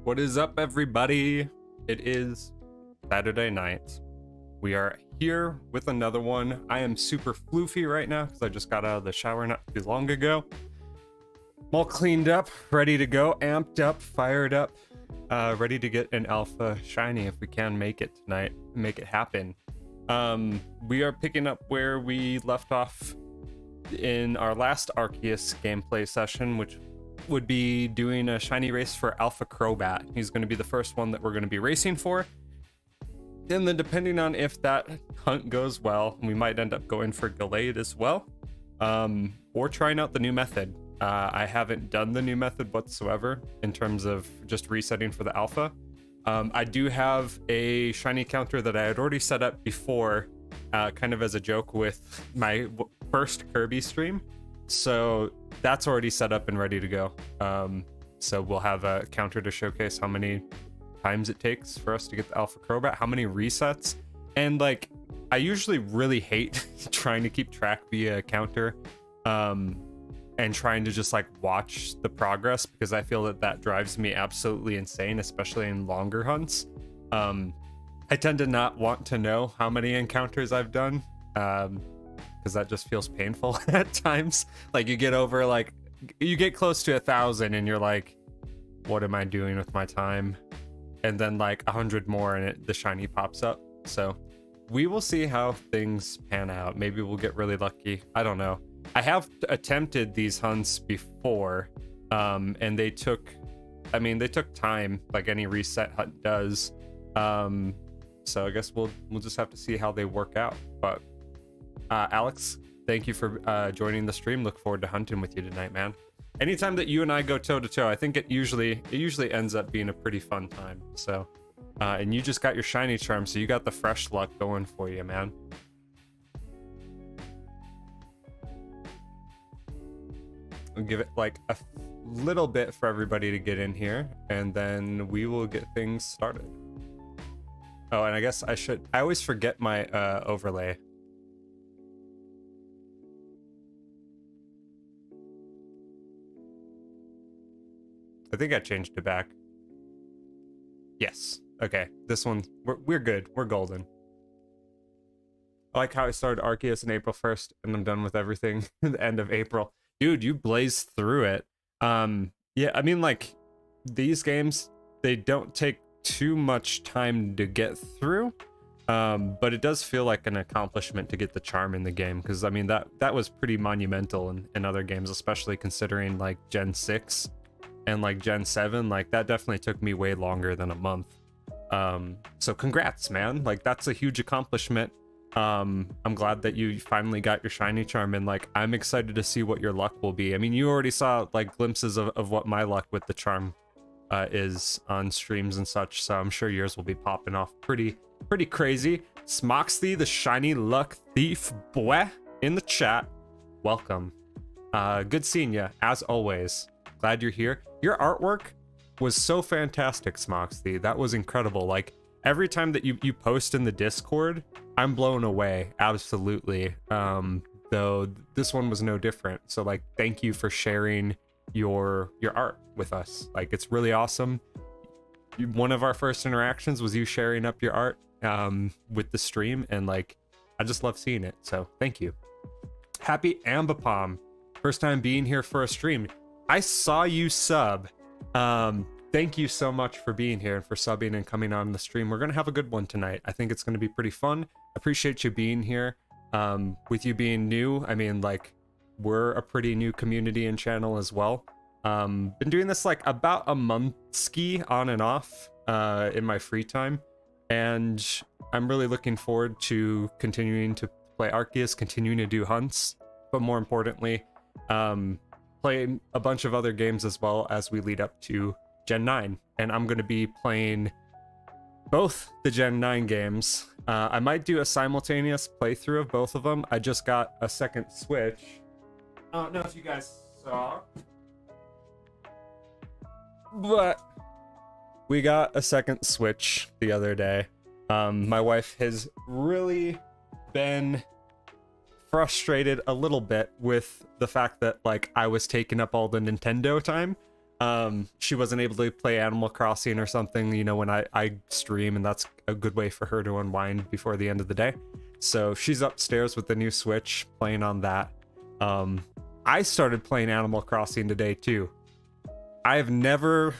What is up, everybody? It is Saturday night. We are here with another one. I am super floofy right now because I just got out of the shower not too long ago. I'm all cleaned up, ready to go, amped up, fired up, ready to get an alpha shiny if we can make it tonight, make it happen. We are picking up where we left off in our last Arceus gameplay session, which would be doing a shiny race for Alpha Crobat. He's going to be the first one that we're going to be racing for. And then depending on if that hunt goes well, we might end up going for Gallade as well, or trying out the new method. I haven't done the new method whatsoever in terms of just resetting for the alpha. I do have a shiny counter that I had already set up before, kind of as a joke with my first Kirby stream. So that's already set up and ready to go. So we'll have a counter to showcase how many times it takes for us to get the Alpha Crobat, how many resets. And like, I usually really hate trying to keep track via a counter, and trying to just like watch the progress, because I feel that that drives me absolutely insane, especially in longer hunts. I tend to not want to know how many encounters I've done, because that just feels painful at times. Like you get over, like you get close to 1,000 and you're like, what am I doing with my time? And then like 100 more and the shiny pops up. So we will see how things pan out. Maybe we'll get really lucky. I don't know. I have attempted these hunts before, and they took time, like any reset hunt does. So I guess we'll just have to see how they work out. But Alex, thank you for joining the stream. Look forward to hunting with you tonight, man. Anytime that you and I go toe to toe, I think it usually ends up being a pretty fun time. So, and you just got your shiny charm, so you got the fresh luck going for you, man. We'll give it like a little bit for everybody to get in here, and then we will get things started. Oh, and I guess I always forget my overlay. I think I changed it back. Yes. Okay. This one, we're good. We're golden. I like how I started Arceus on April 1st, and I'm done with everything at the end of April. Dude, you blazed through it. Yeah, I mean, like, these games, they don't take too much time to get through, but it does feel like an accomplishment to get the charm in the game, because I mean that was pretty monumental in other games, especially considering like Gen 6 and like Gen 7. Like that definitely took me way longer than a month. So congrats, man. Like that's a huge accomplishment. I'm glad that you finally got your shiny charm, and like I'm excited to see what your luck will be. I mean, you already saw like glimpses of what my luck with the charm is on streams and such, so I'm sure yours will be popping off pretty crazy. Smoxy, the shiny luck thief boy, in the chat, welcome. Good seeing you as always. Glad you're here. Your artwork was so fantastic, Smoxy. That was incredible. Like every time that you post in the Discord, I'm blown away. Absolutely. Though this one was no different. So like, thank you for sharing your art with us. Like it's really awesome. One of our first interactions was you sharing up your art with the stream, and like I just love seeing it. So thank you. Happy Ambipom, first time being here for a stream. I saw you sub. Thank you so much for being here and for subbing and coming on the stream. We're gonna have a good one tonight. I think it's gonna be pretty fun. Appreciate you being here. With you being new, I mean, like, we're a pretty new community and channel as well. Been doing this like about a month ski on and off in my free time, and I'm really looking forward to continuing to play Arceus, continuing to do hunts, but more importantly, play a bunch of other games as well as we lead up to Gen 9. And I'm going to be playing both the Gen 9 games. I might do a simultaneous playthrough of both of them. I just got a second Switch. I don't know if you guys saw, but we got a second Switch the other day. My wife has really been frustrated a little bit with the fact that like I was taking up all the Nintendo time, She wasn't able to play Animal Crossing or something, you know, when I stream, and that's a good way for her to unwind before the end of the day. So she's upstairs with the new Switch playing on that. I started playing Animal Crossing today too. I have never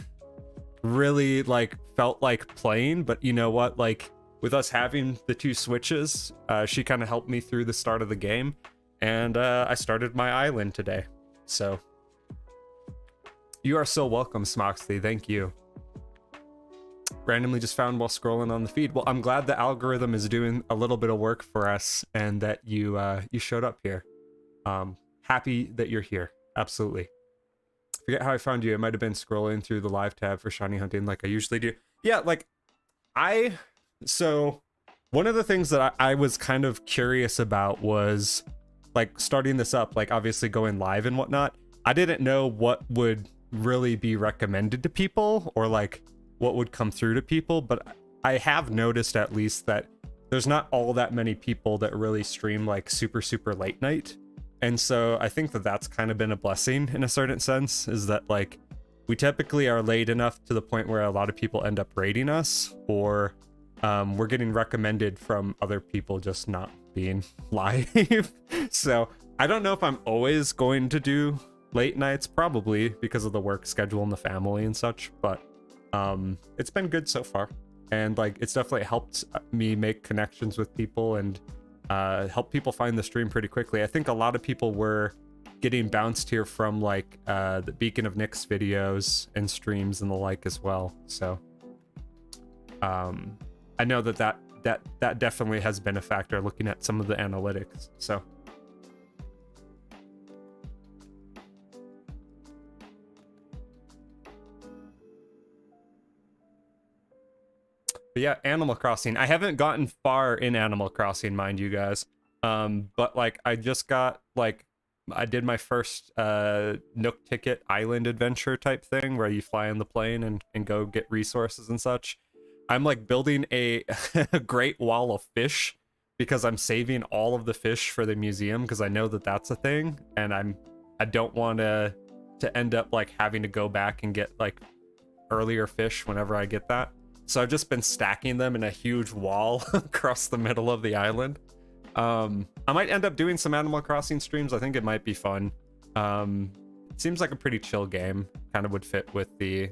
really like felt like playing, but you know what, like with us having the two Switches, she kind of helped me through the start of the game, and I started my island today. So you are so welcome, Smoxley. Thank you. Randomly just found while scrolling on the feed. Well, I'm glad the algorithm is doing a little bit of work for us, and that you showed up here. Happy that you're here. Absolutely. Forget how I found you. I might have been scrolling through the live tab for shiny hunting like I usually do. Yeah, like so one of the things that I was kind of curious about was like starting this up, like obviously going live and whatnot. I didn't know what would really be recommended to people, or like what would come through to people, but I have noticed at least that there's not all that many people that really stream like super late night. And so I think that that's kind of been a blessing in a certain sense, is that like we typically are late enough to the point where a lot of people end up rating us, or we're getting recommended from other people just not being live. So I don't know if I'm always going to do late nights, probably because of the work schedule and the family and such, but it's been good so far, and like it's definitely helped me make connections with people and help people find the stream pretty quickly. I think a lot of people were getting bounced here from like the Beacon of Nyx videos and streams and the like as well. So I know that definitely has been a factor, looking at some of the analytics. So but yeah, Animal Crossing. I haven't gotten far in Animal Crossing, mind you guys. But like I just got like I did my first Nook Ticket Island adventure type thing where you fly in the plane and go get resources and such. I'm like building a great wall of fish because I'm saving all of the fish for the museum, because I know that that's a thing, and I don't want to end up like having to go back and get like earlier fish whenever I get that. So I've just been stacking them in a huge wall across the middle of the island. I might end up doing some Animal Crossing streams. I think it might be fun. It seems like a pretty chill game. Kind of would fit with the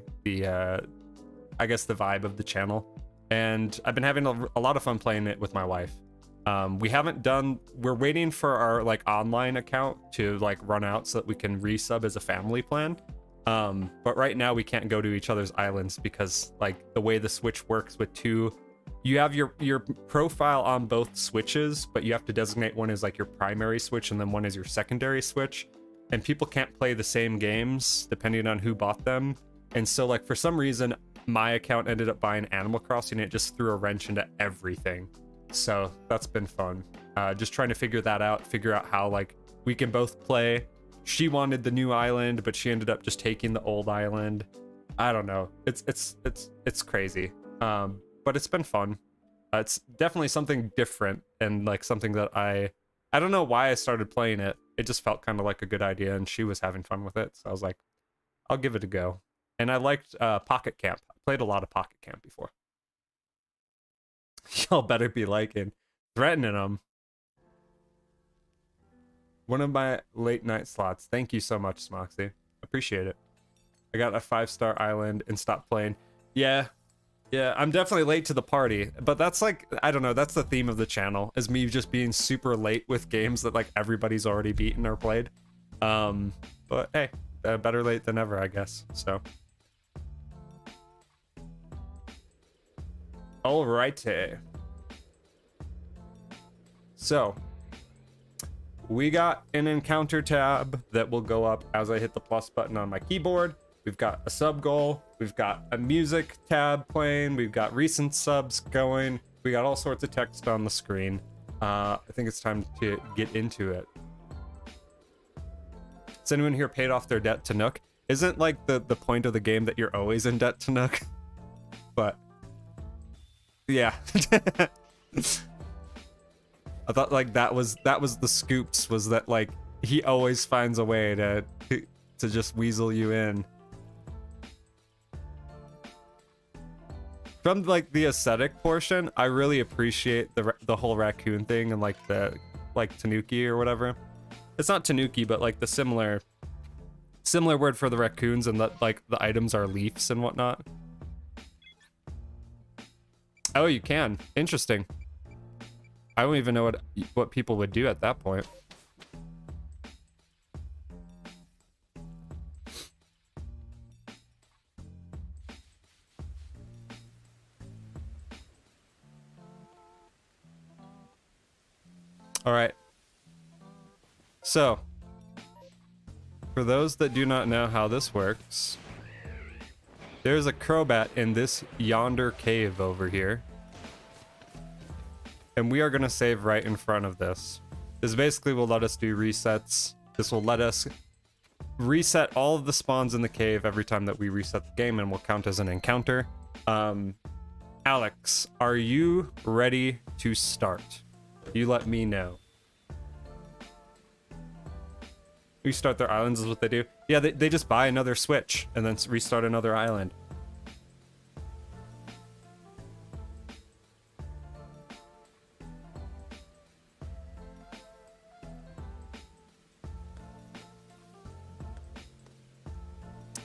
I guess the vibe of the channel. And I've been having a lot of fun playing it with my wife. We're waiting for our like online account to like run out so that we can resub as a family plan. But right now we can't go to each other's islands because like the way the Switch works with you have your profile on both Switches, but you have to designate one as like your primary Switch and then one as your secondary Switch, and people can't play the same games depending on who bought them. And so like for some reason my account ended up buying Animal Crossing, and it just threw a wrench into everything. So that's been fun. Just trying to figure out how like we can both play. She wanted the new island, but she ended up just taking the old island. I don't know. It's crazy. But it's been fun. It's definitely something different, and like something that I don't know why I started playing it. It just felt kind of like a good idea, and she was having fun with it. So I was like, I'll give it a go. And I liked Pocket Camp. I played a lot of Pocket Camp before. Y'all better be liking, threatening them. One of my late night slots. Thank you so much, Smoxy. Appreciate it. I got a 5-star island and stopped playing. Yeah, I'm definitely late to the party, but that's like, I don't know, that's the theme of the channel, is me just being super late with games that like everybody's already beaten or played. But hey, better late than never, I guess. So alrighty. So we got an encounter tab that will go up as I hit the plus button on my keyboard. We've got a sub goal. We've got a music tab playing. We've got recent subs going. We got all sorts of text on the screen. I think it's time to get into it. Has anyone here paid off their debt to Nook? Isn't like the point of the game that you're always in debt to Nook? But yeah. I thought like that was the scoops, was that like he always finds a way to just weasel you in. From like the aesthetic portion, I really appreciate the whole raccoon thing and like the tanuki or whatever. It's not tanuki, but like the similar word for the raccoons, and that like the items are leaves and whatnot. Oh, you can. Interesting. I don't even know what people would do at that point. All right. So, for those that do not know how this works, there's a Crobat in this yonder cave over here. And we are going to save right in front of this. This basically will let us do resets. This will let us reset all of the spawns in the cave every time that we reset the game, and will count as an encounter. Alex, are you ready to start? You let me know. Restart their islands is what they do. Yeah, they just buy another Switch and then restart another island.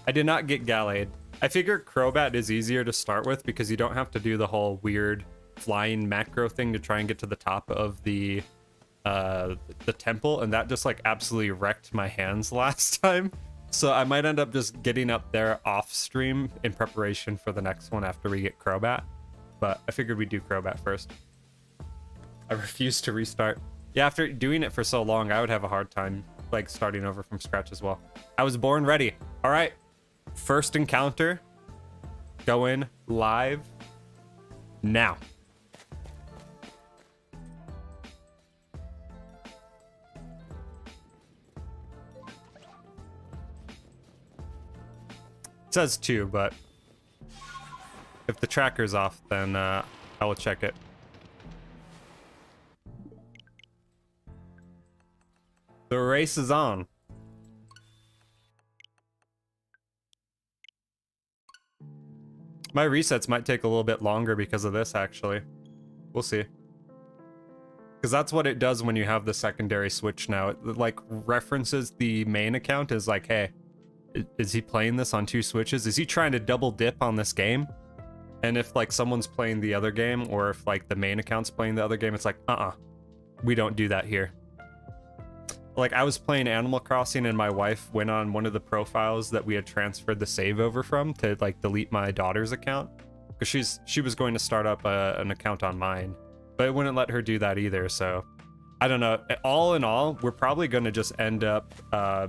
I did not get Gallade. I figure Crobat is easier to start with because you don't have to do the whole weird flying macro thing to try and get to the top of the temple, and that just like absolutely wrecked my hands last time. So I might end up just getting up there off stream in preparation for the next one after we get Crobat. But I figured we'd do Crobat first. I refuse to restart. Yeah, after doing it for so long, I would have a hard time like starting over from scratch as well. I was born ready. All right. First encounter going live now. It says 2, but if the tracker's off, then I will check it. The race is on. My resets might take a little bit longer because of this, actually. We'll see. Because that's what it does when you have the secondary Switch now. It like references the main account as like, hey, is he playing this on 2 Switches? Is he trying to double dip on this game? And if like someone's playing the other game, or if like the main account's playing the other game, it's like, we don't do that here. Like I was playing Animal Crossing and my wife went on one of the profiles that we had transferred the save over from to like delete my daughter's account, because she was going to start up an account on mine, but it wouldn't let her do that either. So I don't know. All in all, we're probably going to just end up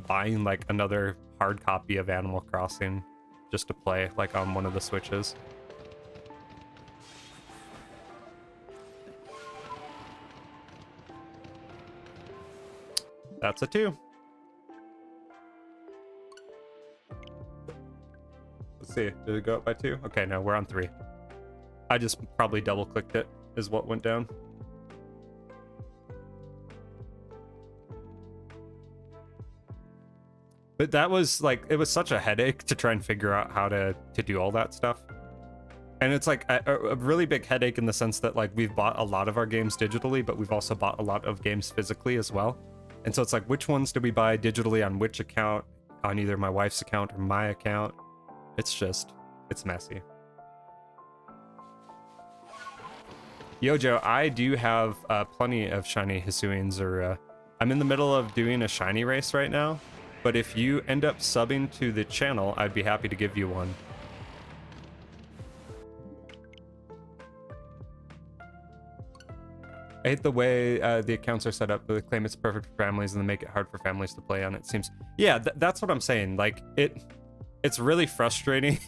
buying like another hard copy of Animal Crossing just to play like on one of the Switches. That's a 2. Let's see. Did it go up by 2? Okay, no, we're on 3. I just probably double clicked it is what went down. But that was like, it was such a headache to try and figure out how to do all that stuff. And it's like a really big headache in the sense that like we've bought a lot of our games digitally, but we've also bought a lot of games physically as well. And so it's like, which ones do we buy digitally on which account, on either my wife's account or my account? It's messy. Yojo, I do have plenty of shiny Hisuians, or I'm in the middle of doing a shiny race right now. But if you end up subbing to the channel, I'd be happy to give you one. I hate the way the accounts are set up. They claim it's perfect for families and then make it hard for families to play on. It seems, yeah, that's what I'm saying. Like it's really frustrating.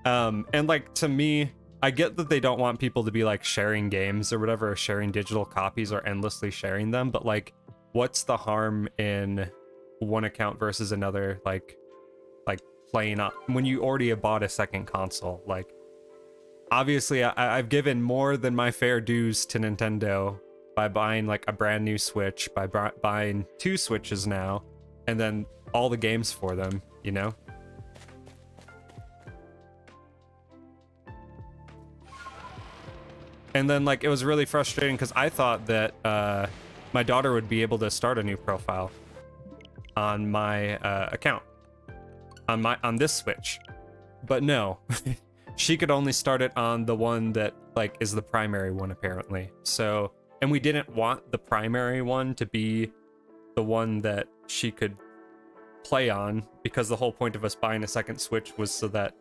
And like, to me, I get that they don't want people to be like sharing games or whatever, or sharing digital copies or endlessly sharing them. But like, what's the harm in one account versus another? Like playing up when you already have bought a second console. Like, obviously, I've given more than my fair dues to Nintendo by buying like a brand new Switch, by buying 2 Switches now, and then all the games for them, you know? And then like it was really frustrating because I thought that my daughter would be able to start a new profile on my account on this Switch, but no, she could only start it on the one that like is the primary one apparently. So, and we didn't want the primary one to be the one that she could play on because the whole point of us buying a second Switch was so that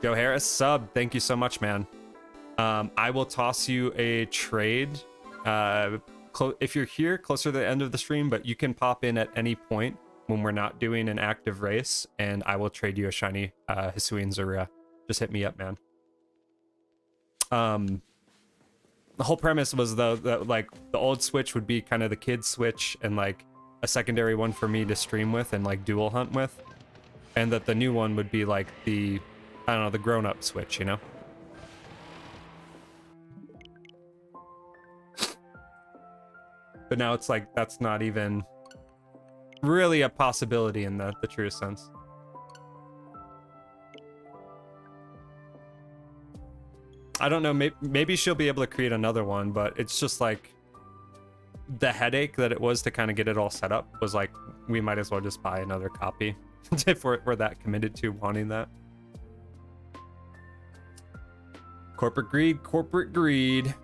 Joe Harris sub, thank you so much, man. I will toss you a trade if you're here closer to the end of the stream, but you can pop in at any point when we're not doing an active race, and I will trade you a shiny Hisuian Zorua. Just hit me up, man. The whole premise was though that like the old Switch would be kind of the kid Switch and like a secondary one for me to stream with and like dual hunt with, and that the new one would be like the, I don't know, the grown-up Switch, you know? But now it's like that's not even really a possibility in the truest sense. I don't know, maybe she'll be able to create another one, but it's just like the headache that it was to kind of get it all set up was like, we might as well just buy another copy if we're that committed to wanting that. Corporate greed, corporate greed.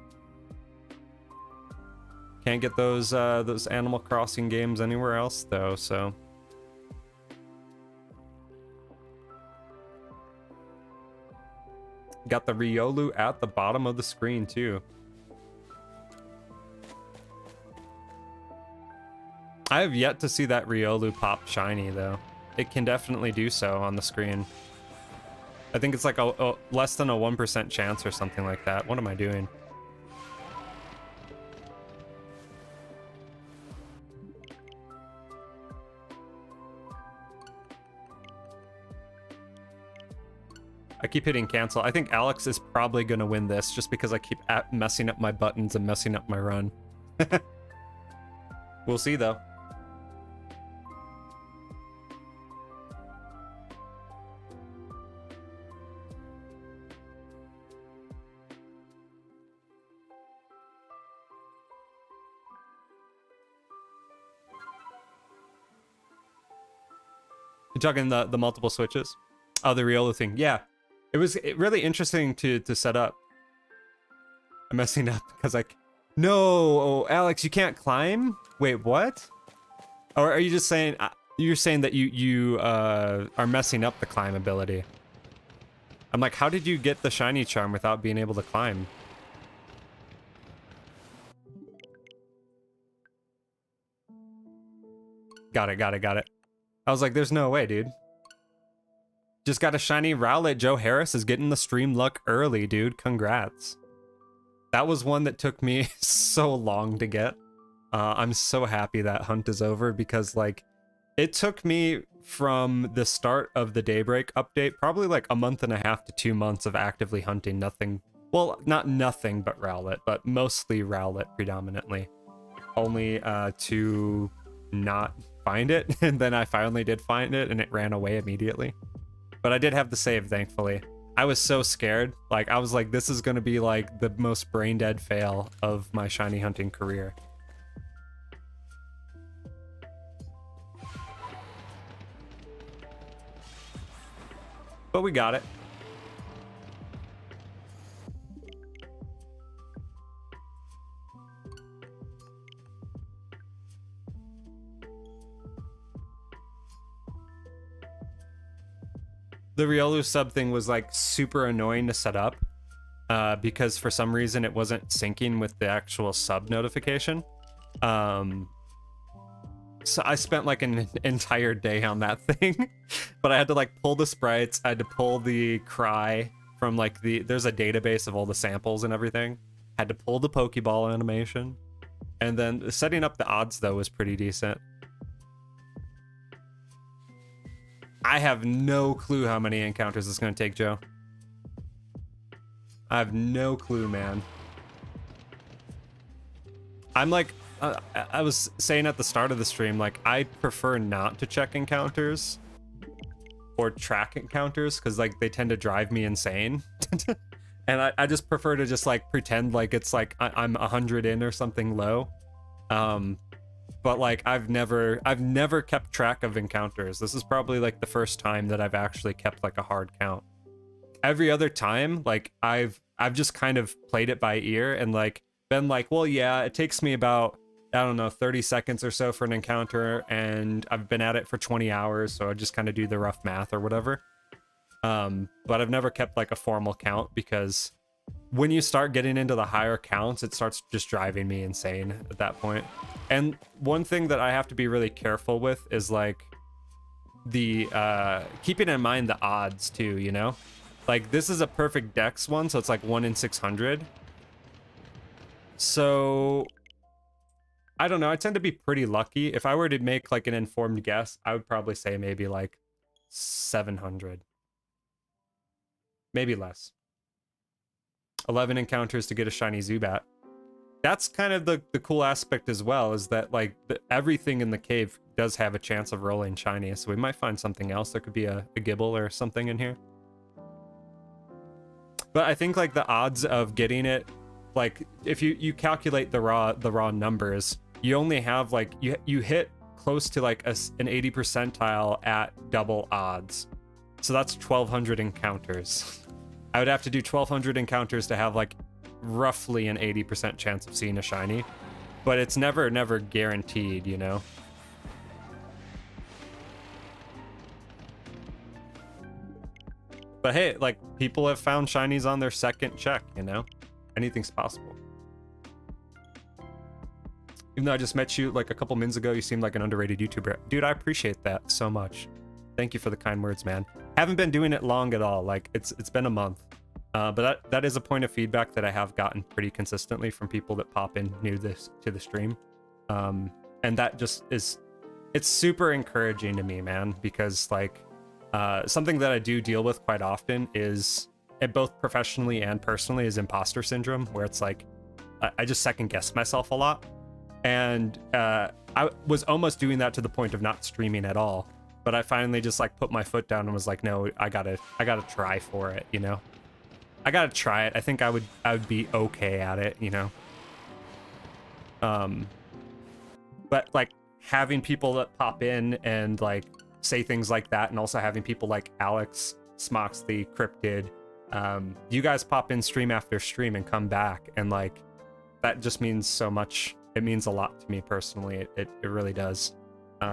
Can't get those Animal Crossing games anywhere else though, so. Got the Riolu at the bottom of the screen too. I have yet to see that Riolu pop shiny though. It can definitely do so on the screen. I think it's like a less than a 1% chance or something like that. What am I doing? I keep hitting cancel. I think Alex is probably going to win this just because I keep messing up my buttons and messing up my run. We'll see though. You're talking the multiple switches? Oh, the Riolu thing. Yeah. It was really interesting to set up. I'm messing up because no, Alex, you can't climb? Wait, what? Or are you just saying, you're saying that you are messing up the climb ability? I'm like, how did you get the shiny charm without being able to climb? Got it. I was like, there's no way, dude. Just got a shiny Rowlet. Joe Harris is getting the stream luck early, dude. Congrats. That was one that took me so long to get. I'm so happy that hunt is over because, like, it took me from the start of the Daybreak update, probably like a month and a half to 2 months of actively hunting nothing. Well, not nothing but Rowlet, but mostly Rowlet predominantly. Only to not find it. And then I finally did find it and it ran away immediately. But I did have the save, thankfully. I was so scared. Like, I was like, this is going to be like the most brain dead fail of my shiny hunting career. But we got it. The Riolu sub thing was like super annoying to set up because for some reason it wasn't syncing with the actual sub notification. So I spent like an entire day on that thing, but I had to like pull the sprites. I had to pull the cry from like there's a database of all the samples and everything. Had to pull the Pokeball animation, and then setting up the odds though was pretty decent. I have no clue how many encounters it's going to take, Joe. I have no clue, man. I'm like, I was saying at the start of the stream, like, I prefer not to check encounters or track encounters because, like, they tend to drive me insane. And I just prefer to just like pretend like it's like I'm 100 in or something low. But like I've never kept track of encounters. This is probably like the first time that I've actually kept like a hard count. Every other time, like I've just kind of played it by ear and like been like, well, yeah, it takes me about, I don't know, 30 seconds or so for an encounter, and I've been at it for 20 hours, so I just kind of do the rough math or whatever. But I've never kept like a formal count, because when you start getting into the higher counts, it starts just driving me insane at that point. And one thing that I have to be really careful with is like the keeping in mind the odds too, you know? Like this is a perfect dex one, so it's like 1 in 600. So I don't know, I tend to be pretty lucky. If I were to make like an informed guess, I would probably say maybe like 700. Maybe less. 11 encounters to get a shiny Zubat. That's kind of the cool aspect as well, is that like everything in the cave does have a chance of rolling shiny, so we might find something else. There could be a Gibble or something in here. But I think like the odds of getting it, like if you calculate the raw numbers, you only have like you hit close to like an 80 percentile at double odds. So that's 1,200 encounters. I would have to do 1,200 encounters to have like roughly an 80% chance of seeing a shiny, but it's never guaranteed, you know? But hey, like people have found shinies on their second check, you know? Anything's possible. Even though I just met you like a couple minutes ago, you seemed like an underrated YouTuber. Dude, I appreciate that so much. Thank you for the kind words, man. Haven't been doing it long at all. Like it's been a month. But that is a point of feedback that I have gotten pretty consistently from people that pop in new to the stream. And that just is, it's super encouraging to me, man, because like something that I do deal with quite often is, both professionally and personally, is imposter syndrome, where it's like I just second guess myself a lot. And I was almost doing that to the point of not streaming at all. But I finally just like put my foot down and was like, no, I gotta try for it, you know? I gotta try it. I think I would be okay at it, you know? But like having people that pop in and like say things like that, and also having people like Alex, Smox the Cryptid, you guys pop in stream after stream and come back, and like that just means so much. It means a lot to me personally. It really does.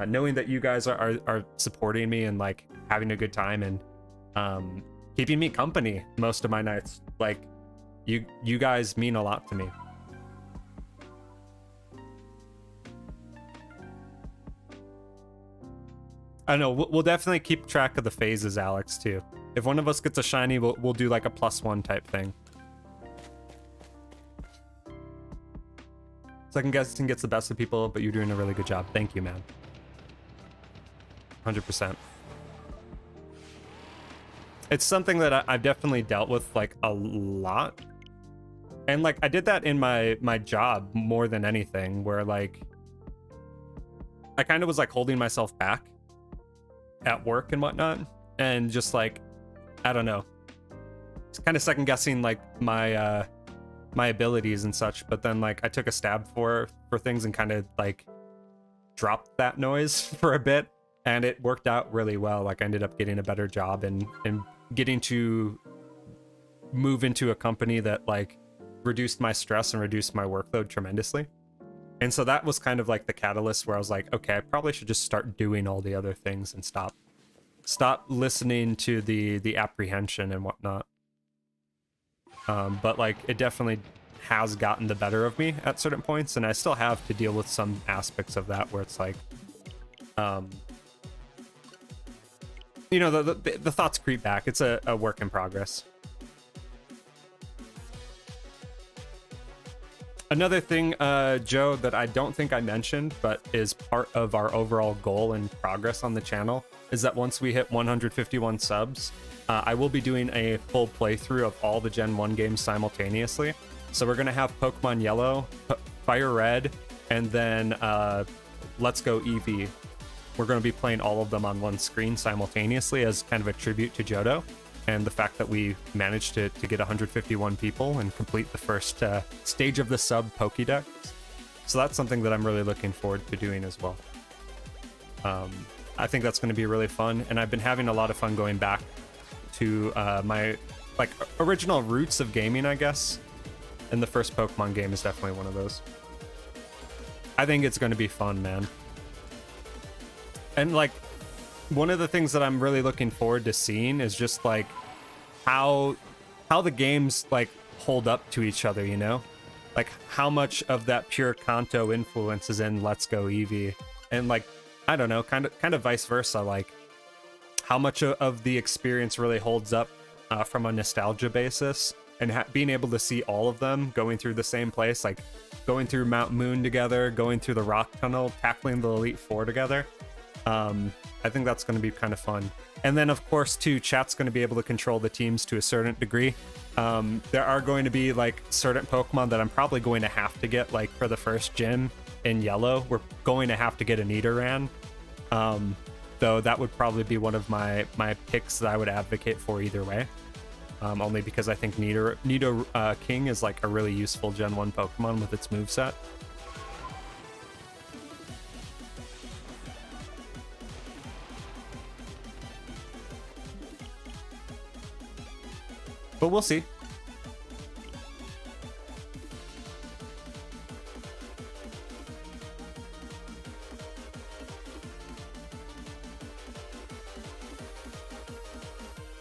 Knowing that you guys are supporting me and like having a good time and keeping me company most of my nights, like you guys mean a lot to me. I know we'll definitely keep track of the phases, Alex, too. If one of us gets a shiny, we'll do like a +1 type thing. Second guessing gets the best of people, but you're doing a really good job. Thank you, man. 100%. It's something that I've definitely dealt with like a lot. And like I did that in my job more than anything, where like I kind of was like holding myself back at work and whatnot, and just like, I don't know, just kind of second guessing like my my abilities and such. But then like I took a stab for things and kind of like dropped that noise for a bit, and it worked out really well. Like I ended up getting a better job and getting to move into a company that like reduced my stress and reduced my workload tremendously. And so that was kind of like the catalyst where I was like, okay, I probably should just start doing all the other things and stop listening to the apprehension and whatnot. But like it definitely has gotten the better of me at certain points, and I still have to deal with some aspects of that where it's like, you know, the thoughts creep back. It's a work in progress. Another thing, Joe, that I don't think I mentioned, but is part of our overall goal and progress on the channel, is that once we hit 151 subs, I will be doing a full playthrough of all the Gen 1 games simultaneously. So we're going to have Pokemon Yellow, Fire Red, and then Let's Go Eevee. We're going to be playing all of them on one screen simultaneously as kind of a tribute to Johto. and the fact that we managed to get 151 people and complete the first stage of the sub Pokédex. So that's something that I'm really looking forward to doing as well. I think that's going to be really fun, and I've been having a lot of fun going back to my like original roots of gaming, I guess. And the first Pokemon game is definitely one of those. I think it's going to be fun, man. And like, one of the things that I'm really looking forward to seeing is just like how the games like hold up to each other, you know? Like how much of that pure Kanto influence is in Let's Go Eevee, and like, I don't know, kind of vice versa, like how much of the experience really holds up from a nostalgia basis, and being able to see all of them going through the same place, like going through Mount Moon together, going through the Rock Tunnel, tackling the Elite Four together. I think that's going to be kind of fun. And then, of course, too, chat's going to be able to control the teams to a certain degree. There are going to be, like, certain Pokemon that I'm probably going to have to get, like, for the first gym in Yellow. We're going to have to get a Nidoran. Though that would probably be one of my picks that I would advocate for either way. Only because I think Nido King is, like, a really useful Gen 1 Pokemon with its moveset. But we'll see.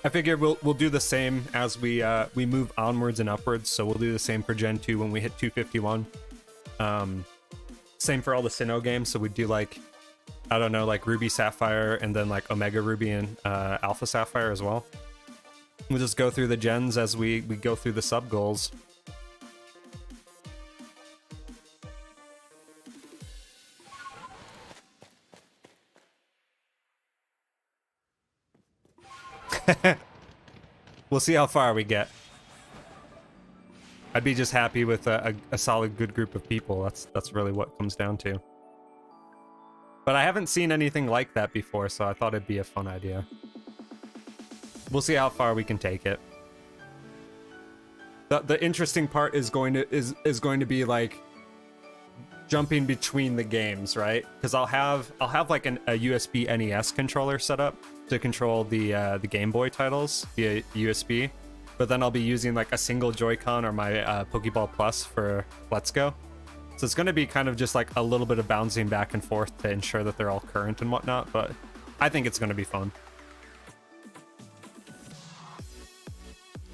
I figure we'll do the same as we move onwards and upwards. So we'll do the same for Gen 2 when we hit 251. Same for all the Sinnoh games. So we do like, I don't know, like Ruby Sapphire, and then like Omega Ruby and Alpha Sapphire as well. We'll just go through the gens as we go through the sub goals. We'll see how far we get. I'd be just happy with a solid, good group of people. That's really what it comes down to. But I haven't seen anything like that before, so I thought it'd be a fun idea. We'll see how far we can take it. The interesting part is going to be like jumping between the games, right? Because I'll have like a USB NES controller set up to control the Game Boy titles via USB, but then I'll be using like a single Joy-Con or my Pokeball Plus for Let's Go. So it's going to be kind of just like a little bit of bouncing back and forth to ensure that they're all current and whatnot, but I think it's going to be fun.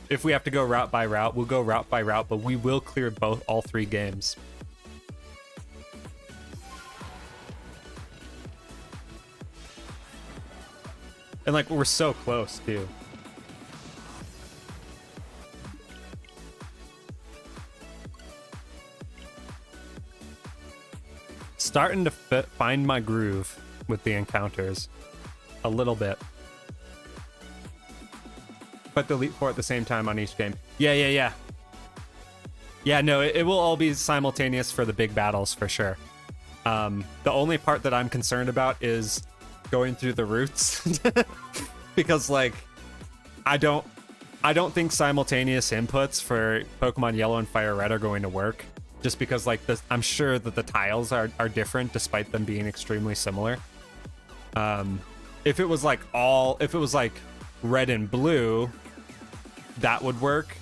If we have to go route by route, we'll go route by route, but we will clear all three games. And like, we're so close too. Starting to find my groove with the encounters a little bit. But the Elite Four at the same time on each game. Yeah, no, it will all be simultaneous for the big battles for sure. The only part that I'm concerned about is going through the routes. Because like, I don't think simultaneous inputs for Pokemon Yellow and Fire Red are going to work. Just because like I'm sure that the tiles are different despite them being extremely similar. If it was like red and blue, that would work,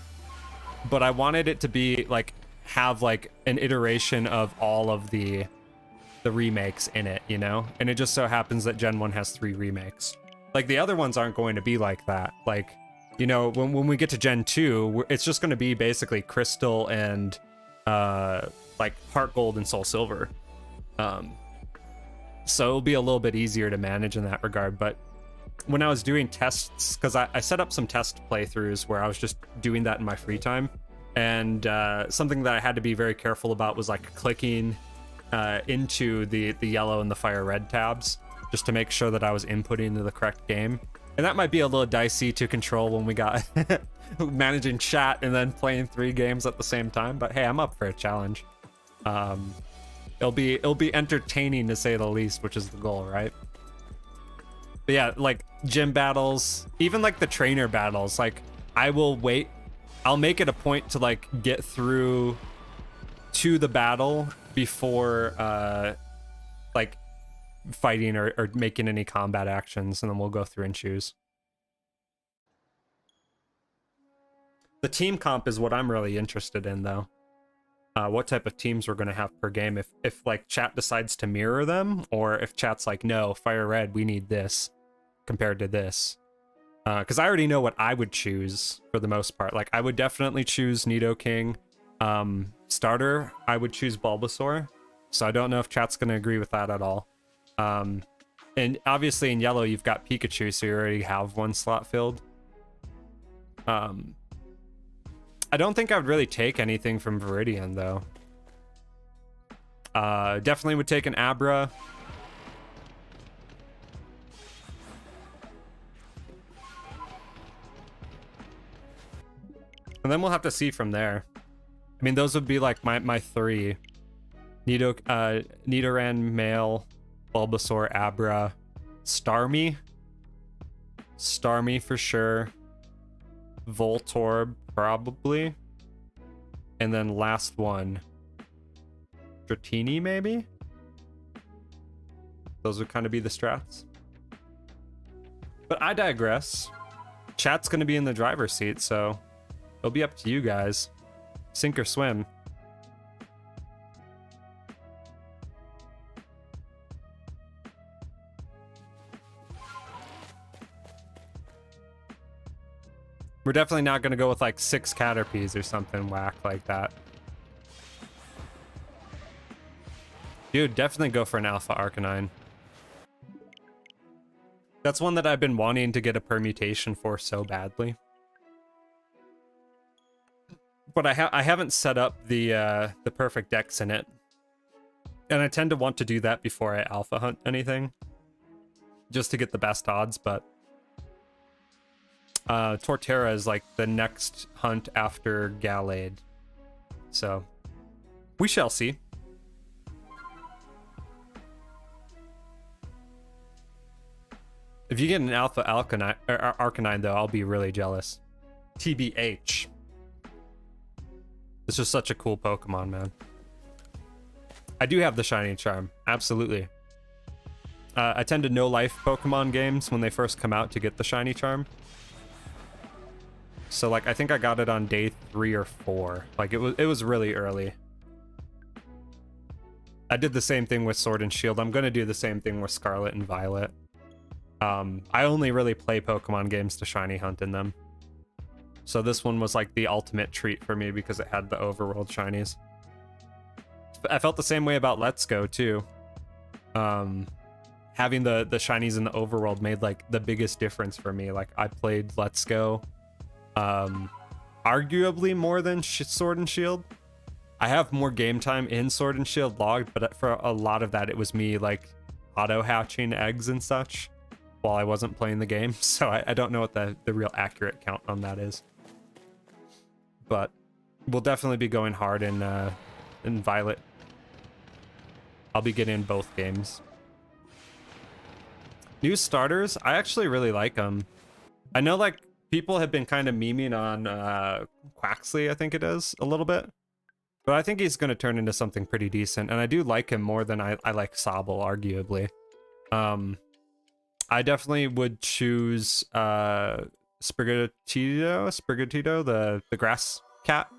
but I wanted it to be like have like an iteration of all of the remakes in it, you know? And it just so happens that Gen 1 has 3 remakes. Like the other ones aren't going to be like that. Like, you know, when we get to Gen 2, it's just going to be basically Crystal and like Heart Gold and Soul Silver. So it'll be a little bit easier to manage in that regard. But when I was doing tests, because I set up some test playthroughs where I was just doing that in my free time, and something that I had to be very careful about was like clicking into the Yellow and the Fire Red tabs just to make sure that I was inputting into the correct game. And that might be a little dicey to control when we got managing chat and then playing 3 games at the same time, but hey, I'm up for a challenge. It'll be entertaining to say the least, which is the goal, right? But yeah, like gym battles, even like the trainer battles, like I will wait. I'll make it a point to like get through to the battle before like fighting or making any combat actions, and then we'll go through and choose. The team comp is what I'm really interested in, though. What type of teams we're going to have per game, if like chat decides to mirror them, or if chat's like, no, Fire Red, we need this compared to this. Because I already know what I would choose for the most part. Like, I would definitely choose Nidoking. Starter, I would choose Bulbasaur. So I don't know if chat's going to agree with that at all. And obviously in yellow, you've got Pikachu, so you already have one slot filled. I don't think I would really take anything from Viridian, though. Definitely would take an Abra. And then we'll have to see from there. I mean, those would be like my three. Nidoran, Male, Bulbasaur, Abra, Starmie. Starmie for sure. Voltorb, probably. And then last one. Dratini, maybe? Those would kind of be the strats. But I digress. Chat's going to be in the driver's seat, so it'll be up to you guys. Sink or swim. We're definitely not going to go with like 6 Caterpies or something whack like that. Dude, definitely go for an Alpha Arcanine. That's one that I've been wanting to get a permutation for so badly. But I haven't set up the perfect dex in it. And I tend to want to do that before I alpha hunt anything. Just to get the best odds, but Torterra is like the next hunt after Gallade. So we shall see. If you get an Alpha Arcanine, though, I'll be really jealous. TBH. It's just such a cool Pokemon, man. I do have the Shiny Charm, absolutely. I tend to no-life Pokemon games when they first come out to get the Shiny Charm. So, like, I think I got it on day 3 or 4. Like, it was really early. I did the same thing with Sword and Shield. I'm gonna do the same thing with Scarlet and Violet. I only really play Pokemon games to shiny hunt in them. So this one was like the ultimate treat for me because it had the overworld shinies. I felt the same way about Let's Go too. Having the shinies in the overworld made like the biggest difference for me. Like I played Let's Go arguably more than Sword and Shield. I have more game time in Sword and Shield logged, but for a lot of that it was me like auto hatching eggs and such while I wasn't playing the game. So I don't know what the real accurate count on that is. But we'll definitely be going hard in Violet. I'll be getting both games. New starters, I actually really like them. I know like people have been kind of memeing on Quaxley, I think it is, a little bit. But I think he's going to turn into something pretty decent. And I do like him more than I like Sobble, arguably. I definitely would choose Sprigatito, the grass cat.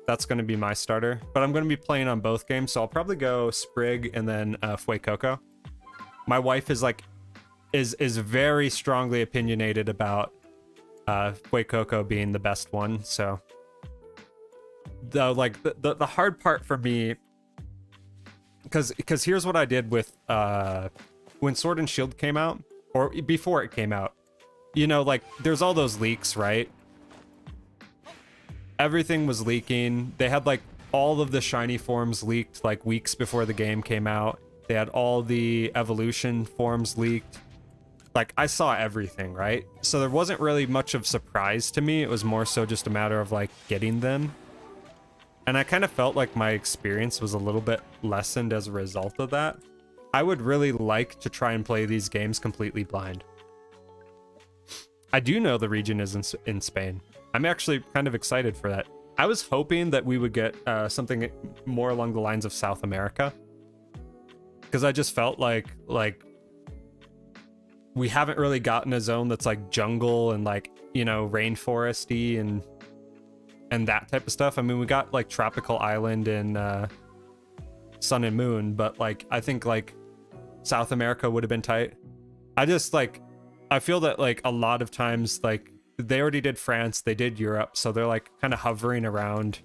That's going to be my starter. But I'm going to be playing on both games, so I'll probably go Sprig and then Fuecoco. My wife is like is very strongly opinionated about Fuecoco being the best one, so the hard part for me, because here's what I did with when Sword and Shield came out, or before it came out, you know, like there's all those leaks, right? Everything was leaking. They had like all of the shiny forms leaked like weeks before the game came out. They had all the evolution forms leaked. Like I saw everything, right? So there wasn't really much of surprise to me. It was more so just a matter of like getting them. And I kind of felt like my experience was a little bit lessened as a result of that. I would really like to try and play these games completely blind. I do know the region is in Spain. I'm actually kind of excited for that. I was hoping that we would get something more along the lines of South America, because I just felt like we haven't really gotten a zone that's like jungle and like, you know, rainforesty and that type of stuff. I mean, we got like Tropical Island and Sun and Moon, but like I think like South America would have been tight. I just like, I feel that like a lot of times like they already did France, they did Europe, so they're like kind of hovering around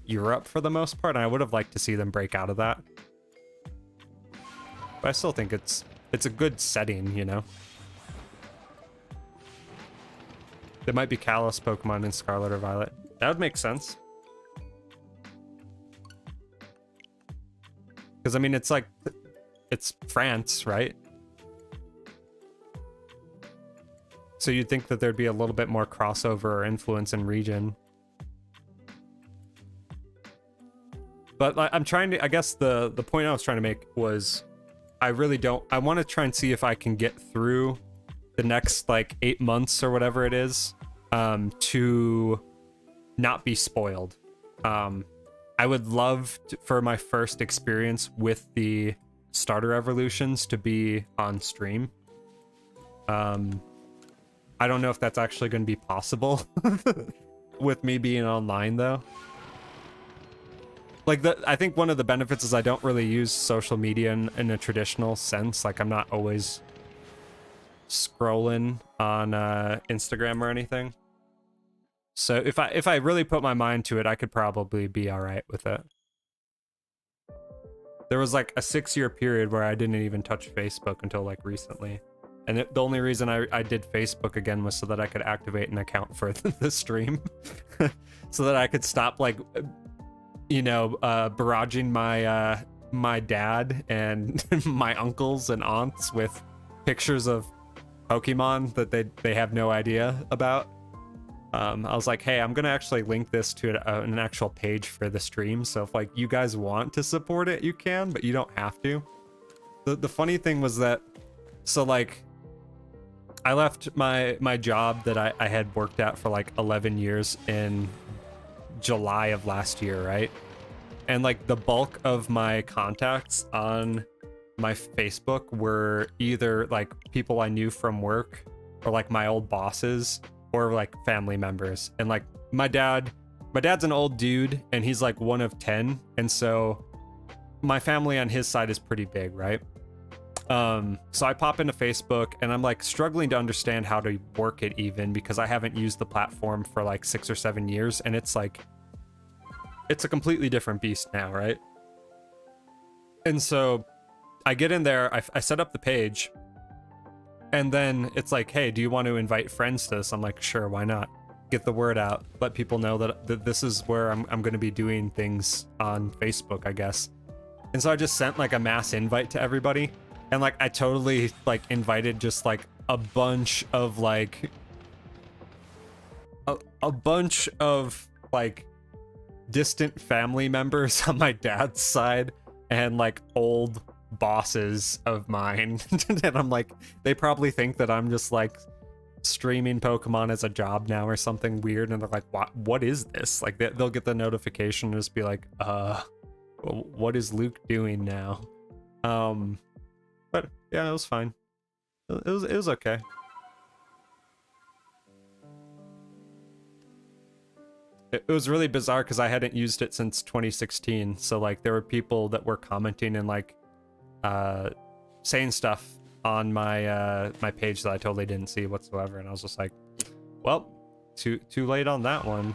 Europe for the most part, and I would have liked to see them break out of that. But I still think it's a good setting, you know? There might be Kalos Pokemon in Scarlet or Violet. That would make sense. Because, I mean, it's like, it's France, right? So you'd think that there'd be a little bit more crossover or influence in region. But like, I'm trying to, I guess the point I was trying to make was, I want to try and see if I can get through the next like 8 months or whatever it is, to not be spoiled. I would love for my first experience with the starter evolutions to be on stream. I don't know if that's actually going to be possible with me being online though. Like, I think one of the benefits is I don't really use social media in a traditional sense. Like, I'm not always scrolling on Instagram or anything. So if I really put my mind to it, I could probably be all right with it. There was like a 6-year period where I didn't even touch Facebook until like recently. And the only reason I did Facebook again was so that I could activate an account for the stream. So that I could stop like, you know, barraging my dad and my uncles and aunts with pictures of Pokemon that they have no idea about. I was like, hey, I'm gonna actually link this to an actual page for the stream, so if like you guys want to support it, you can, but you don't have to. The funny thing was that, so like, I left my job that I had worked at for like 11 years in July of last year, right? And like the bulk of my contacts on my Facebook were either like people I knew from work or like my old bosses or like family members. And like my dad's an old dude and he's like one of 10. And so my family on his side is pretty big, right? So I pop into Facebook and I'm like struggling to understand how to work it even because I haven't used the platform for like 6 or 7 years. And it's like, it's a completely different beast now, right? And so I get in there, I set up the page, and then it's like, hey, do you want to invite friends to this? I'm like, sure, why not? Get the word out, let people know that this is where I'm going to be doing things on Facebook, I guess. And so I just sent like a mass invite to everybody, and like I totally like invited just like a bunch of like a bunch of like distant family members on my dad's side and like old bosses of mine. And I'm like, they probably think that I'm just like streaming Pokemon as a job now or something weird, and they're like, what is this? Like they'll get the notification and just be like, what is Luke doing now? But yeah, it was fine. It was okay. It was really bizarre because I hadn't used it since 2016. So like there were people that were commenting and like saying stuff on my my page that I totally didn't see whatsoever, and I was just like, well, too late on that one.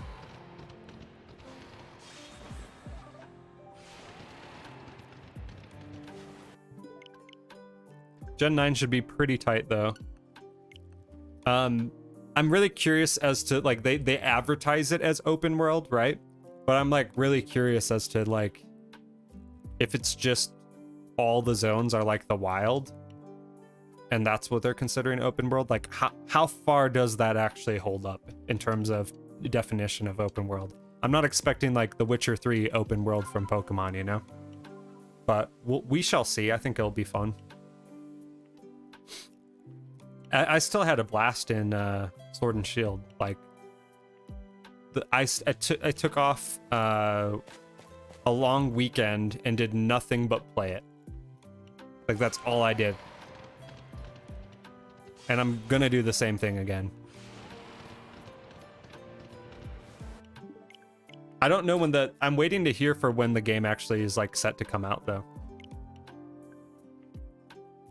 Gen 9 should be pretty tight though. I'm really curious as to like they advertise it as open world, right? But I'm like really curious as to like if it's just all the zones are like the wild and that's what they're considering open world. Like how far does that actually hold up in terms of the definition of open world? I'm not expecting like The Witcher 3 open world from Pokemon, you know? but we shall see. I think it'll be fun. I still had a blast in Sword and Shield. Like, I took off a long weekend and did nothing but play it. Like, that's all I did. And I'm gonna do the same thing again. I don't know when I'm waiting to hear for when the game actually is like set to come out though.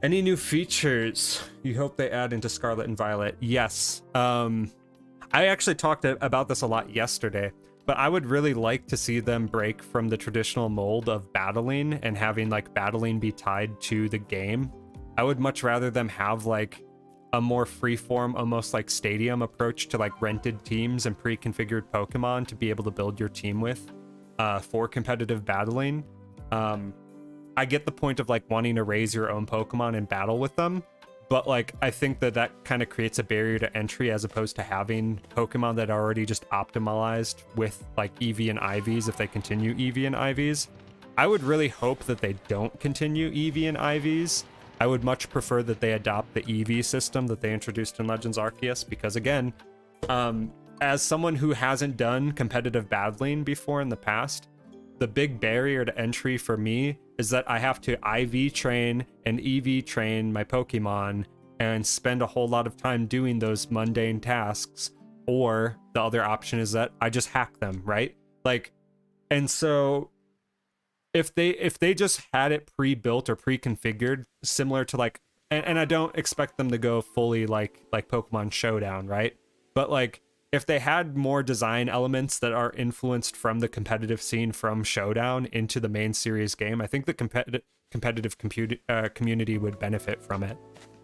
Any new features you hope they add into Scarlet and Violet? Yes. I actually talked about this a lot yesterday, but I would really like to see them break from the traditional mold of battling and having like battling be tied to the game. I would much rather them have like a more freeform, almost like stadium approach to like rented teams and pre-configured Pokemon to be able to build your team with for competitive battling. I get the point of like wanting to raise your own Pokemon and battle with them, but like I think that kind of creates a barrier to entry as opposed to having Pokemon that are already just optimized with like EV and IVs if they continue EV and IVs. I would really hope that they don't continue EV and IVs. I would much prefer that they adopt the EV system that they introduced in Legends Arceus, because again, as someone who hasn't done competitive battling before in the past, the big barrier to entry for me is that I have to IV train and EV train my Pokemon and spend a whole lot of time doing those mundane tasks, or the other option is that I just hack them, right? Like, and so if they just had it pre-built or pre-configured similar to like, and I don't expect them to go fully like Pokemon Showdown, right? But like if they had more design elements that are influenced from the competitive scene from Showdown into the main series game, I think the competitive community would benefit from it.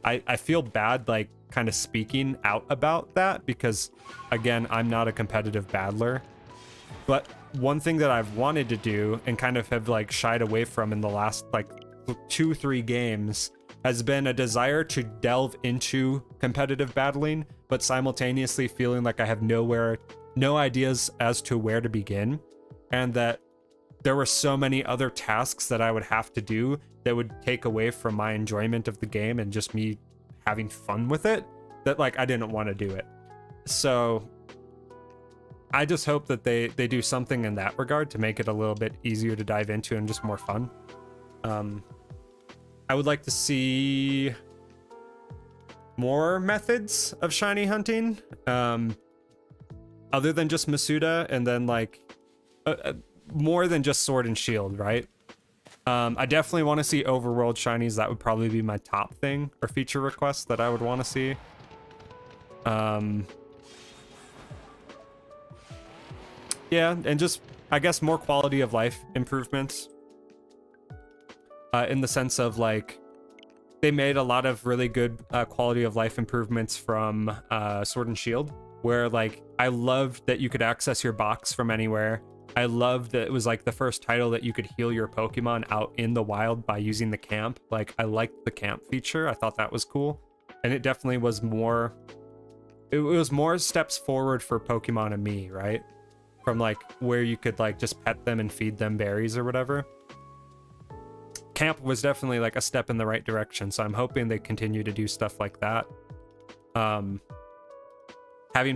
I feel bad like kind of speaking out about that because again, I'm not a competitive battler, but one thing that I've wanted to do and kind of have like shied away from in the last like 2-3 games has been a desire to delve into competitive battling, but simultaneously feeling like I have no ideas as to where to begin, and that there were so many other tasks that I would have to do that would take away from my enjoyment of the game and just me having fun with it, that like I didn't want to do it. So I just hope that they do something in that regard to make it a little bit easier to dive into and just more fun. I would like to see more methods of shiny hunting, other than just Masuda, and then like more than just Sword and Shield, right? I definitely want to see overworld shinies. That would probably be my top thing or feature request that I would want to see. Yeah, and just, I guess, more quality of life improvements. In the sense of, like, they made a lot of really good quality of life improvements from Sword and Shield, where, like, I loved that you could access your box from anywhere. I loved that it was, like, the first title that you could heal your Pokemon out in the wild by using the camp. Like, I liked the camp feature. I thought that was cool. And it definitely was more... It was more steps forward for Pokemon and me, right? From like where you could like just pet them and feed them berries or whatever. Camp was definitely like a step in the right direction, so I'm hoping they continue to do stuff like that. Having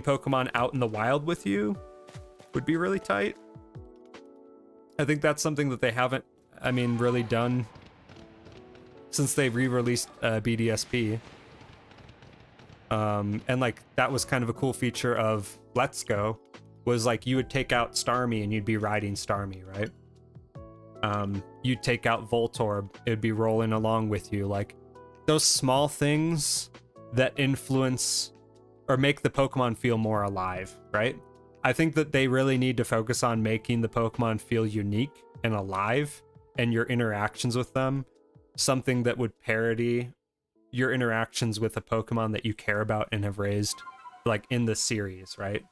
Pokemon out in the wild with you would be really tight. I think that's something that they haven't, I mean, really done since they re-released BDSP. And like that was kind of a cool feature of Let's Go, was like you would take out Starmie and you'd be riding Starmie, right? You'd take out Voltorb, it'd be rolling along with you. Like those small things that influence or make the Pokemon feel more alive, right? I think that they really need to focus on making the Pokemon feel unique and alive, and your interactions with them something that would parody your interactions with a Pokemon that you care about and have raised, like in the series, right?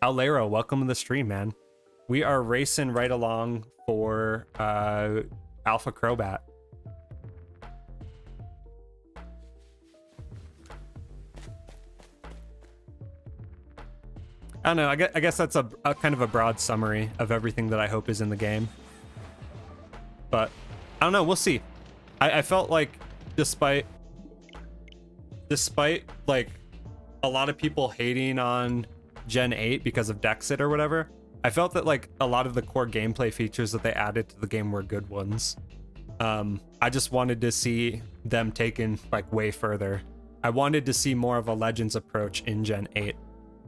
Alero, welcome to the stream, man. We are racing right along for Alpha Crobat. I don't know, I guess that's a kind of a broad summary of everything that I hope is in the game. But I don't know, we'll see. I felt like despite like a lot of people hating on Gen 8 because of Dexit or whatever, I felt that like a lot of the core gameplay features that they added to the game were good ones. I just wanted to see them taken like way further. I wanted to see more of a Legends approach in Gen 8,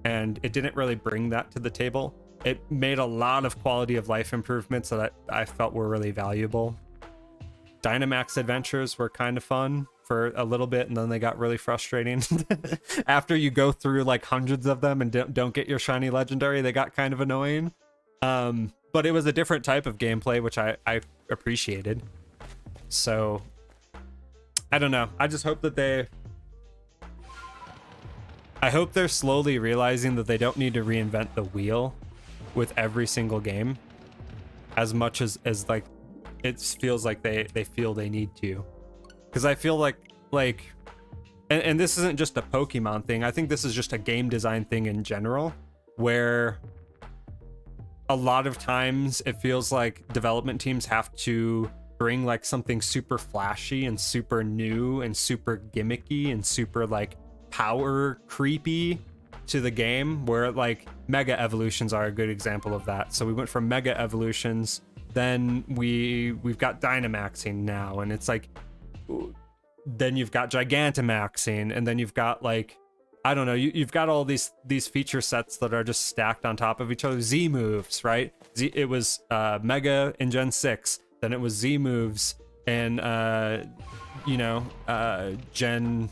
and it didn't really bring that to the table. It made a lot of quality of life improvements that I felt were really valuable. Dynamax adventures were kind of fun for a little bit, and then they got really frustrating. After you go through like hundreds of them and don't get your shiny legendary, they got kind of annoying. But it was a different type of gameplay, which I appreciated. So I don't know. I just hope that I hope they're slowly realizing that they don't need to reinvent the wheel with every single game as much as like it feels like they feel they need to. Because I feel like and this isn't just a Pokemon thing. I think this is just a game design thing in general, where a lot of times it feels like development teams have to bring like something super flashy and super new and super gimmicky and super like power creepy to the game, where like Mega Evolutions are a good example of that. So we went from Mega Evolutions, then we've got Dynamaxing now, and it's like then you've got Gigantamaxing, and then you've got like, I don't know, you've got all these feature sets that are just stacked on top of each other. Z moves, right? It was Mega in Gen 6, then it was Z moves in Gen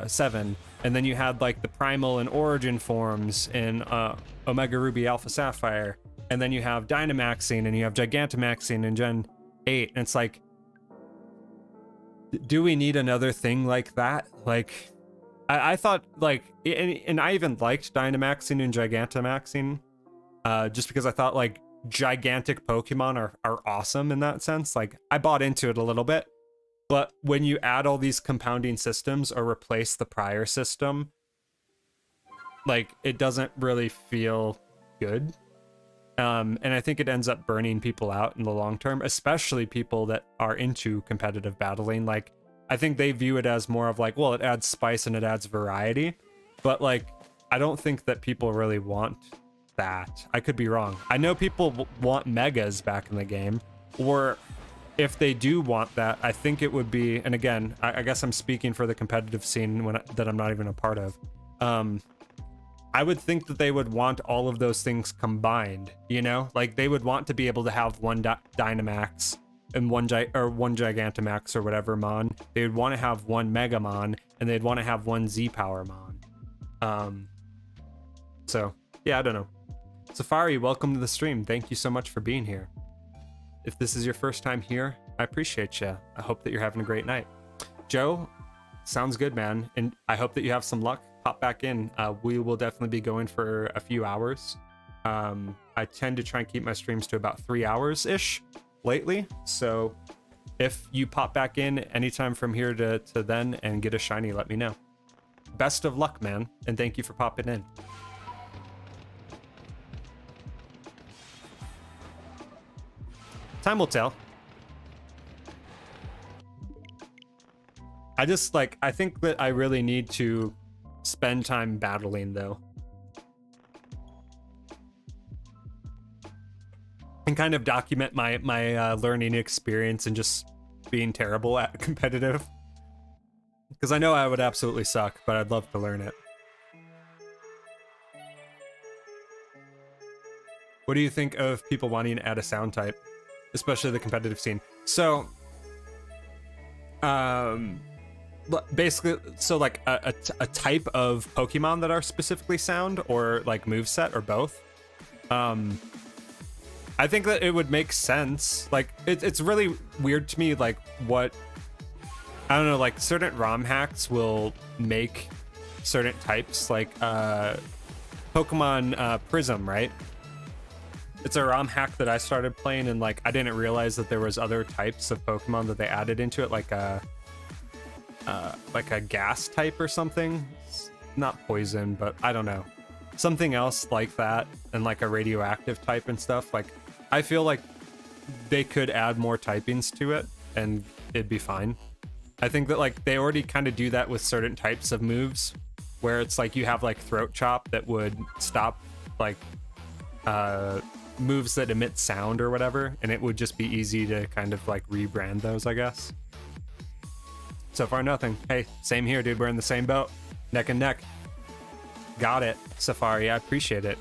7, and then you had like the Primal and Origin forms in Omega Ruby Alpha Sapphire, and then you have Dynamaxing and you have Gigantamaxing in Gen 8, and it's like, do we need another thing like that? Like, I thought like, and I even liked Dynamaxing and Gigantamaxing, just because I thought like gigantic Pokemon are awesome in that sense. Like, I bought into it a little bit, but when you add all these compounding systems or replace the prior system, like, it doesn't really feel good. And I think it ends up burning people out in the long term, especially people that are into competitive battling. Like, I think they view it as more of like, well, it adds spice and it adds variety, but like, I don't think that people really want that. I could be wrong. I know people want megas back in the game, or if they do want that, I think it would be, and again, I guess I'm speaking for the competitive scene that I'm not even a part of. I would think that they would want all of those things combined, you know? Like, they would want to be able to have one Dynamax and one Gigantamax or whatever Mon. They would want to have one Megamon, and they'd want to have one Z-Power Mon. So, yeah, I don't know. Safari, welcome to the stream. Thank you so much for being here. If this is your first time here, I appreciate you. I hope that you're having a great night. Joe, sounds good, man. And I hope that you have some luck. Pop back in. We will definitely be going for a few hours. I tend to try and keep my streams to about 3 hours-ish lately. So if you pop back in anytime from here to then and get a shiny, let me know. Best of luck, man. And thank you for popping in. Time will tell. I think that I really need to spend time battling, though, and kind of document my learning experience and just being terrible at competitive, because I know I would absolutely suck, but I'd love to learn it. What do you think of people wanting to add a sound type, especially the competitive scene? So basically, so like a type of Pokemon that are specifically sound, or like moveset, or both. I think that it would make sense. Like, it's really weird to me, like, what, I don't know, like certain ROM hacks will make certain types, like Pokemon Prism, right? It's a ROM hack that I started playing, and like, I didn't realize that there was other types of Pokemon that they added into it, like a gas type or something. It's not poison, but I don't know, something else like that, and like a radioactive type and stuff. Like, I feel like they could add more typings to it. and it'd be fine. I think that like they already kind of do that with certain types of moves, where it's like you have like throat chop that would stop like moves that emit sound or whatever, and it would just be easy to kind of like rebrand those, I guess. So far nothing. Hey, same here, dude. We're in the same boat, neck and neck. Got it, Safari. I appreciate it.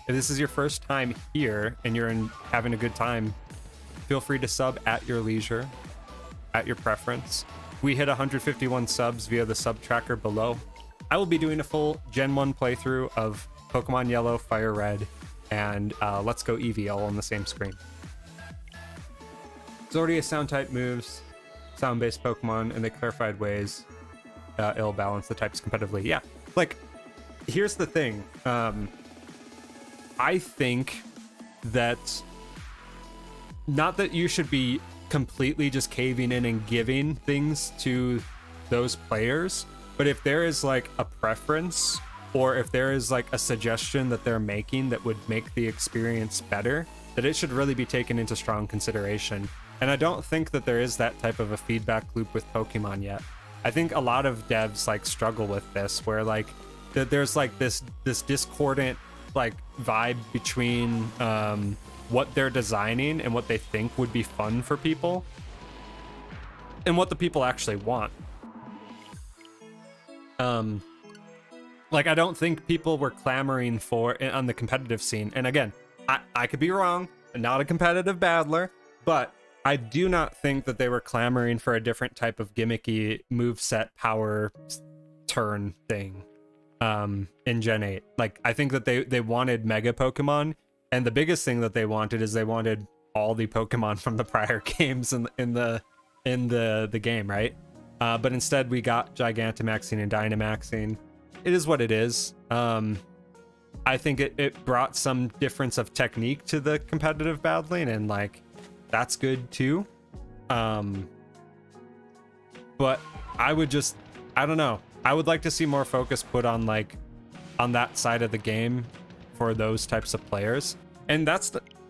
If this is your first time here and you're having a good time, feel free to sub at your leisure, at your preference. We hit 151 subs via the sub tracker below. I will be doing a full Gen 1 playthrough of Pokemon Yellow, Fire Red, and Let's Go Eevee all on the same screen. Zordia sound type moves, sound-based Pokemon, and they clarified ways it'll balance the types competitively. Yeah, like, here's the thing. I think that not that you should be completely just caving in and giving things to those players, but if there is like a preference or if there is like a suggestion that they're making that would make the experience better, that it should really be taken into strong consideration. And I don't think that there is that type of a feedback loop with Pokemon yet. I think a lot of devs like struggle with this, where like there's like this discordant like vibe between what they're designing and what they think would be fun for people and what the people actually want. Like, I don't think people were clamoring for on the competitive scene. And again, I could be wrong. I'm not a competitive battler, but I do not think that they were clamoring for a different type of gimmicky moveset power turn thing in Gen 8. Like, I think that they wanted Mega Pokemon, and the biggest thing that they wanted is they wanted all the Pokemon from the prior games in the game, right? But instead we got Gigantamaxing and Dynamaxing. It is what it is. I think it brought some difference of technique to the competitive battling, and like that's good too. But I don't know. I would like to see more focus put on like on that side of the game for those types of players. And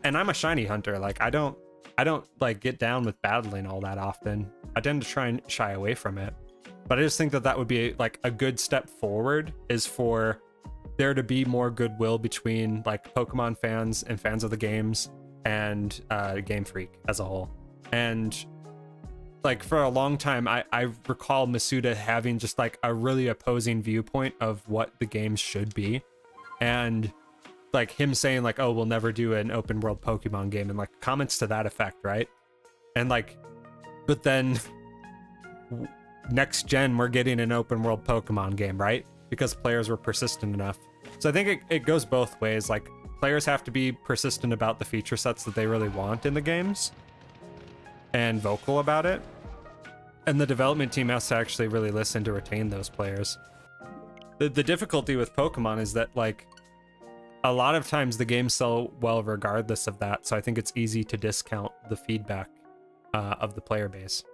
and I'm a shiny hunter. Like I don't like get down with battling all that often. I tend to try and shy away from it. But I just think that would be like a good step forward, is for there to be more goodwill between like Pokemon fans and fans of the games and Game Freak as a whole. And like for a long time, I recall Masuda having just like a really opposing viewpoint of what the games should be. And like him saying like, oh, we'll never do an open world Pokemon game, and like comments to that effect, right? And like, but then next gen we're getting an open world Pokemon game, right? Because players were persistent enough. So I think it goes both ways. Like players have to be persistent about the feature sets that they really want in the games and vocal about it, and the development team has to actually really listen to retain those players. The difficulty with Pokemon is that like a lot of times the games sell well regardless of that, so I think it's easy to discount the feedback of the player base.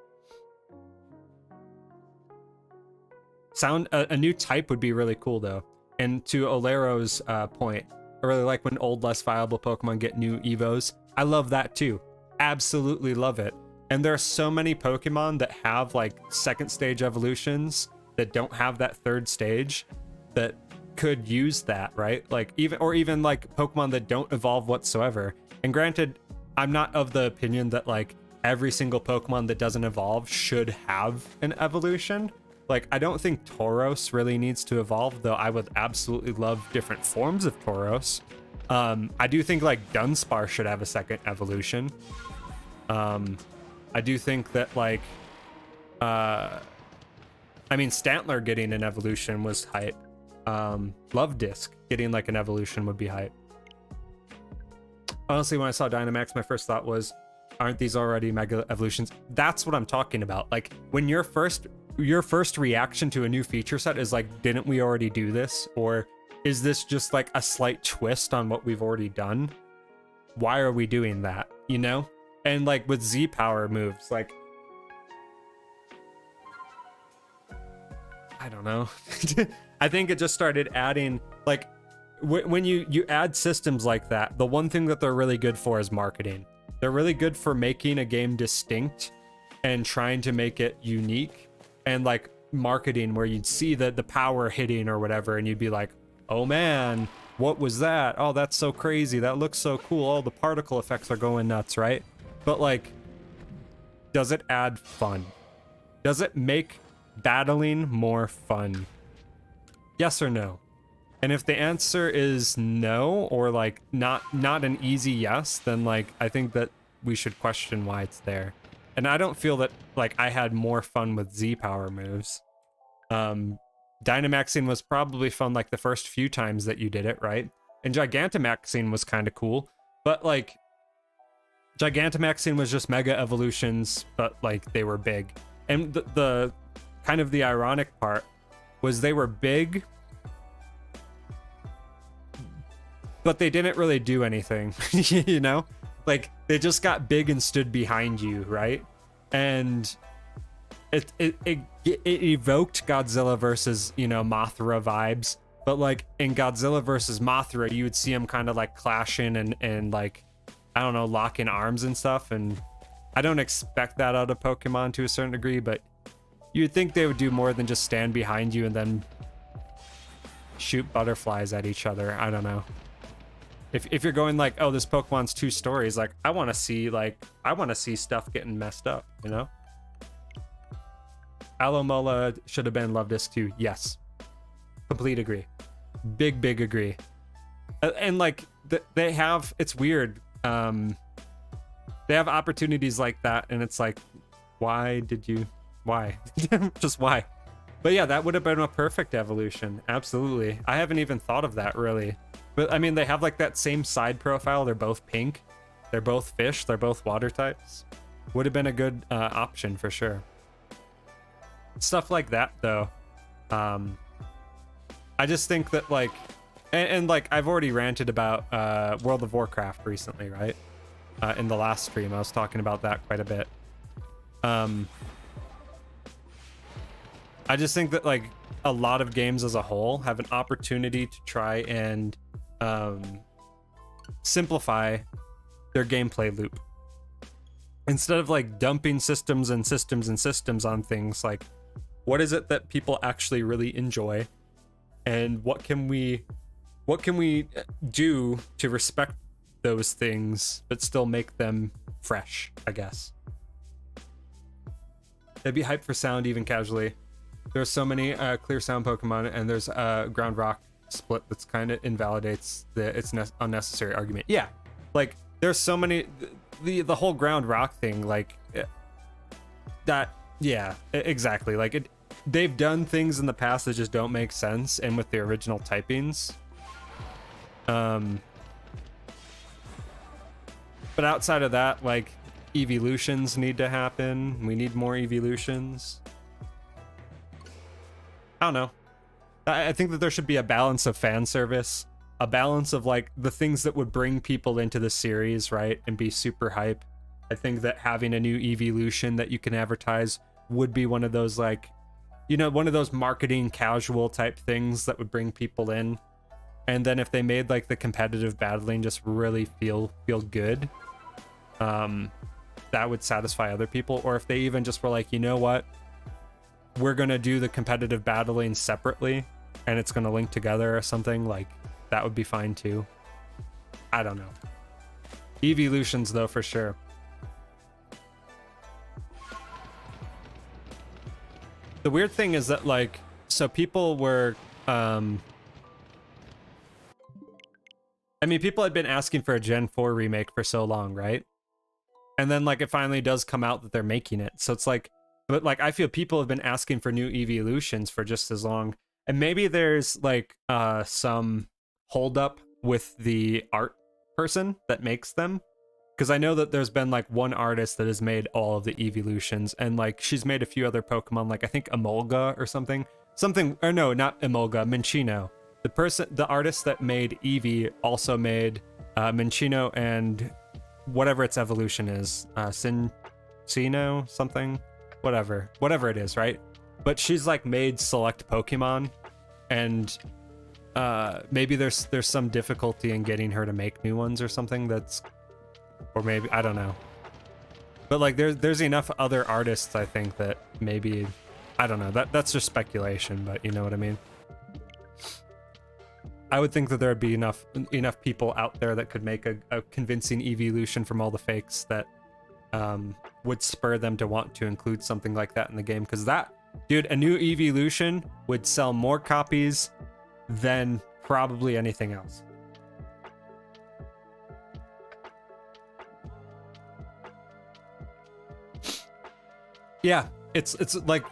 A new type would be really cool though. And to Olero's point, I really like when old, less viable Pokemon get new Evos. I love that too. Absolutely love it. And there are so many Pokemon that have like second stage evolutions that don't have that third stage that could use that, right? Like even like Pokemon that don't evolve whatsoever. And granted, I'm not of the opinion that like every single Pokemon that doesn't evolve should have an evolution. Like, I don't think Tauros really needs to evolve, though I would absolutely love different forms of Tauros. I do think, like, Dunsparce should have a second evolution. I do think that, like, I mean, Stantler getting an evolution was hype. Love Disc getting, like, an evolution would be hype. Honestly, when I saw Dynamax, my first thought was, aren't these already Mega Evolutions? That's what I'm talking about. Like, when your first reaction to a new feature set is like, didn't we already do this? Or is this just like a slight twist on what we've already done? Why are we doing that? You know? And like with Z power moves, like, I don't know. I think it just started adding, like, when you add systems like that, the one thing that they're really good for is marketing. They're really good for making a game distinct and trying to make it unique, and like marketing where you'd see the power hitting or whatever, and you'd be like, oh man, what was that? Oh, that's so crazy. That looks so cool. All the particle effects are going nuts, right? But like, does it add fun? Does it make battling more fun? Yes or no? And if the answer is no, or like not an easy yes, then like I think that we should question why it's there. And I don't feel that like I had more fun with Z power moves. Dynamaxing was probably fun like the first few times that you did it, right? And Gigantamaxing was kind of cool, but like Gigantamaxing was just mega evolutions, but like they were big. And the kind of the ironic part was they were big, but they didn't really do anything, you know? Like, they just got big and stood behind you, right? And it evoked Godzilla versus, you know, Mothra vibes. But, like, in Godzilla versus Mothra, you would see them kind of, like, clashing and, like, I don't know, locking arms and stuff. And I don't expect that out of Pokemon to a certain degree, but you'd think they would do more than just stand behind you and then shoot butterflies at each other. I don't know. If you're going like, oh, this Pokemon's 2 stories, like I want to see stuff getting messed up, you know? Alomola should have been Love Disc 2. Yes. Complete agree. Big agree. And like they have, it's weird. They have opportunities like that, and it's like, why? Just why? But yeah, that would have been a perfect evolution. Absolutely. I haven't even thought of that really. But I mean, they have like that same side profile. They're both pink. They're both fish. They're both water types. Would have been a good option for sure. Stuff like that though. I just think that like, and like I've already ranted about World of Warcraft recently, right? In the last stream, I was talking about that quite a bit. I just think that like a lot of games as a whole have an opportunity to try and simplify their gameplay loop. Instead of like dumping systems and systems and systems on things, like what is it that people actually really enjoy, and what can we do to respect those things but still make them fresh, I guess. It'd be hype for sound even casually. There's so many clear sound Pokemon, and there's a ground rock split that's kind of invalidates it's unnecessary argument. Yeah, like there's so many, the whole ground rock thing, like that. Yeah, exactly. Like they've done things in the past that just don't make sense, and with the original typings. But outside of that, like evolutions need to happen. We need more evolutions. I don't know. I think that there should be a balance of fan service, a balance of like the things that would bring people into the series, right, and be super hype. I think that having a new evolution that you can advertise would be one of those, like, you know, one of those marketing casual type things that would bring people in. And then if they made like the competitive battling just really feel good, that would satisfy other people. Or if they even just were like, you know what, we're gonna do the competitive battling separately and it's gonna link together or something, like that would be fine too. I don't know. Evolutions though, for sure. The weird thing is that like, so people were I mean, people had been asking for a Gen 4 remake for so long, right? And then like it finally does come out that they're making it. So it's like, but like I feel people have been asking for new evolutions for just as long. And maybe there's like some holdup with the art person that makes them. Because I know that there's been like one artist that has made all of the evolutions, and like she's made a few other Pokemon, like I think Emolga or something. Or no, not Emolga, Minccino. The artist that made Eevee also made Minccino and whatever its evolution is, Cincino something, whatever it is, right? But she's like made select Pokemon, and maybe there's some difficulty in getting her to make new ones or something. Or maybe I don't know. But like there's enough other artists, I think, that maybe, I don't know, that's just speculation, but you know what I mean. I would think that there would be enough people out there that could make a convincing evolution from all the fakes that would spur them to want to include something like that in the game. Because that, dude, a new evolution would sell more copies than probably anything else. Yeah, it's like,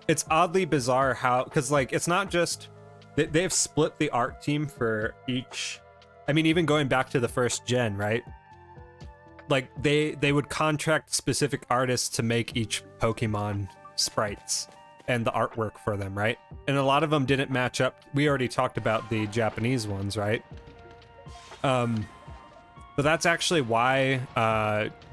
it's oddly bizarre how, because like it's not just they've split the art team for each. I mean, even going back to the first gen, right? Like they would contract specific artists to make each Pokemon sprites and the artwork for them, right? And a lot of them didn't match up. We already talked about the Japanese ones, right? But that's actually why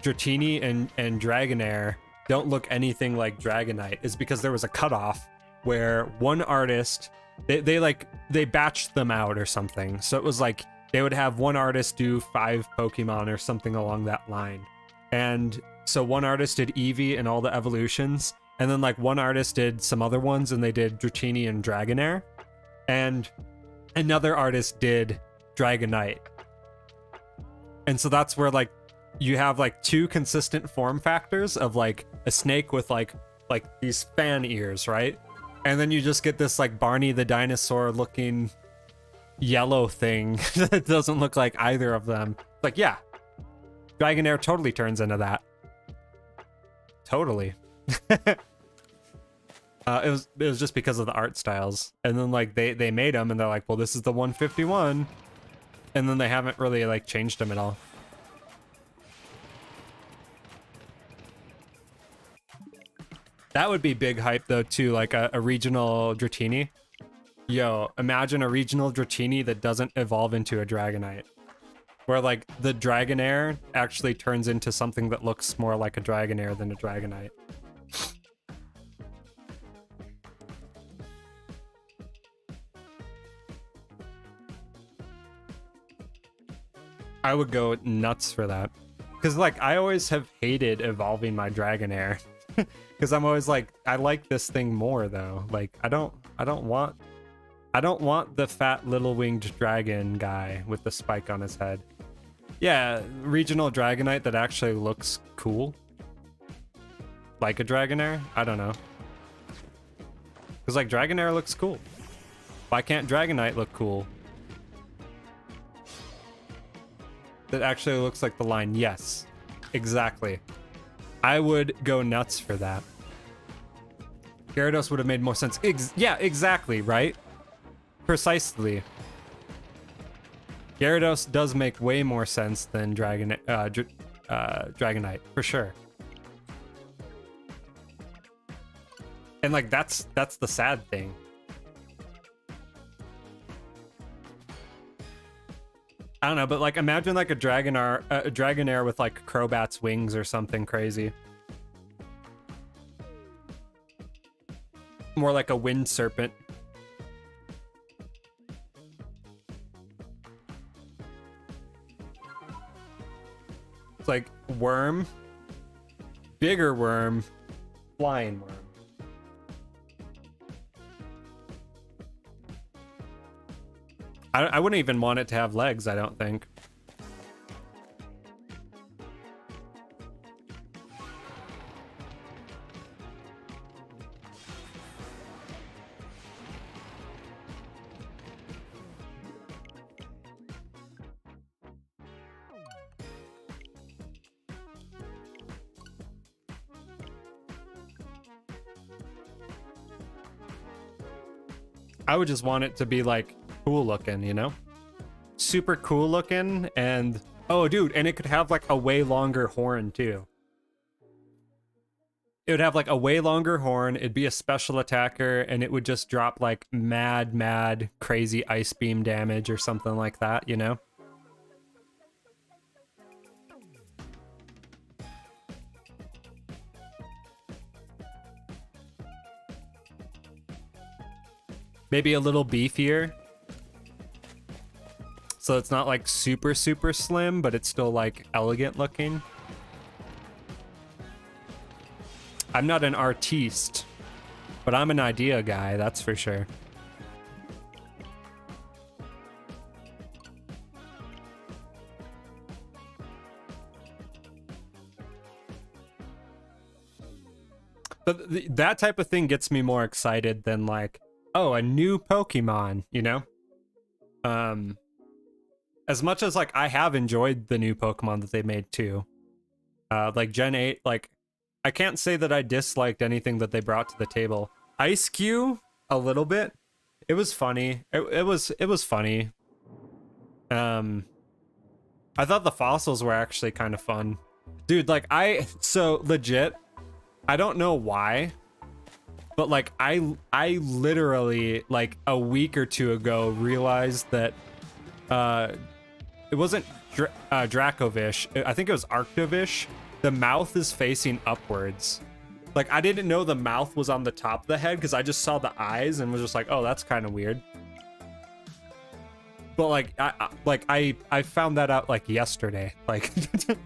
Dratini and Dragonair don't look anything like Dragonite, is because there was a cutoff where one artist, they batched them out or something. So it was like they would have one artist do 5 Pokemon or something along that line. And so one artist did Eevee and all the evolutions, and then like one artist did some other ones, and they did Dratini and Dragonair, and another artist did Dragonite. And so that's where like you have like 2 consistent form factors of like a snake with like these fan ears, right? And then you just get this like Barney the dinosaur looking yellow thing that doesn't look like either of them. Like, yeah, Dragonair totally turns into that. Totally. It was just because of the art styles. And then like they made them and they're like, well, this is the 151. And then they haven't really like changed them at all. That would be big hype though too, like a regional Dratini. Yo, imagine a regional Dratini that doesn't evolve into a Dragonite. Where like the Dragonair actually turns into something that looks more like a Dragonair than a Dragonite. I would go nuts for that. Because like I always have hated evolving my Dragonair. Because I'm always like, I like this thing more though. Like I don't want the fat little winged dragon guy with the spike on his head. Yeah, regional Dragonite that actually looks cool. Like a Dragonair? I don't know. Because like Dragonair looks cool. Why can't Dragonite look cool? That actually looks like the line. Yes, exactly. I would go nuts for that. Gyarados would have made more sense. Yeah, exactly, right? Precisely. Gyarados does make way more sense than Dragonite, for sure. And like that's the sad thing. I don't know, but like imagine like a Dragonair with like Crobat's wings or something crazy. More like a wind serpent. It's like worm, bigger worm, flying worm. I wouldn't even want it to have legs, I don't think. I would just want it to be like cool looking, you know? Super cool looking, and oh dude, and it could have like a way longer horn too. It would have like a way longer horn, it'd be a special attacker, and it would just drop like mad crazy ice beam damage or something like that, you know? Maybe a little beefier. So it's not like super slim, but it's still like elegant looking. I'm not an artiste, but I'm an idea guy, that's for sure. But that type of thing gets me more excited than like, oh, a new Pokemon, you know? As much as like I have enjoyed the new Pokemon that they made too. Like Gen 8, like I can't say that I disliked anything that they brought to the table. Ice Cube, a little bit. It was funny. It was funny. I thought the fossils were actually kind of fun. Dude, like so legit, I don't know why, but like I literally like a week or two ago realized that it wasn't Dracovish. I think it was Arctovish. The mouth is facing upwards. Like I didn't know the mouth was on the top of the head because I just saw the eyes and was just like, oh, that's kind of weird. But like I found that out like yesterday. Like the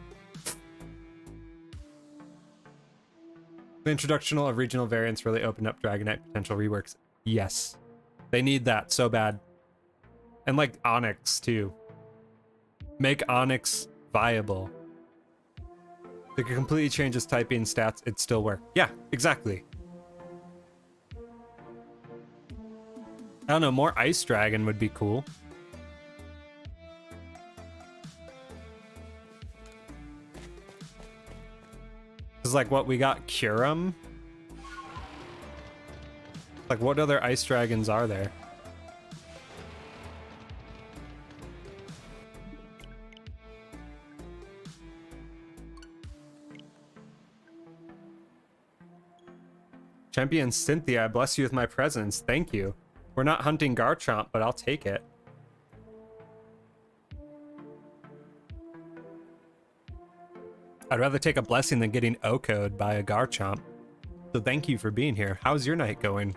introduction of regional variants really opened up Dragonite potential reworks. Yes. They need that so bad. And like Onyx too. Make Onyx viable. They could completely change its typing stats, it'd still work. Yeah, exactly. I don't know, more Ice Dragon would be cool. Cause like what we got Kyurem? Like what other Ice Dragons are there? Champion Cynthia, I bless you with my presence. Thank you. We're not hunting Garchomp, but I'll take it. I'd rather take a blessing than getting OHKO'd by a Garchomp. So thank you for being here. How's your night going?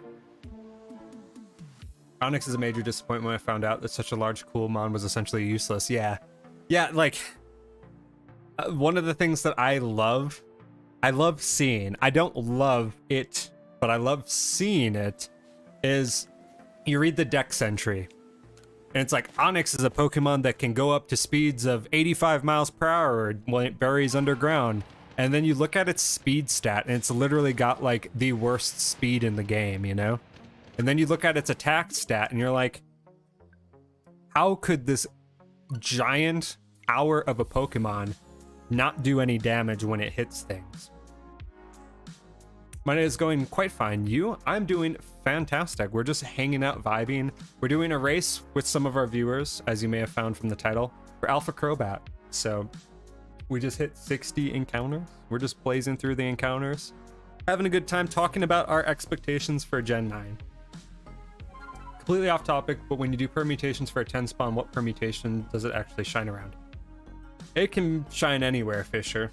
Onyx is a major disappointment when I found out that such a large cool mon was essentially useless. Yeah. Yeah, like... one of the things that I love seeing, I don't love it, but I love seeing it, is you read the Dex entry. And it's like, Onyx is a Pokemon that can go up to speeds of 85 miles per hour when it buries underground. And then you look at its speed stat, and it's literally got like the worst speed in the game, you know? And then you look at its attack stat, and you're like, how could this giant hour of a Pokemon not do any damage when it hits things? My day is going quite fine. You? I'm doing fantastic. We're just hanging out, vibing. We're doing a race with some of our viewers, as you may have found from the title, for Alpha Crobat. So we just hit 60 encounters. We're just blazing through the encounters, having a good time talking about our expectations for Gen 9. Completely off topic, but when you do permutations for a 10 spawn, what permutation does it actually shine around? It can shine anywhere, Fisher.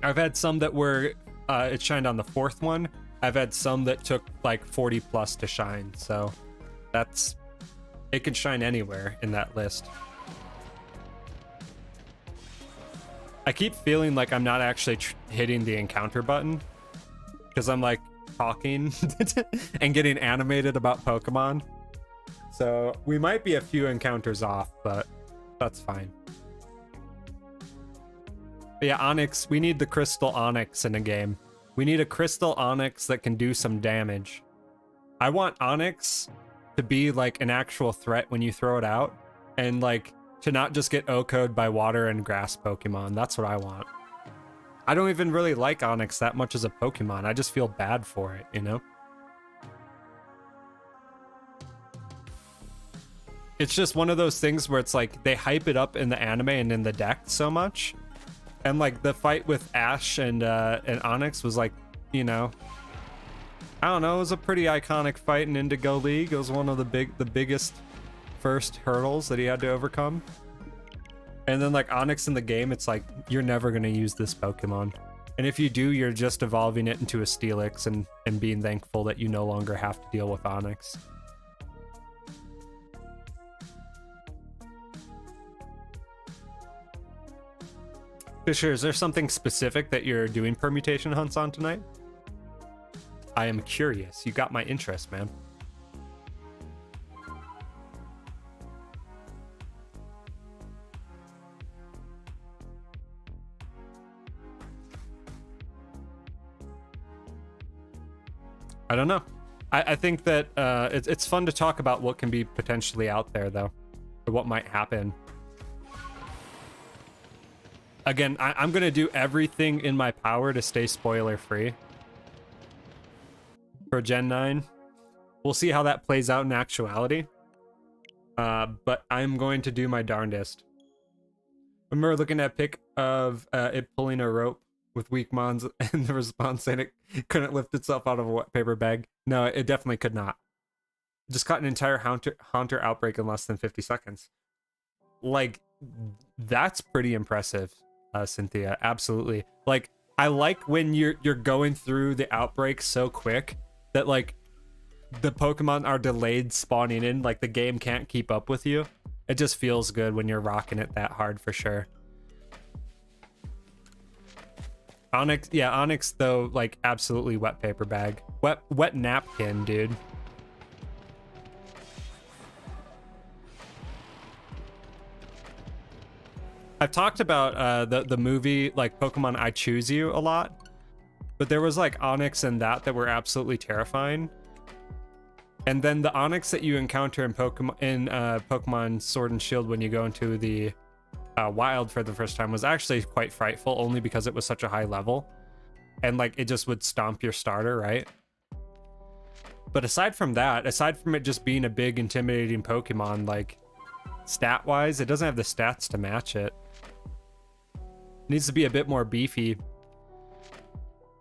I've had some that were it shined on the 4th one. I've had some that took like 40 plus to shine, so that's, it can shine anywhere in that list. I keep feeling like I'm not actually hitting the encounter button because I'm like talking and getting animated about Pokemon. So we might be a few encounters off, but that's fine. But yeah, Onyx, we need the Crystal Onyx in a game. We need a Crystal Onyx that can do some damage. I want Onyx to be like an actual threat when you throw it out, and like to not just get OHKO'd by water and grass Pokemon. That's what I want. I don't even really like Onyx that much as a Pokemon. I just feel bad for it, you know? It's just one of those things where it's like they hype it up in the anime and in the deck so much. And like the fight with Ash and Onyx was like, you know, I don't know, it was a pretty iconic fight in Indigo League. It was one of the biggest first hurdles that he had to overcome. And then like Onyx in the game, it's like, you're never gonna use this Pokemon. And if you do, you're just evolving it into a Steelix and being thankful that you no longer have to deal with Onyx. Fisher, is there something specific that you're doing permutation hunts on tonight? I am curious. You got my interest, man. I don't know. I think that it's fun to talk about what can be potentially out there, though, or what might happen. Again, I'm going to do everything in my power to stay spoiler-free for Gen 9. We'll see how that plays out in actuality. But I'm going to do my darndest. I remember looking at a pic of it pulling a rope with weak mons and the response saying it couldn't lift itself out of a wet paper bag. No, it definitely could not. Just caught an entire Haunter outbreak in less than 50 seconds. Like, that's pretty impressive, Cynthia. Absolutely. Like, I like when you're going through the outbreak so quick that, like, the Pokemon are delayed spawning in. Like, the game can't keep up with you. It just feels good when you're rocking it that hard, for sure. Onyx, yeah, Onyx, though, like, absolutely wet paper bag. Wet napkin, dude. I've talked about the movie, like, Pokemon I Choose You a lot, but there was, like, Onyx and that were absolutely terrifying. And then the Onyx that you encounter in Pokemon Sword and Shield when you go into the wild for the first time was actually quite frightful, only because it was such a high level. And, like, it just would stomp your starter, right? But aside from that, aside from it just being a big, intimidating Pokemon, like, stat-wise, it doesn't have the stats to match it. It needs to be a bit more beefy.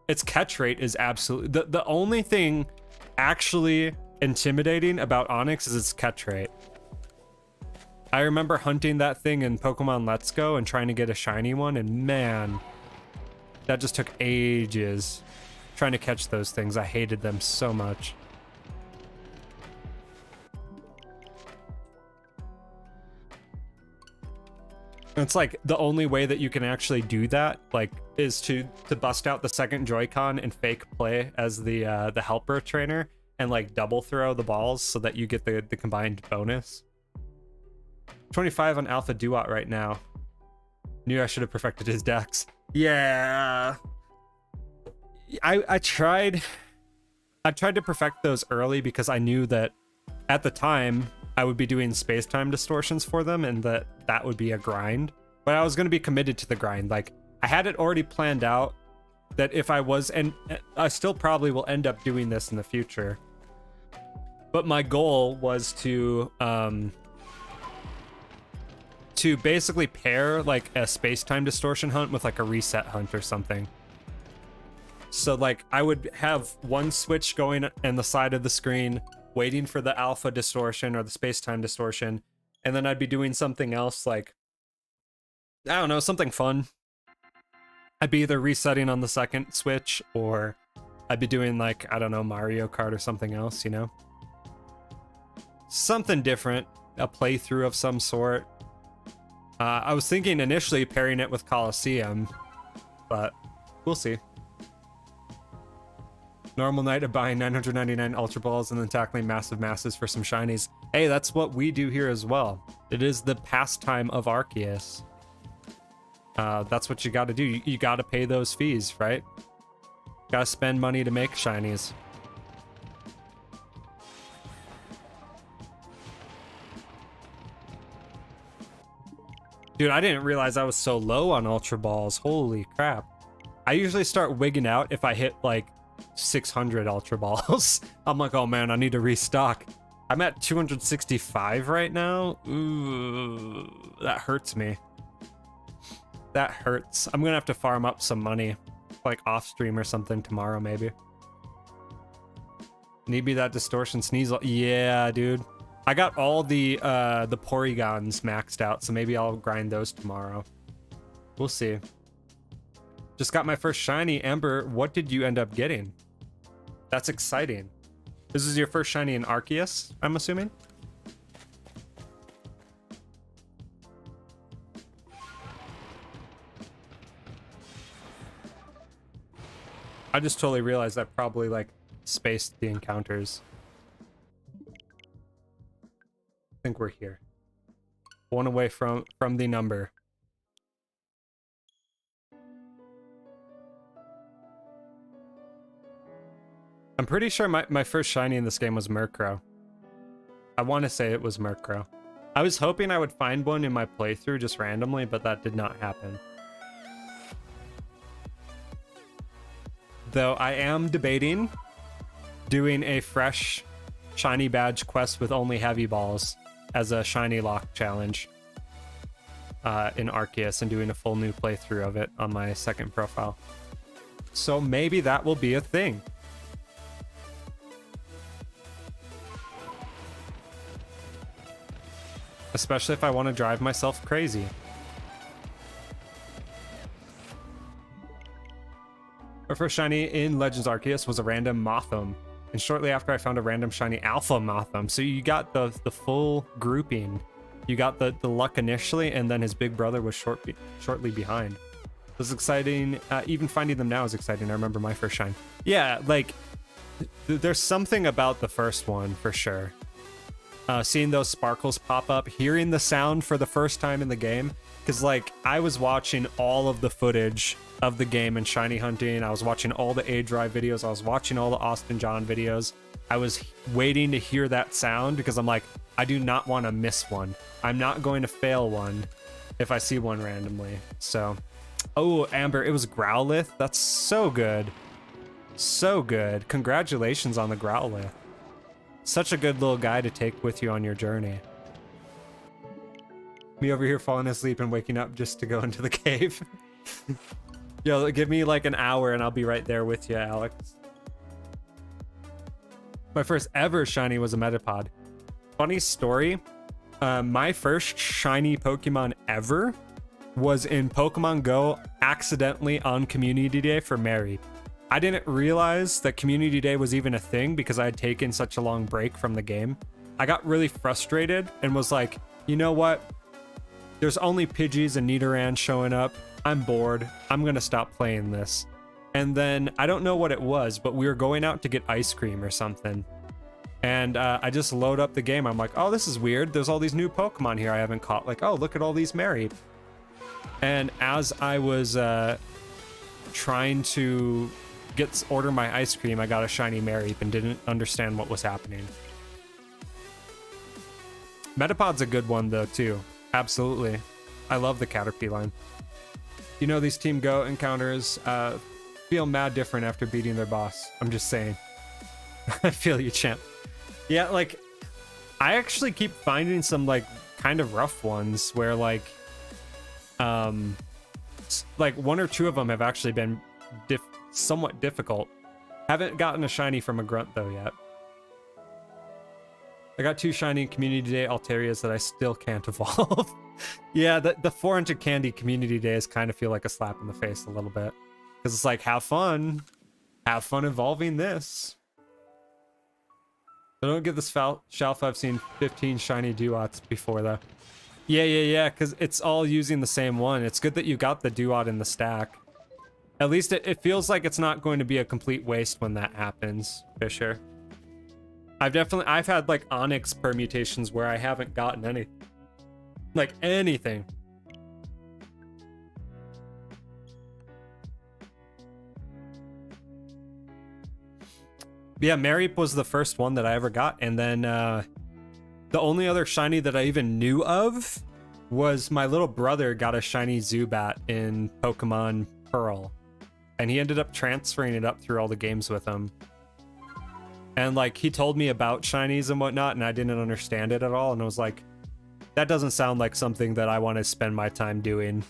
Its catch rate is absolutely... The only thing actually intimidating about Onyx is its catch rate. I remember hunting that thing in Pokemon Let's Go and trying to get a shiny one, and man, that just took ages trying to catch those things. I hated them so much. It's like the only way that you can actually do that, like, is to bust out the second Joy-Con and fake play as the helper trainer and, like, double throw the balls so that you get the combined bonus. 25 on Alpha Duat right now. Knew I should have perfected his decks. Yeah. I tried to perfect those early because I knew that at the time I would be doing space-time distortions for them and that would be a grind. But I was going to be committed to the grind. Like, I had it already planned out that if I was, and I still probably will end up doing this in the future. But my goal was to basically pair, like, a space-time distortion hunt with, like, a reset hunt or something. So, like, I would have one switch going on the side of the screen, waiting for the alpha distortion or the space-time distortion, and then I'd be doing something else, like, I don't know, something fun. I'd be either resetting on the second switch, or I'd be doing, like, I don't know, Mario Kart or something else, you know? Something different, a playthrough of some sort. I was thinking initially pairing it with Coliseum, but we'll see. Normal night of buying 999 Ultra Balls and then tackling massive masses for some shinies. Hey, that's what we do here as well. It is the pastime of Arceus. That's what you gotta do. You gotta pay those fees, right? Gotta spend money to make shinies. Dude, I didn't realize I was so low on Ultra Balls. Holy crap. I usually start wigging out if I hit, like, 600 Ultra Balls. I'm like, oh man, I need to restock. I'm at 265 right now. Ooh, that hurts me. That hurts. I'm gonna have to farm up some money, like off stream or something tomorrow, maybe. Need me that distortion sneeze. Yeah, dude. I got all the Porygons maxed out, so maybe I'll grind those tomorrow. We'll see. Just got my first shiny. Amber, what did you end up getting? That's exciting. This is your first shiny in Arceus, I'm assuming? I just totally realized I probably like spaced the encounters. I think we're here. One away from the number. I'm pretty sure my first shiny in this game was Murkrow. I want to say it was Murkrow. I was hoping I would find one in my playthrough just randomly, but that did not happen. Though I am debating doing a fresh shiny badge quest with only heavy balls as a shiny lock challenge in Arceus and doing a full new playthrough of it on my second profile. So maybe that will be a thing. Especially if I want to drive myself crazy. My first shiny in Legends Arceus was a random Mothim, and shortly after I found a random shiny Alpha Mothim. So you got the full grouping. You got the luck initially, and then his big brother was shortly behind. It was exciting. Even finding them now is exciting. I remember my first shine. Yeah, like there's something about the first one for sure. Seeing those sparkles pop up, hearing the sound for the first time in the game, because like I was watching all of the footage of the game and shiny hunting. I was watching all the A-Drive videos. I was watching all the Austin John videos. I was waiting to hear that sound because I'm like, I do not want to miss one. I'm not going to fail one if I see one randomly. So, oh, Amber, it was Growlithe. That's so good. So good. Congratulations on the Growlithe. Such a good little guy to take with you on your journey. Me over here falling asleep and waking up just to go into the cave. Yo, give me like an hour and I'll be right there with you, Alex. My first ever shiny was a Metapod. Funny story, my first shiny Pokemon ever was in Pokemon Go accidentally on Community Day for Mary. I didn't realize that Community Day was even a thing because I had taken such a long break from the game. I got really frustrated and was like, you know what? There's only Pidgeys and Nidoran showing up. I'm bored. I'm gonna stop playing this. And then I don't know what it was, but we were going out to get ice cream or something. And I just load up the game. I'm like, oh, this is weird. There's all these new Pokemon here I haven't caught. Like, oh, look at all these Mary. And as I was trying to order my ice cream, I got a shiny Mary and didn't understand what was happening. Metapod's a good one though too. Absolutely. I love the Caterpie line. You know, these Team Go encounters feel mad different after beating their boss. I'm just saying. I feel you, champ. Yeah, like I actually keep finding some like kind of rough ones where like one or two of them have actually been somewhat difficult. Haven't gotten a shiny from a grunt though yet. I got 2 shiny Community Day Alterias that I still can't evolve. Yeah, the 400 candy Community Days kind of feel like a slap in the face a little bit. Because it's like, have fun evolving this. I don't get this shelf. I've seen 15 shiny Duots before though. Yeah, because it's all using the same one. It's good that you got the Duot in the stack. At least it feels like it's not going to be a complete waste when that happens, Fisher. I've had like Onyx permutations where I haven't gotten anything. Yeah, Mareep was the first one that I ever got, and then the only other shiny that I even knew of was my little brother got a shiny Zubat in Pokemon Pearl, and he ended up transferring it up through all the games with him. And like he told me about shinies and whatnot, and I didn't understand it at all, and I was like, that doesn't sound like something that I want to spend my time doing.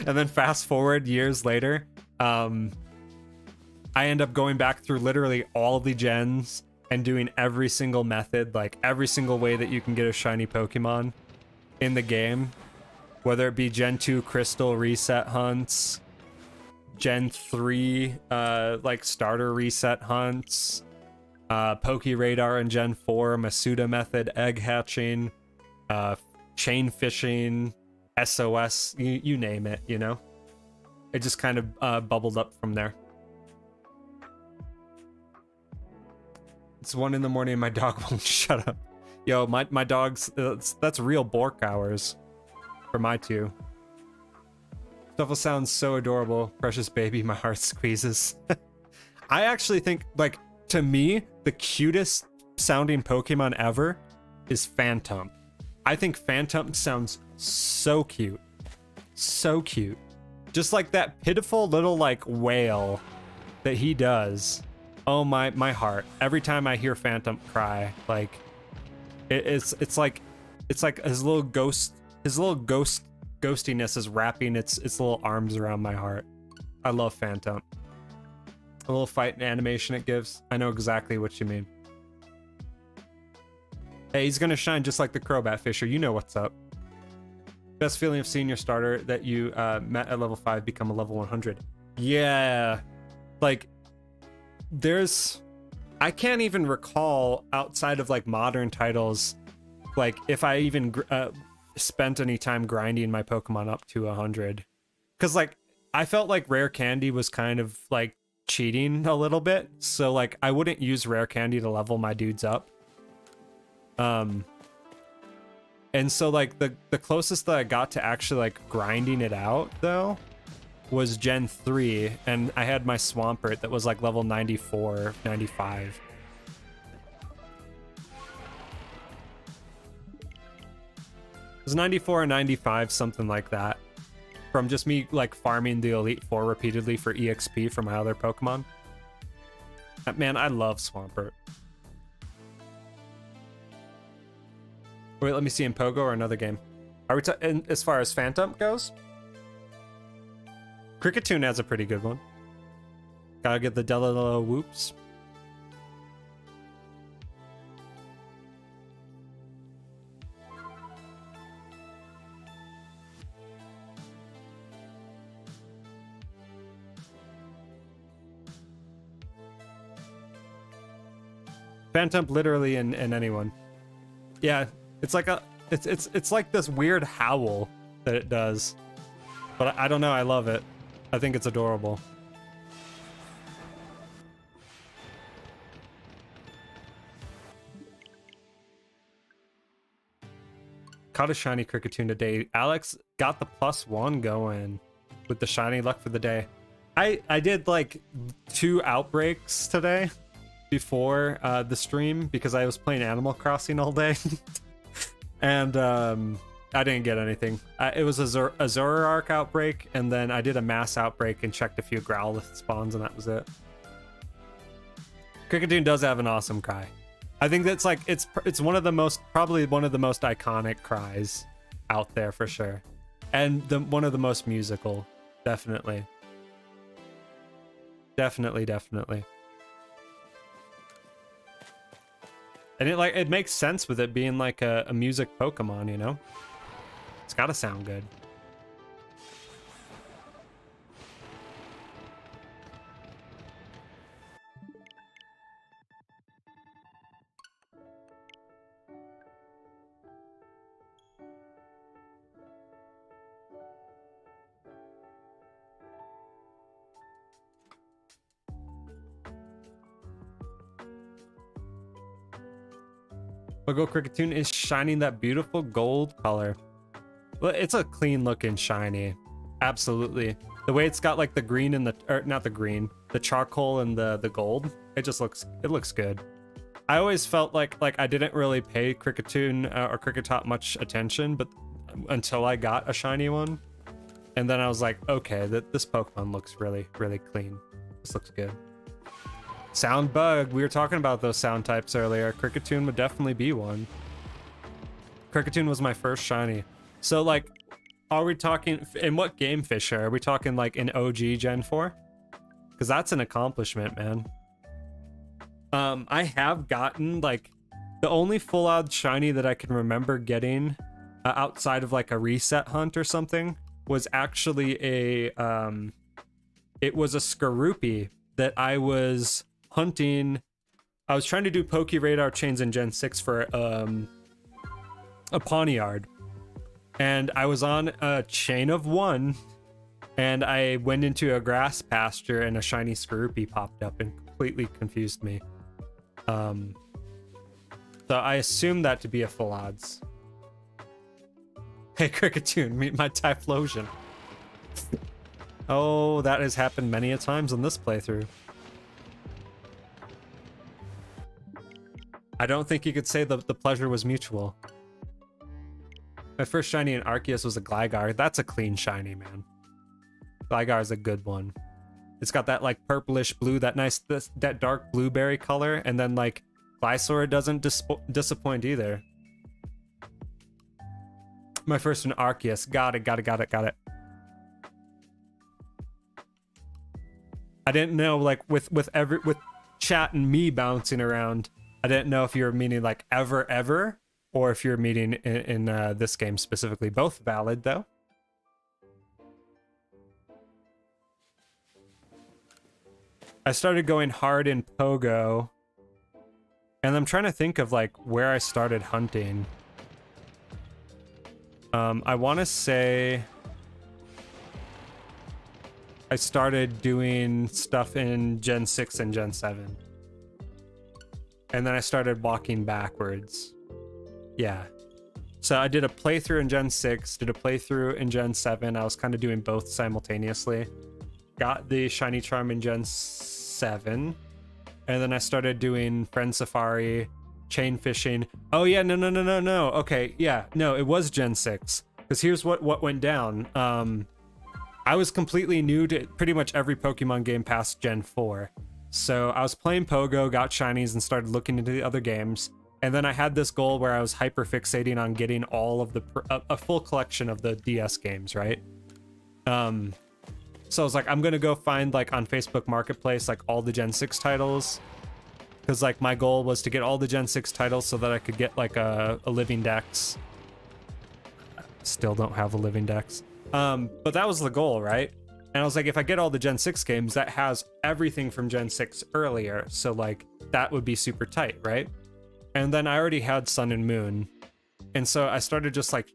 And then fast forward years later, I end up going back through literally all the gens and doing every single method, like every single way that you can get a shiny Pokemon in the game, whether it be Gen 2 Crystal reset hunts, Gen 3 like starter reset hunts, Poke Radar in Gen 4, Masuda method, egg hatching, chain fishing, SOS, you name it, you know? It just kind of bubbled up from there. It's 1 in the morning and my dog won't shut up. Yo, my dog's that's real Bork hours for my two. Stuffle sounds so adorable. Precious baby, my heart squeezes. I actually think, like, to me, the cutest sounding Pokemon ever is Phantom. I think Phantom sounds so cute. So cute. Just like that pitiful little, like, wail that he does. Oh, my heart. Every time I hear Phantom cry, like, it's like his little ghostiness is wrapping its little arms around my heart. I love Phantom. A little fight and animation it gives. I know exactly what you mean. Hey, he's gonna shine just like the Crobat Fisher. You know what's up. Best feeling of seeing your starter that you met at level 5 become a level 100. Yeah. Like, I can't even recall outside of like modern titles, like if I even spent any time grinding my Pokemon up to 100. Because like I felt like rare candy was kind of like cheating a little bit, so like I wouldn't use rare candy to level my dudes up. And so like the closest that I got to actually like grinding it out though was Gen 3, and I had my Swampert that was like level 94, 95. It was 94 or 95, something like that. From just me like farming the Elite Four repeatedly for EXP for my other Pokemon. Man, I love Swampert. Wait, let me see in Pogo or another game. Are we as far as Phantom goes? Cricketune has a pretty good one. Gotta get the Delalo whoops. Phantom literally in anyone. Yeah, it's like it's like this weird howl that it does. But I don't know, I love it. I think it's adorable. Caught a shiny Cricketune today. Alex got the +1 going with the shiny luck for the day. I did like 2 outbreaks today before the stream because I was playing Animal Crossing all day. And I didn't get anything. It was a Zoroark outbreak, and then I did a mass outbreak and checked a few Growlithe spawns, and that was it. Cricketune does have an awesome cry. I think that's like it's one of the most, probably one of the most iconic cries out there for sure, and one of the most musical, definitely. Definitely. And it makes sense with it being like a music Pokemon, you know? It's gotta sound good. Logo Cricketune is shining that beautiful gold color. Well, it's a clean looking shiny. Absolutely. The way it's got like the green and not the green, the charcoal and the gold. It looks good. I always felt like I didn't really pay Cricketune or Cricketop much attention, but until I got a shiny one. And then I was like, okay, this Pokemon looks really, really clean. This looks good. Sound bug. We were talking about those sound types earlier. Cricketune would definitely be one. Cricketune was my first shiny. So like, are we talking in what game, Fisher? Are we talking like in OG Gen 4? Because that's an accomplishment, man. I have gotten like the only full out shiny that I can remember getting outside of like a reset hunt or something was actually it was a Skorupi that I was hunting. I was trying to do Poke Radar chains in Gen 6 for a Pawniard, and I was on a chain of 1, and I went into a grass pasture and a shiny Skorupi popped up and completely confused me. So I assume that to be a full odds. Hey, Cricketoon, meet my Typhlosion. Oh, that has happened many a times in this playthrough. I don't think you could say the pleasure was mutual. My first shiny in Arceus was a Gligar. That's a clean shiny, man. Gligar is a good one. It's got that like purplish blue, that nice, that dark blueberry color, and then like Glysaur doesn't disappoint either. My first in Arceus. Got it. I didn't know, like with chat and me bouncing around, I didn't know if you were meaning like ever, or if you're meaning in this game specifically. Both valid though. I started going hard in Pogo, and I'm trying to think of like where I started hunting. I want to say I started doing stuff in Gen 6 and Gen 7. And then I started walking backwards. Yeah. So I did a playthrough in Gen 6, did a playthrough in Gen 7. I was kind of doing both simultaneously. Got the Shiny Charm in Gen 7. And then I started doing Friend Safari, chain fishing. Oh yeah, no. Okay, yeah, no, it was Gen 6. Because here's what went down. I was completely new to pretty much every Pokemon game past Gen 4. So I was playing Pogo, got shinies, and started looking into the other games. And then I had this goal where I was hyper fixating on getting all of a full collection of the DS games, right? So I was like, I'm gonna go find like on Facebook Marketplace like all the Gen 6 titles. Because like my goal was to get all the Gen 6 titles so that I could get like a living dex. Still don't have a living dex. But that was the goal, right? And I was like, if I get all the Gen 6 games, that has everything from Gen 6 earlier. So like that would be super tight, right? And then I already had Sun and Moon. And so I started just like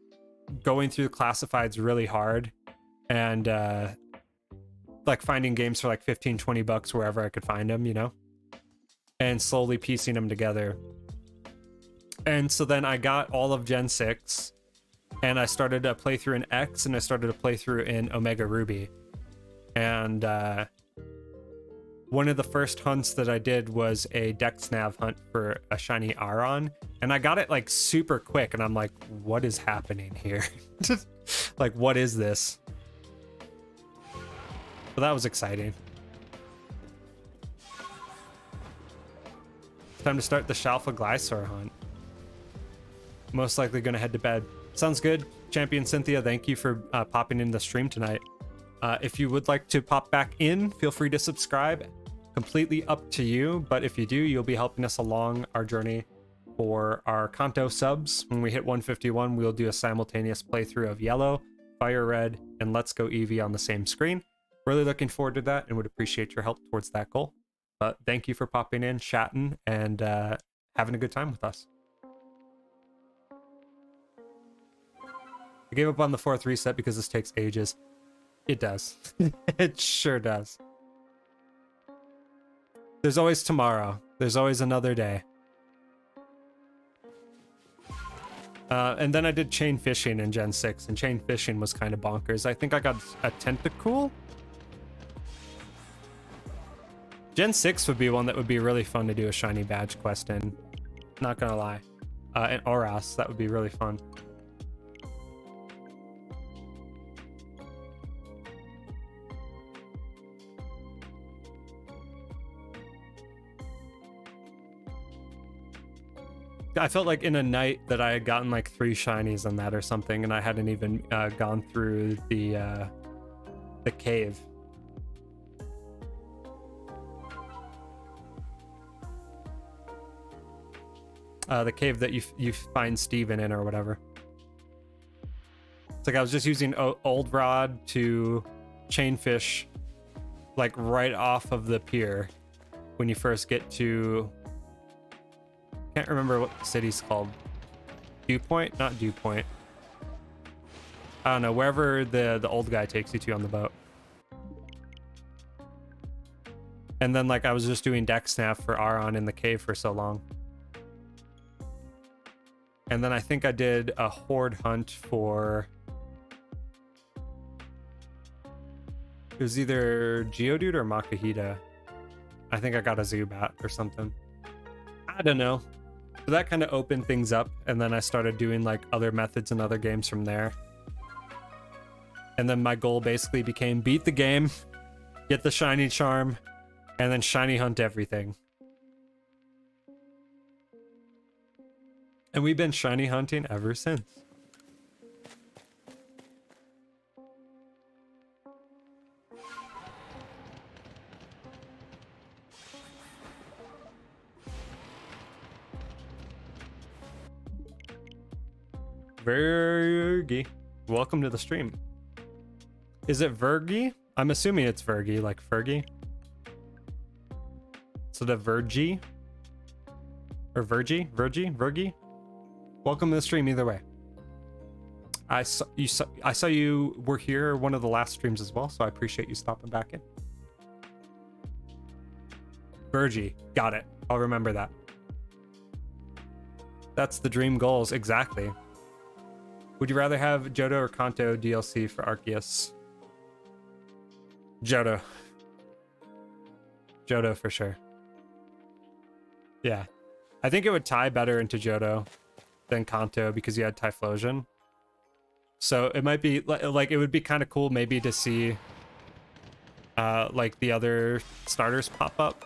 going through the classifieds really hard and like finding games for like 15, 20 bucks wherever I could find them, you know? And slowly piecing them together. And so then I got all of Gen 6 and I started a playthrough in X and I started a playthrough in Omega Ruby. And one of the first hunts that I did was a Dex Nav hunt for a shiny Aron, and I got it like super quick, and I'm like, what is happening here? Like, what is this? So that was exciting. It's time to start the Shalfa Glysaur hunt. Most likely gonna head to bed. Sounds good. Champion Cynthia, thank you for popping in the stream tonight. If you would like to pop back in, feel free to subscribe. Completely up to you, but if you do, you'll be helping us along our journey for our Kanto subs. When we hit 151, we'll do a simultaneous playthrough of Yellow, Fire Red, and Let's Go Eevee on the same screen. Really looking forward to that and would appreciate your help towards that goal. But thank you for popping in, chatting, and having a good time with us. I gave up on the 4th reset because this takes ages. It does. It sure does. There's always tomorrow. There's always another day. And then I did chain fishing in Gen 6, and chain fishing was kind of bonkers. I think I got a Tentacool. Gen 6 would be one that would be really fun to do a shiny badge quest in. Not gonna lie. And Oras, that would be really fun. I felt like in a night that I had gotten like 3 shinies on that or something, and I hadn't even gone through the cave. The cave that you find Steven in or whatever. It's like I was just using Old Rod to chain fish like right off of the pier when you first get to... Can't remember what the city's called. Dew Point? Not Dew Point. I don't know, wherever the old guy takes you to on the boat. And then like I was just doing deck snap for Aron in the cave for so long. And then I think I did a horde hunt for... It was either Geodude or Makahita. I think I got a Zubat or something. I don't know. So that kind of opened things up, and then I started doing like other methods and other games from there. And then my goal basically became beat the game, get the shiny charm, and then shiny hunt everything. And we've been shiny hunting ever since. Vergy, welcome to the stream. Is it Vergy? I'm assuming it's Vergy, like Fergie. So the Vergy? Or Vergy? Welcome to the stream either way. I saw you were here one of the last streams as well, so I appreciate you stopping back in. Vergy, got it. I'll remember that. That's the dream goals, exactly. Would you rather have Johto or Kanto DLC for Arceus? Johto. Johto for sure. Yeah. I think it would tie better into Johto than Kanto because you had Typhlosion. So it might be like it would be kind of cool maybe to see like the other starters pop up.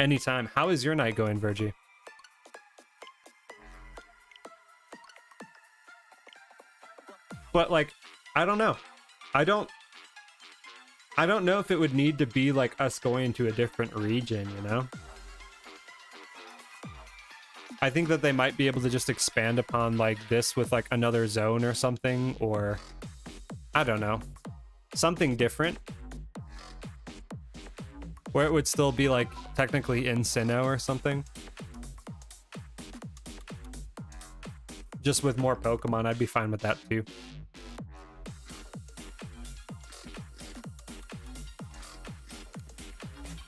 Anytime. How is your night going, Virgie? But like, I don't know. I don't know if it would need to be like us going to a different region, you know? I think that they might be able to just expand upon like this with like another zone or something, or I don't know, something different. Where it would still be like technically in Sinnoh or something. Just with more Pokemon, I'd be fine with that too.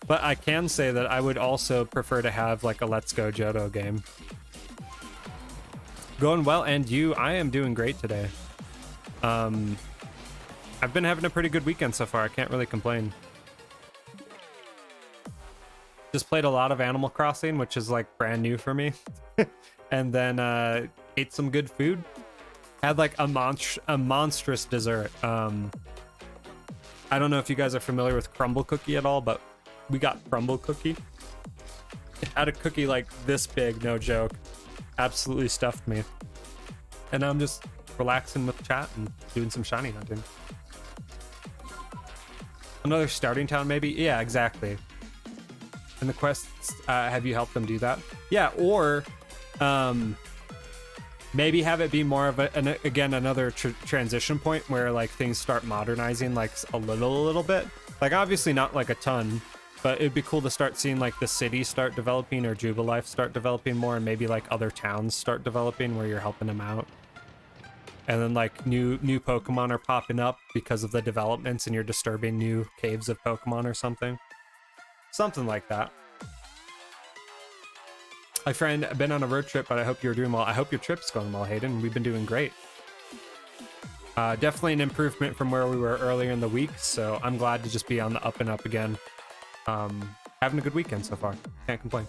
But I can say that I would also prefer to have like a Let's Go Johto game. Going well, and you? I am doing great today. I've been having a pretty good weekend so far. I can't really complain. Just played a lot of Animal Crossing, which is like brand new for me. And then ate some good food. Had like a monstrous dessert. I don't know if you guys are familiar with crumble cookie at all, but we got crumble cookie. It had a cookie like this big, no joke. Absolutely stuffed me. And I'm just relaxing with chat and doing some shiny hunting. Another starting town maybe? Yeah, exactly. And the quests, have you helped them do that? Yeah, or maybe have it be more of another transition point where like things start modernizing like a little bit. Like obviously not like a ton, but it'd be cool to start seeing like the city start developing or Jubilife start developing more, and maybe like other towns start developing where you're helping them out. And then like new Pokemon are popping up because of the developments, and you're disturbing new caves of Pokemon or something. Something like that. My friend, I've been on a road trip, but I hope you're doing well. I hope your trip's going well, Hayden. We've been doing great. Definitely an improvement from where we were earlier in the week, so I'm glad to just be on the up and up again. Having a good weekend so far. Can't complain.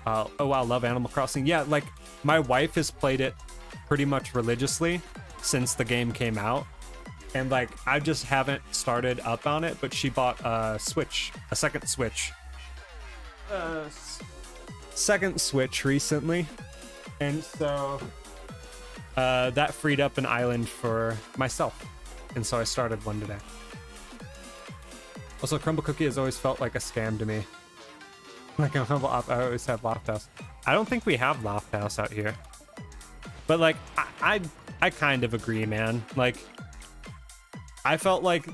Oh wow, love Animal Crossing. Yeah, like my wife has played it pretty much religiously since the game came out. And like I just haven't started up on it, but she bought a second Switch recently, and so that freed up an island for myself, and so I started one today. Also, crumble cookie has always felt like a scam to me. Like I always have Loft House. I don't think we have Loft House out here, but like I kind of agree, man. Like I felt like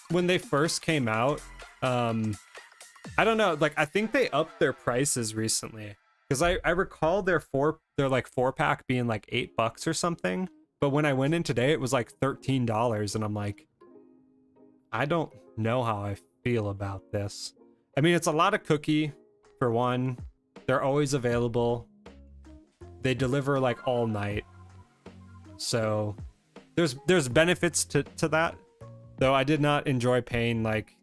when they first came out, I don't know, like I think they upped their prices recently, because I recall their 4-pack being like $8 or something, But when I went in today, it was like $13, and I'm like, I don't know how I feel about this. I mean, it's a lot of cookie, for one. They're always available. They deliver like all night. So there's benefits to that. Though I did not enjoy paying like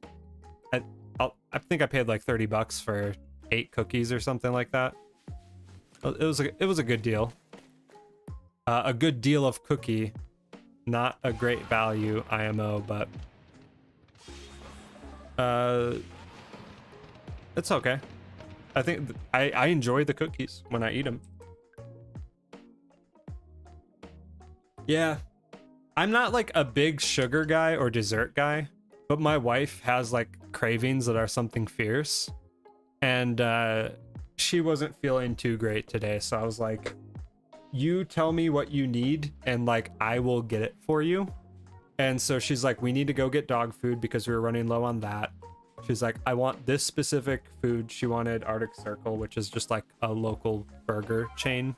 I think I paid like $30 for 8 cookies or something like that. It was a good deal. A good deal of cookie, not a great value IMO, but it's okay. I think I enjoy the cookies when I eat them. Yeah, I'm not like a big sugar guy or dessert guy, but my wife has like cravings that are something fierce, and she wasn't feeling too great today, so I was like, you tell me what you need and like I will get it for you. And so she's like, we need to go get dog food because we were running low on that. She's like, I want this specific food. She wanted Arctic Circle, which is just like a local burger chain.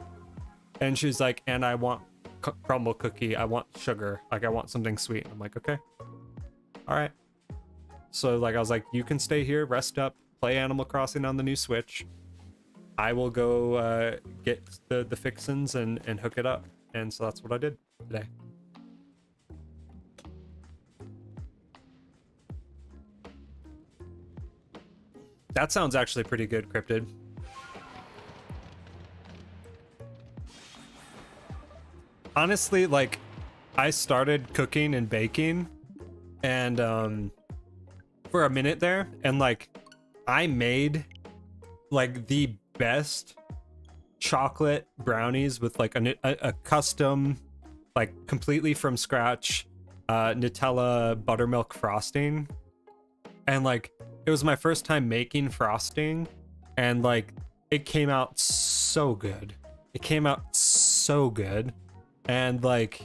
And she's like, and I want crumble cookie. I want sugar. Like I want something sweet. I'm like, okay, all right. So like I was like, you can stay here, rest up, play Animal Crossing on the new Switch. I will go get the fixins and hook it up. And so that's what I did today. That sounds actually pretty good, Cryptid. Honestly, like, I started cooking and baking, and for a minute there, and like, I made like the best chocolate brownies with like a custom, like completely from scratch, Nutella buttermilk frosting, and like it was my first time making frosting, and like it came out so good. It came out so good, and like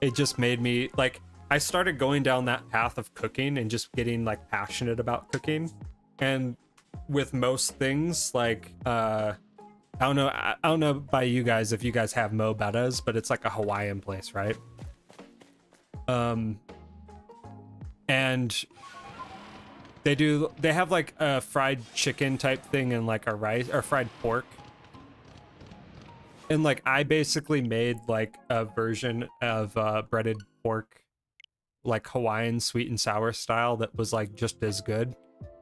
it just made me like, I started going down that path of cooking and just getting like passionate about cooking. And with most things, like I don't know by you guys if you guys have Mo Betta's, but it's like a Hawaiian place, right? And they have like a fried chicken type thing and like a rice or fried pork. And like I basically made like a version of breaded pork, like Hawaiian sweet and sour style, that was like just as good.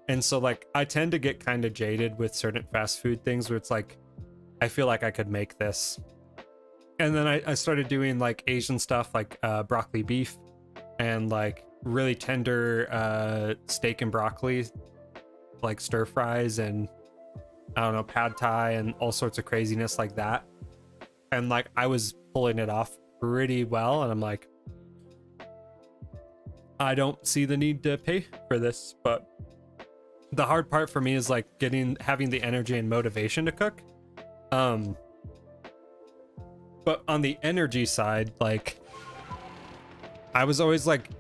And so like I tend to get kind of jaded with certain fast food things where it's like, I feel like I could make this. And then I started doing like Asian stuff, like broccoli beef and like really tender steak and broccoli, like stir fries and I don't know, pad thai and all sorts of craziness like that. And like I was pulling it off pretty well, and I'm like, I don't see the need to pay for this. But the hard part for me is like having the energy and motivation to cook. But on the energy side, like I was always like,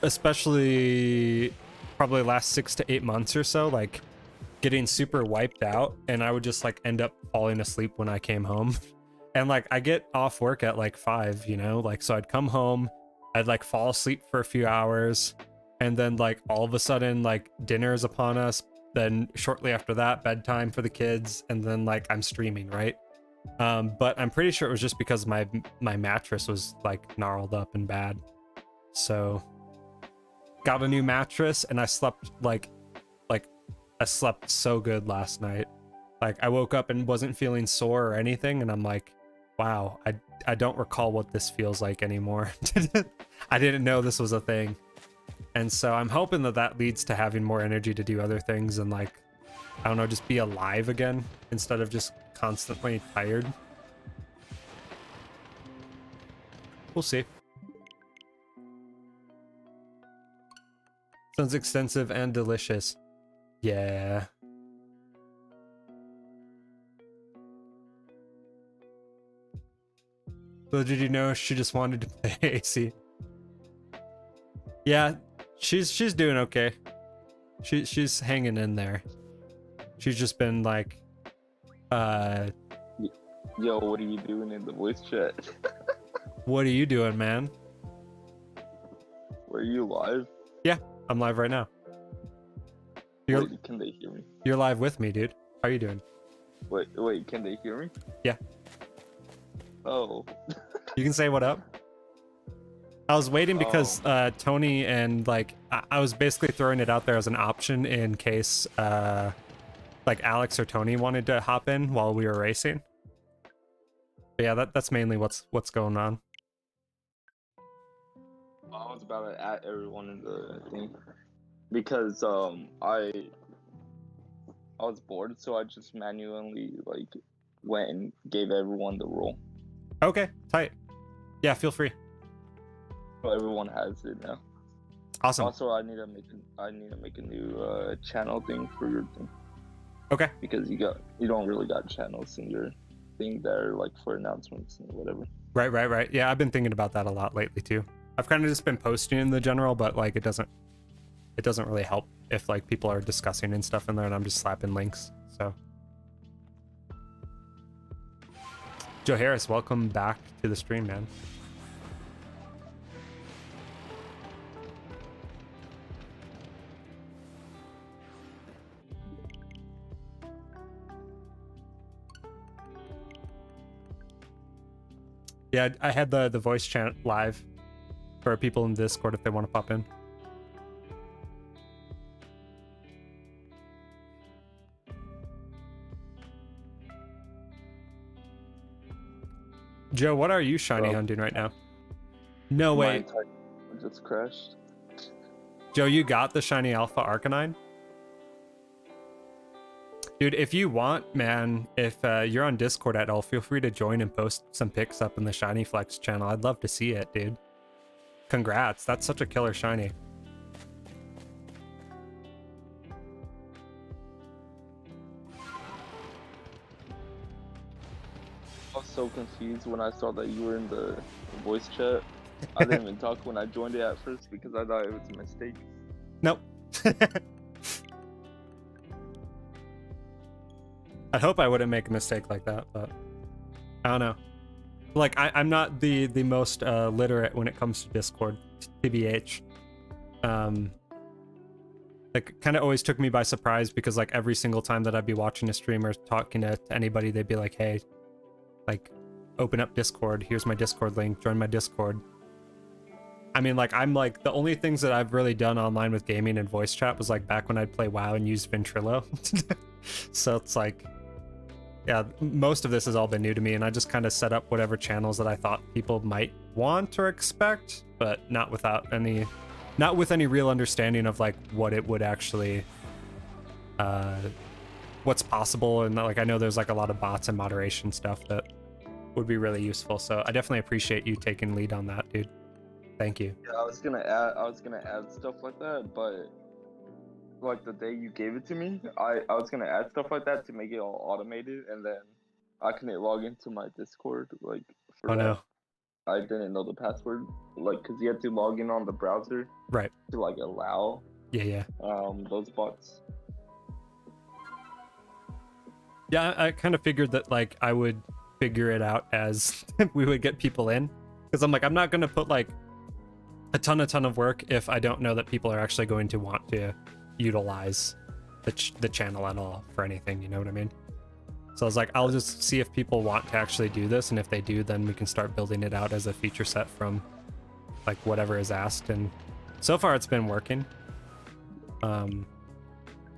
especially probably last 6 to 8 months or so, like getting super wiped out, and I would just like end up falling asleep when I came home. And like I get off work at like 5, you know, like so I'd come home, I'd like fall asleep for a few hours, and then like all of a sudden like dinner is upon us, then shortly after that bedtime for the kids, and then like I'm streaming, right? But I'm pretty sure it was just because my mattress was like gnarled up and bad. So got a new mattress, and I slept like I slept so good last night. Like I woke up and wasn't feeling sore or anything, and I'm like, wow, I don't recall what this feels like anymore. I didn't know this was a thing. And so I'm hoping that leads to having more energy to do other things and like, I don't know, just be alive again instead of just constantly tired. We'll see. Sounds extensive and delicious. Yeah. So did you know she just wanted to play AC? Yeah, she's doing okay. She's hanging in there. She's just been like, Yo, what are you doing in the voice chat? What are you doing, man? Were you live? Yeah, I'm live right now. Wait, can they hear me? You're live with me, dude. How are you doing? Wait, can they hear me? Yeah. Oh. You can say what up. I was waiting because Tony and like I was basically throwing it out there as an option in case like Alex or Tony wanted to hop in while we were racing. But yeah, that's mainly what's going on. I was about to add everyone in the thing because I was bored, so I just manually like went and gave everyone the role. Okay, tight. Yeah, feel free. So everyone has it now. Awesome. Also, I need to make a new channel thing for your thing. Okay. Because you don't really got channels in your thing that are like for announcements and whatever. Right. Yeah, I've been thinking about that a lot lately too. I've kind of just been posting in the general, but like it doesn't really help if like people are discussing and stuff in there and I'm just slapping links. So Joe Harris, welcome back to the stream, man. Yeah, I had the voice chant live for people in Discord if they want to pop in. Joe, what are you shiny hunting right now? No way. Just crashed. Joe, you got the shiny alpha Arcanine? Dude, if you want, man, if you're on Discord at all, feel free to join and post some pics up in the Shiny Flex channel. I'd love to see it, dude. Congrats, that's such a killer shiny. I was so confused when I saw that you were in the voice chat. I didn't even talk when I joined it at first because I thought it was a mistake. Nope. I hope I wouldn't make a mistake like that, but I don't know. Like, I'm not the most literate when it comes to Discord, TBH. Like, kind of always took me by surprise because, like, every single time that I'd be watching a stream or talking to anybody, they'd be like, hey, like, open up Discord. Here's my Discord link. Join my Discord. I mean, like, I'm, like, the only things that I've really done online with gaming and voice chat was, like, back when I'd play WoW and use Ventrilo. So it's, like... Yeah, most of this has all been new to me, and I just kind of set up whatever channels that I thought people might want or expect, but not with any real understanding of like what it would actually, what's possible, and like I know there's like a lot of bots and moderation stuff that would be really useful. So I definitely appreciate you taking lead on that, dude. Thank you. Yeah, I was gonna add stuff like that, but like the day you gave it to me, I was gonna add stuff like that to make it all automated, and then I couldn't log into my Discord like for no. I didn't know the password, like because you had to log in on the browser, right, to like allow those bots. Yeah, I kind of figured that like I would figure it out as we would get people in, because I'm like, I'm not gonna put like a ton of work if I don't know that people are actually going to want to utilize the channel at all for anything, you know what I mean? So I was like, I'll just see if people want to actually do this, and if they do, then we can start building it out as a feature set from like whatever is asked. And so far it's been working. You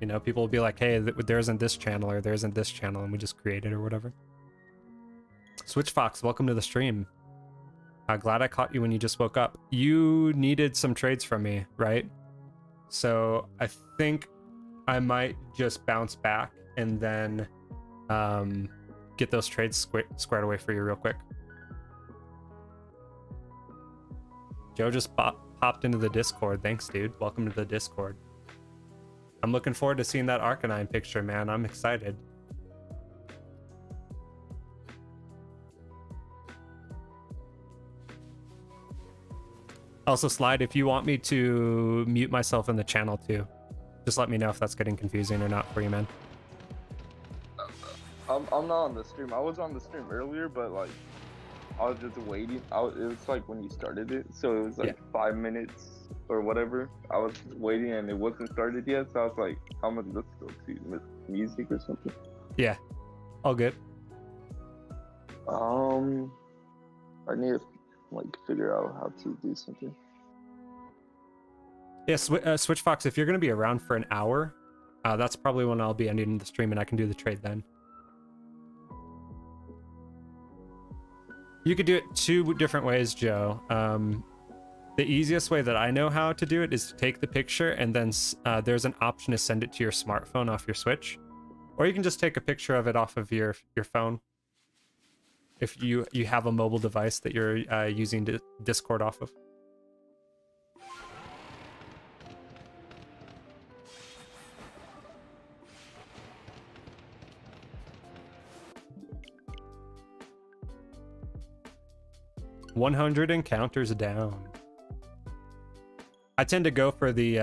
know, people will be like, hey, there isn't this channel or there isn't this channel, and we just create it or whatever. Switch Fox, welcome to the stream. Glad I caught you when you just woke up. You needed some trades from me, right? So I think I might just bounce back and then get those trades squared away for you real quick. Joe just popped into the Discord. Thanks, dude. Welcome to the Discord. I'm looking forward to seeing that Arcanine picture, man. I'm excited. Also, Slide, if you want me to mute myself in the channel too, just let me know if that's getting confusing or not for you, man. I'm not on the stream. I was on the stream earlier, but like I was just waiting. It was like when you started it, so it was like Yeah. 5 minutes or whatever. I was waiting and it wasn't started yet, so I was like, how much let's go to music or something. Yeah, all good. I need to like figure out how to do something. Yeah, Switch Fox, if you're going to be around for an hour, that's probably when I'll be ending the stream and I can do the trade then. You could do it two different ways, Joe. The easiest way that I know how to do it is to take the picture and then there's an option to send it to your smartphone off your Switch. Or you can just take a picture of it off of your phone. If you have a mobile device that you're using Discord off of. $100 encounters down. I tend to go for the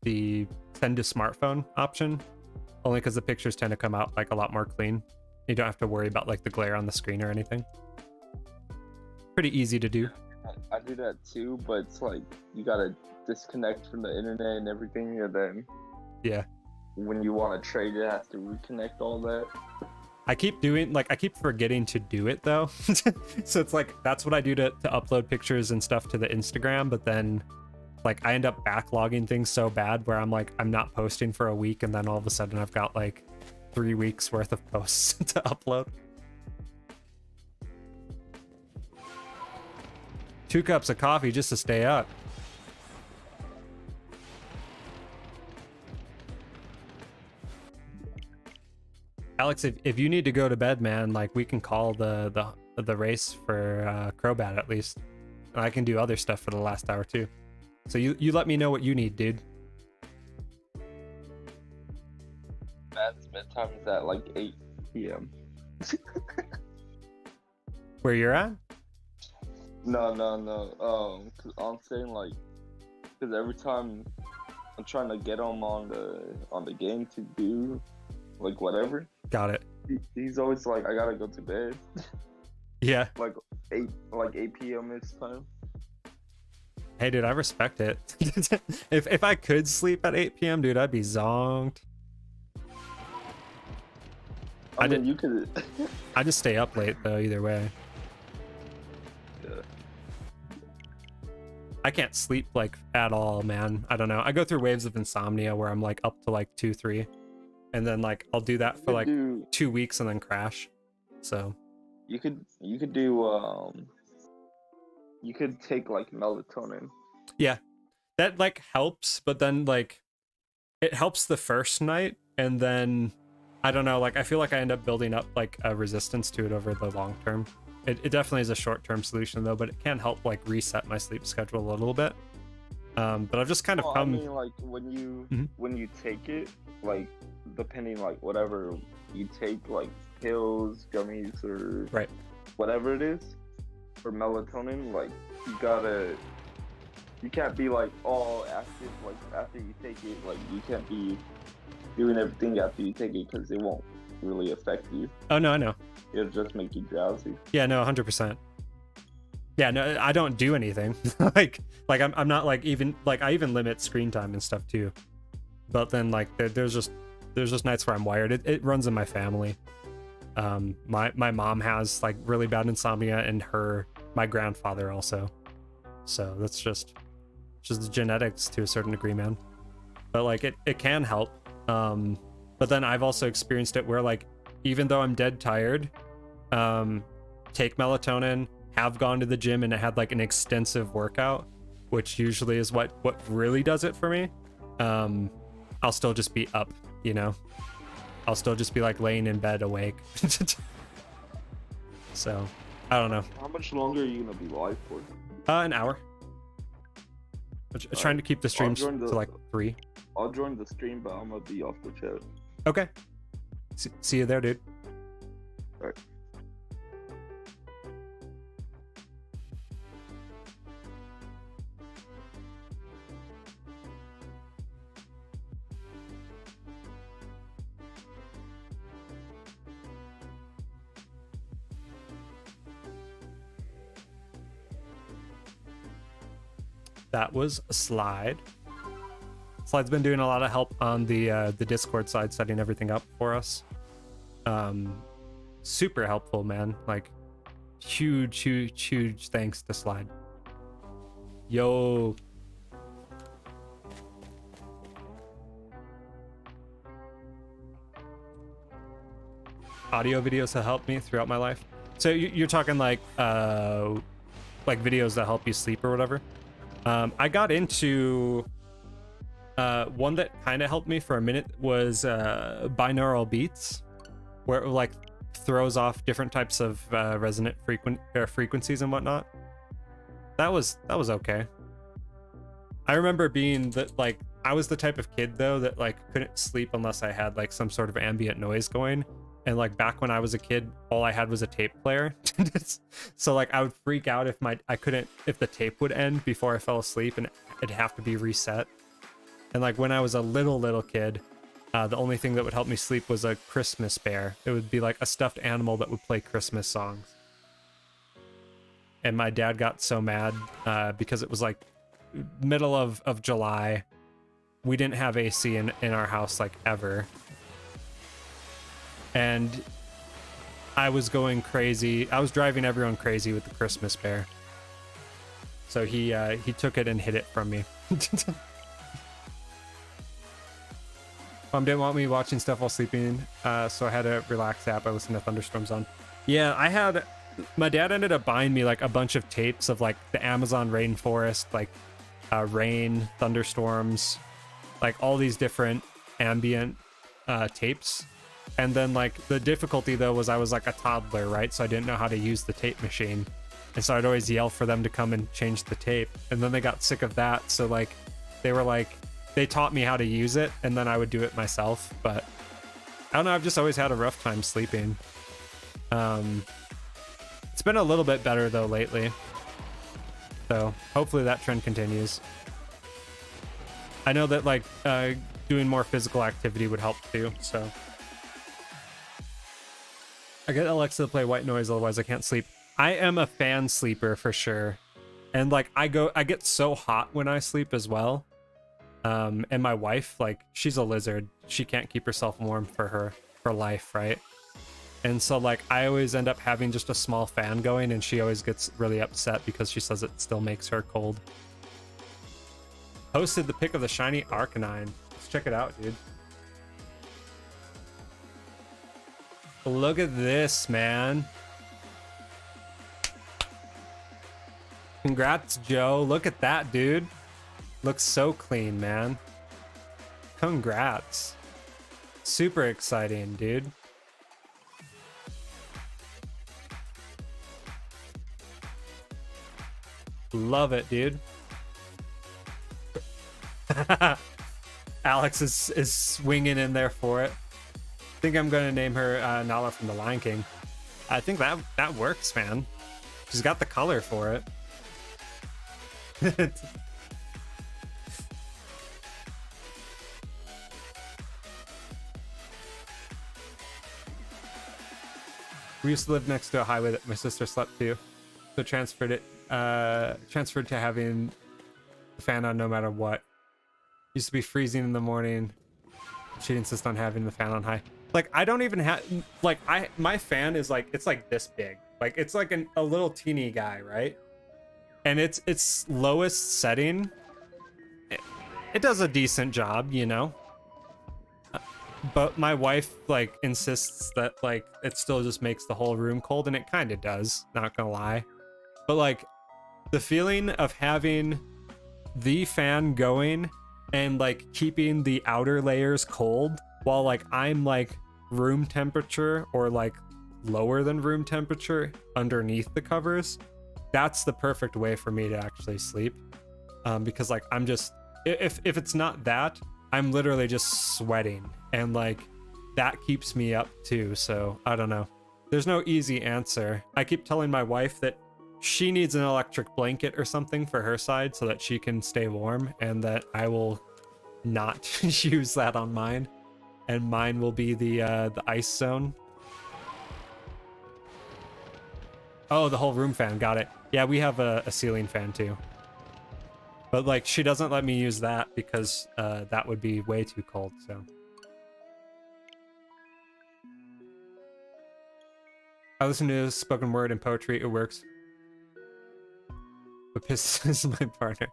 send to smartphone option, only because the pictures tend to come out like a lot more clean. You don't have to worry about like the glare on the screen or anything. Pretty easy to do. I do that too, but it's like you gotta disconnect from the internet and everything, and then yeah, when you want to trade, it has to reconnect all that. I keep forgetting to do it though. So it's like that's what I do to upload pictures and stuff to the Instagram, but then like I end up backlogging things so bad where I'm like I'm not posting for a week and then all of a sudden I've got like 3 weeks worth of posts to upload. 2 cups of coffee just to stay up. Alex, if you need to go to bed, man, like we can call the race for Crobat at least. And I can do other stuff for the last hour too. So you let me know what you need, dude. Matt's bedtime is at like 8 p.m. Where you're at? No. Cause I'm saying like, cause every time I'm trying to get him on the game to do like whatever. Got it. He's always like, I gotta go to bed. Yeah. Like 8 p.m. his time. Hey, dude, I respect it. if I could sleep at 8 p.m., dude, I'd be zonked. I mean, you could. I just stay up late though, either way. Yeah. I can't sleep like at all, man. I don't know. I go through waves of insomnia where I'm like up to like 2, 3, and then like I'll do that for like 2 weeks and then crash. So you could do you could take like melatonin. Yeah, that like helps, but then like it helps the first night, and then I don't know, like I feel like I end up building up like a resistance to it over the long term. It definitely is a short-term solution though, but it can help like reset my sleep schedule a little bit. But I've just kind of come. I mean, like when you take it, like depending like whatever you take, like pills, gummies, or right, whatever it is for melatonin, like you can't be like all active like after you take it. Like you can't be doing everything after you take it because it won't really affect you. Oh no, I know. It'll just make you drowsy. Yeah, no, 100%. Yeah, no, I don't do anything. like I'm not like even like I even limit screen time and stuff too. But then like there's just nights where I'm wired. It runs in my family. My mom has like really bad insomnia, and my grandfather also. So that's just the genetics to a certain degree, man. But like it can help. But then I've also experienced it where like even though I'm dead tired, take melatonin, have gone to the gym and I had like an extensive workout, which usually is what really does it for me. I'll still just be up, you know. I'll still just be like laying in bed awake. So I don't know. How much longer are you gonna be live for? An hour. Trying to keep the streams to like 3. I'll join the stream, but I'm gonna be off the chat. Okay. See you there, dude. All right. That was Slide. Slide's been doing a lot of help on the Discord side, setting everything up for us. Super helpful, man. Like, huge thanks to Slide. Yo. Audio videos have helped me throughout my life. So you're talking like videos that help you sleep or whatever. I got into one that kind of helped me for a minute was binaural beats, where it like throws off different types of resonant frequencies and whatnot. That was okay. I remember being that, like, I was the type of kid though that like couldn't sleep unless I had like some sort of ambient noise going. And like back when I was a kid, all I had was a tape player. So like I would freak out if the tape would end before I fell asleep and it'd have to be reset. And like when I was a little kid, the only thing that would help me sleep was a Christmas bear. It would be like a stuffed animal that would play Christmas songs. And my dad got so mad because it was like middle of July. We didn't have AC in our house like ever. And I was going crazy. I was driving everyone crazy with the Christmas bear. So he took it and hid it from me. Mom didn't want me watching stuff while sleeping, so I had a relax app. I listened to thunderstorms on. Yeah, my dad ended up buying me like a bunch of tapes of like the Amazon rainforest, like rain, thunderstorms, like all these different ambient tapes. And then like the difficulty though was I was like a toddler, right? So I didn't know how to use the tape machine. And so I'd always yell for them to come and change the tape. And then they got sick of that. So like they taught me how to use it and then I would do it myself. But I don't know, I've just always had a rough time sleeping. It's been a little bit better though lately. So hopefully that trend continues. I know that like doing more physical activity would help too, so. I get Alexa to play white noise, otherwise I can't sleep. I am a fan sleeper for sure. And like I get so hot when I sleep as well. And my wife, like, she's a lizard. She can't keep herself warm for her life, right? And so like I always end up having just a small fan going and she always gets really upset because she says it still makes her cold. Posted the pic of the shiny Arcanine. Let's check it out, dude. Look at this, man. Congrats, Joe. Look at that, dude. Looks so clean, man. Congrats. Super exciting, dude. Love it, dude. Alex is swinging in there for it. I think I'm gonna name her Nala from the Lion King. I think that works, man. She's got the color for it. We used to live next to a highway that my sister slept to, so transferred to having the fan on no matter what. Used to be freezing in the morning. She'd insist on having the fan on high. Like I don't even have like my fan is like it's like this big. Like it's like a little teeny guy, right? And it's lowest setting. It does a decent job, you know. But my wife like insists that like it still just makes the whole room cold, and it kind of does, not gonna lie. But like the feeling of having the fan going and like keeping the outer layers cold while like I'm like room temperature or like lower than room temperature underneath the covers, that's the perfect way for me to actually sleep. Because like I'm just if it's not that, I'm literally just sweating, and like that keeps me up too. So I don't know, there's no easy answer. I keep telling my wife that she needs an electric blanket or something for her side so that she can stay warm, and that I will not use that on mine, and mine will be the ice zone. Oh, the whole room fan, got it. Yeah, we have a ceiling fan too. But like she doesn't let me use that because that would be way too cold. So I listen to spoken word and poetry. It works. But pisses my partner.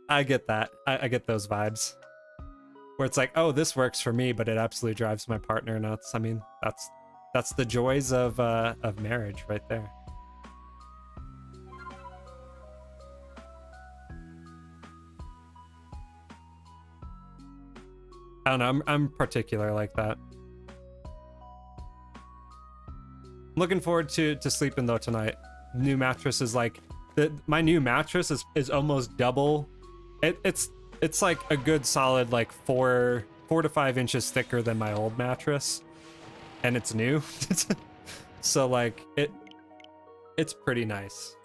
I get that. I get those vibes. Where it's like, oh, this works for me, but it absolutely drives my partner nuts. I mean, that's the joys of marriage right there. I don't know. I'm particular like that. I'm looking forward to sleeping though tonight. New mattress is like my new mattress is almost double. It's like a good solid like 4 to 5 inches thicker than my old mattress, and it's new. So like it's pretty nice.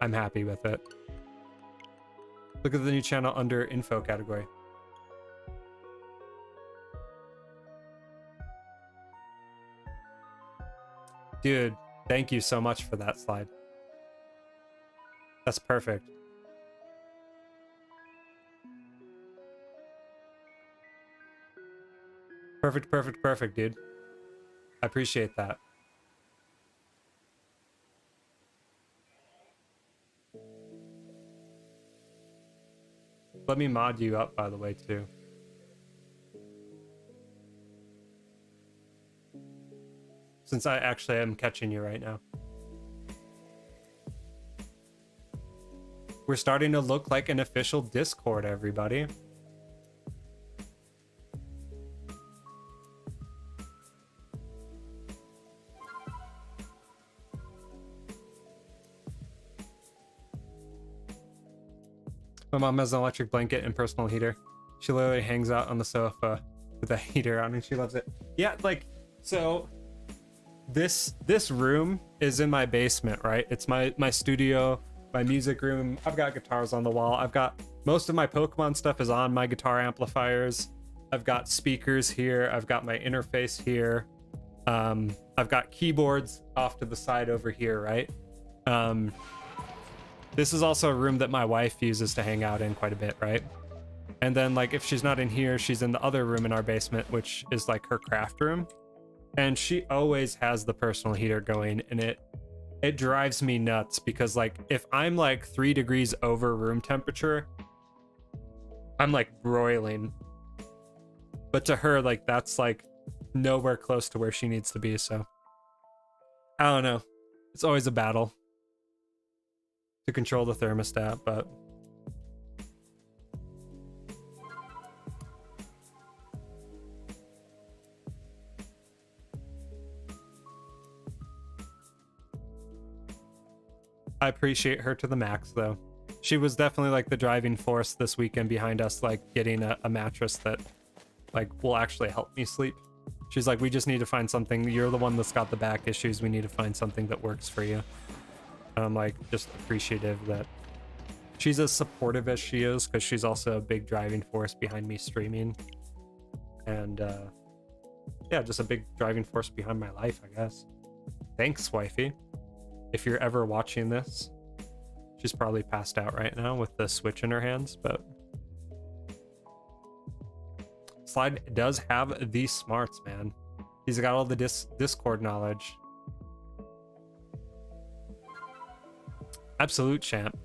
I'm happy with it. Look at the new channel under info category. Dude, thank you so much for that slide. That's perfect. Perfect, dude. I appreciate that. Let me mod you up, by the way, too. Since I actually am catching you right now. We're starting to look like an official Discord, everybody. My mom has an electric blanket and personal heater. She literally hangs out on the sofa with a heater on and she loves it. Yeah, like, so this room is in my basement, right? It's my studio, my music room. I've got guitars on the wall. I've got most of my Pokemon stuff is on my guitar amplifiers. I've got speakers here. I've got my interface here. I've got keyboards off to the side over here, right? This is also a room that my wife uses to hang out in quite a bit, right? And then like if she's not in here, she's in the other room in our basement, which is like her craft room. And she always has the personal heater going, and it drives me nuts because like if I'm like 3 degrees over room temperature, I'm like broiling. But to her, like that's like nowhere close to where she needs to be. So I don't know. It's always a battle to control the thermostat, but I appreciate her to the max though. She was definitely like the driving force this weekend behind us like getting a mattress that like will actually help me sleep. She's like, we just need to find something. You're the one that's got the back issues. We need to find something that works for you. And I'm like just appreciative that she's as supportive as she is, because she's also a big driving force behind me streaming. And yeah, just a big driving force behind my life, I guess. Thanks, wifey. If you're ever watching this, she's probably passed out right now with the Switch in her hands, but Slide does have the smarts, man. He's got all the Discord knowledge. Absolute champ.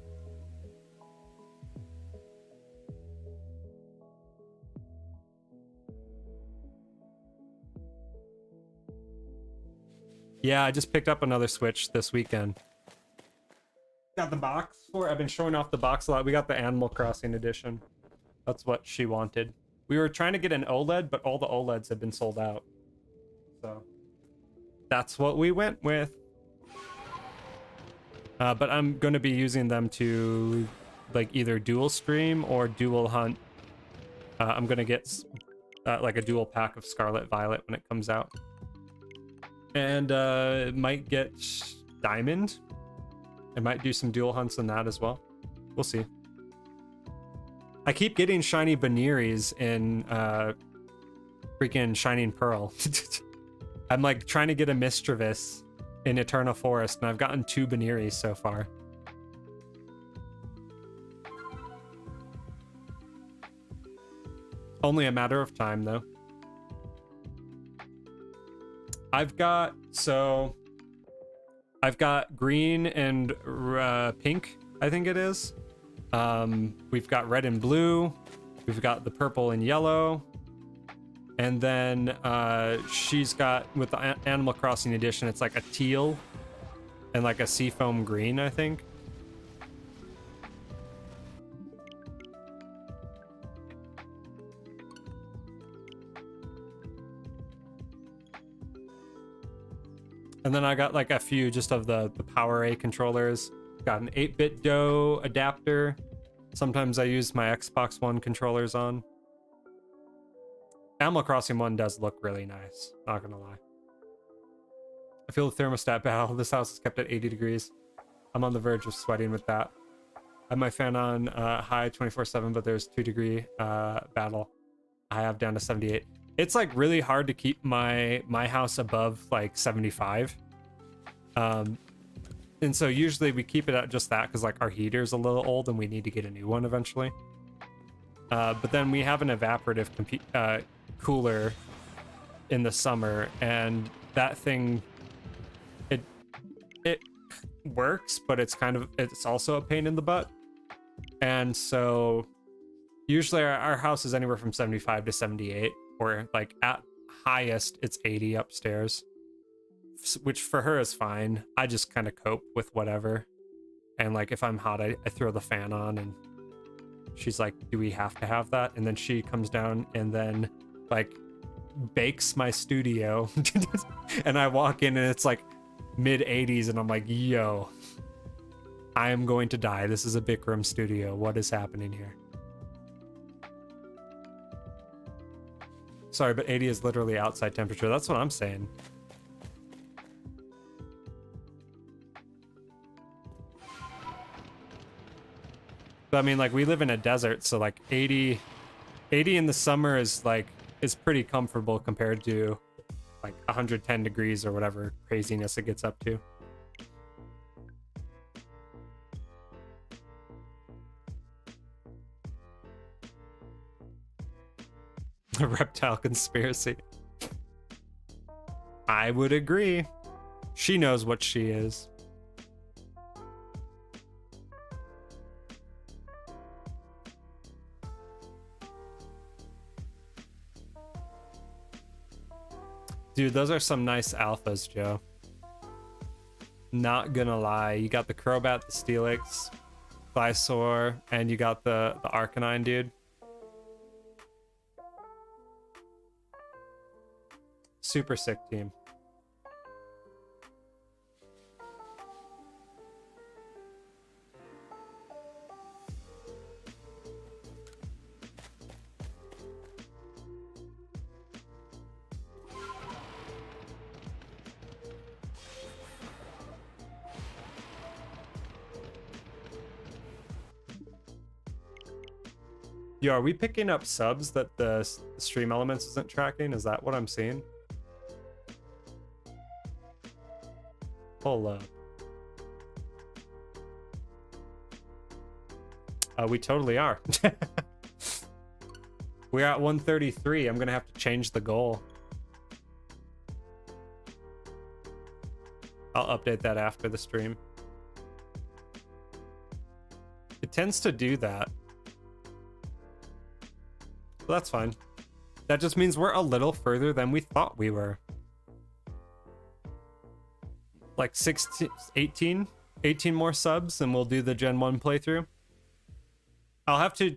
Yeah, I just picked up another Switch this weekend. Got the box for it. I've been showing off the box a lot. We got the Animal Crossing edition. That's what she wanted. We were trying to get an OLED, but all the OLEDs have been sold out. So that's what we went with. But I'm going to be using them to like either dual stream or dual hunt. I'm going to get like a dual pack of Scarlet Violet when it comes out. And might get Diamond. I might do some dual hunts on that as well. We'll see. I keep getting shiny Baniris in freaking Shining Pearl. I'm like trying to get a Mischievous in Eternal Forest, and I've gotten 2 Baniris so far. Only a matter of time, though. I've got green and pink, I think it is. We've got red and blue. We've got the purple and yellow. And then she's got, with the Animal Crossing edition, it's like a teal and like a seafoam green, I think. And then I got like a few just of the Power A controllers. Got an 8-bit DOE adapter. Sometimes I use my Xbox One controllers on. Animal Crossing 1 does look really nice, not gonna lie. I feel the thermostat battle. This house is kept at 80 degrees. I'm on the verge of sweating with that. I have my fan on high 24/7, but there's 2-degree battle. I have down to 78. It's like really hard to keep my house above like 75. And so usually we keep it at just that because like our heater's a little old and we need to get a new one eventually. But then we have an evaporative cooler in the summer, and that thing, it works, but it's also a pain in the butt. And so usually our house is anywhere from 75 to 78, or like at highest it's 80 upstairs, which for her is fine. I just kind of cope with whatever. And like if I'm hot, I throw the fan on, and she's like, do we have to have that? And then she comes down and then like bakes my studio. And I walk in and it's like mid 80s and I'm like, yo, I am going to die. This is a Bikram studio. What is happening here? Sorry, but 80 is literally outside temperature. That's what I'm saying. But I mean, like, we live in a desert, so like 80 in the summer is pretty comfortable compared to like 110 degrees or whatever craziness it gets up to. A reptile conspiracy. I would agree. She knows what she is. Dude, those are some nice alphas, Joe. Not gonna lie. You got the Crobat, the Steelix, Glysaur, and you got the Arcanine, dude. Super sick team. Yo, are we picking up subs that the Stream Elements isn't tracking? Is that what I'm seeing? Pull up. We totally are. We're at 133. I'm gonna have to change the goal. I'll update that after the stream. It tends to do that. Well, that's fine. That just means we're a little further than we thought we were. Like 16, 18 more subs and we'll do the Gen 1 playthrough. I'll have to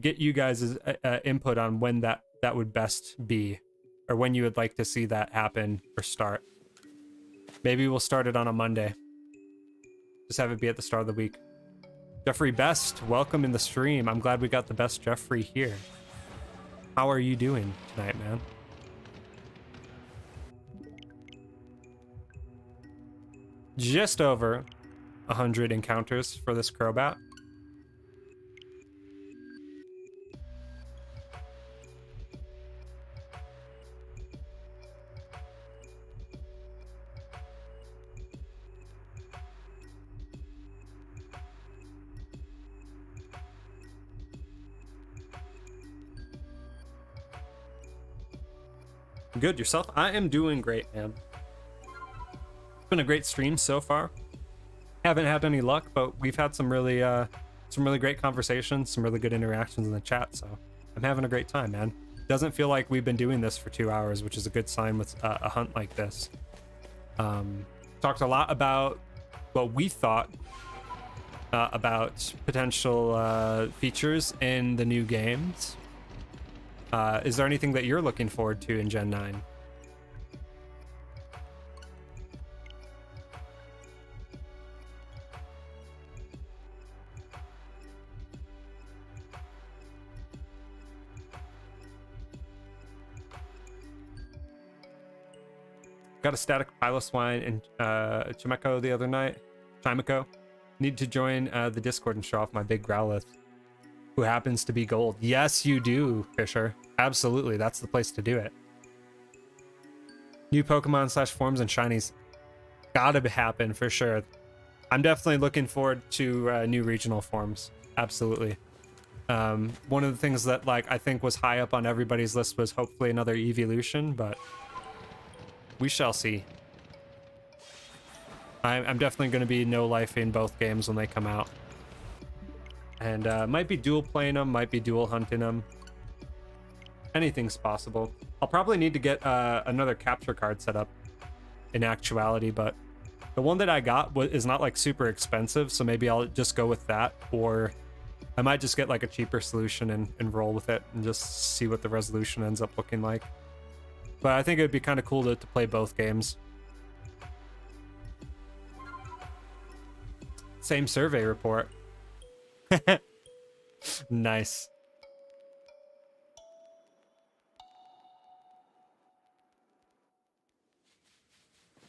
get you guys' input on when that would best be, or when you would like to see that happen or start. Maybe we'll start it on a Monday. Just have it be at the start of the week. Jeffrey Best, welcome in the stream. I'm glad we got the best Jeffrey here. How are you doing tonight, man? Just over 100 encounters for this Crobat. Good, yourself? I am doing great, man. It's been a great stream so far. Haven't had any luck, but we've had some really great conversations, some really good interactions in the chat, so I'm having a great time, man. Doesn't feel like we've been doing this for 2 hours, which is a good sign with a hunt like this. Talked a lot about what we thought about potential features in the new games. Is there anything that you're looking forward to in Gen 9? Got a static Piloswine and Chimeco the other night. Chimeco. Need to join the Discord and show off my big Growlithe, who happens to be gold. Yes, you do, Fisher. Absolutely, that's the place to do it. New Pokemon / forms and shinies. Gotta happen for sure. I'm definitely looking forward to new regional forms. Absolutely. One of the things that like I think was high up on everybody's list was hopefully another evolution, but we shall see. I'm definitely going to be no life in both games when they come out. And might be dual playing them, might be dual hunting them. Anything's possible. I'll probably need to get another capture card set up in actuality, but the one that I got is not like super expensive, so maybe I'll just go with that, or I might just get like a cheaper solution and roll with it and just see what the resolution ends up looking like. But I think it would be kind of cool to play both games. Same survey report. Nice.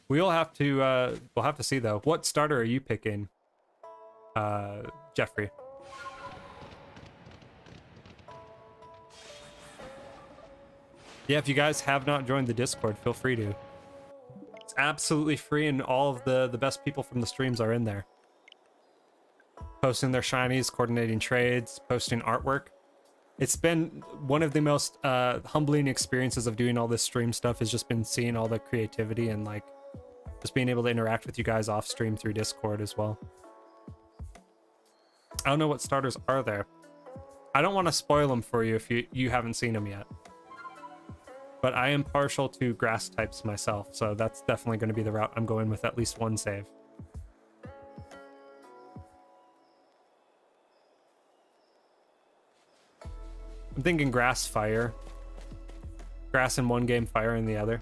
We'll have to see though. What starter are you picking, Jeffrey? Yeah, if you guys have not joined the Discord, feel free to. It's absolutely free, and all of the best people from the streams are in there. Posting their shinies, coordinating trades, posting artwork. It's been one of the most humbling experiences of doing all this stream stuff, has just been seeing all the creativity and like just being able to interact with you guys off stream through Discord as well. I don't know what starters are there. I don't want to spoil them for you if you haven't seen them yet. But I am partial to grass types myself, so that's definitely going to be the route I'm going with, at least one save. I'm thinking grass, fire. Grass in one game, fire in the other.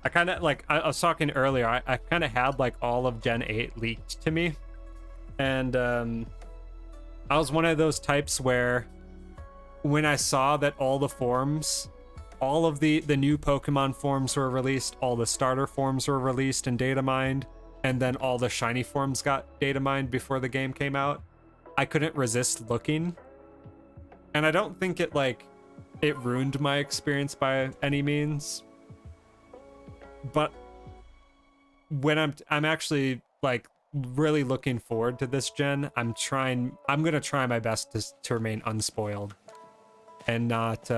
I kind of like, I was talking earlier, I kind of had like all of Gen 8 leaked to me. And I was one of those types where when I saw that all the forms, all of the new Pokemon forms were released, all the starter forms were released and data mined, and then all the shiny forms got data mined before the game came out, I couldn't resist looking. And I don't think it ruined my experience by any means. But when I'm actually like really looking forward to this gen, I'm gonna try my best to remain unspoiled and not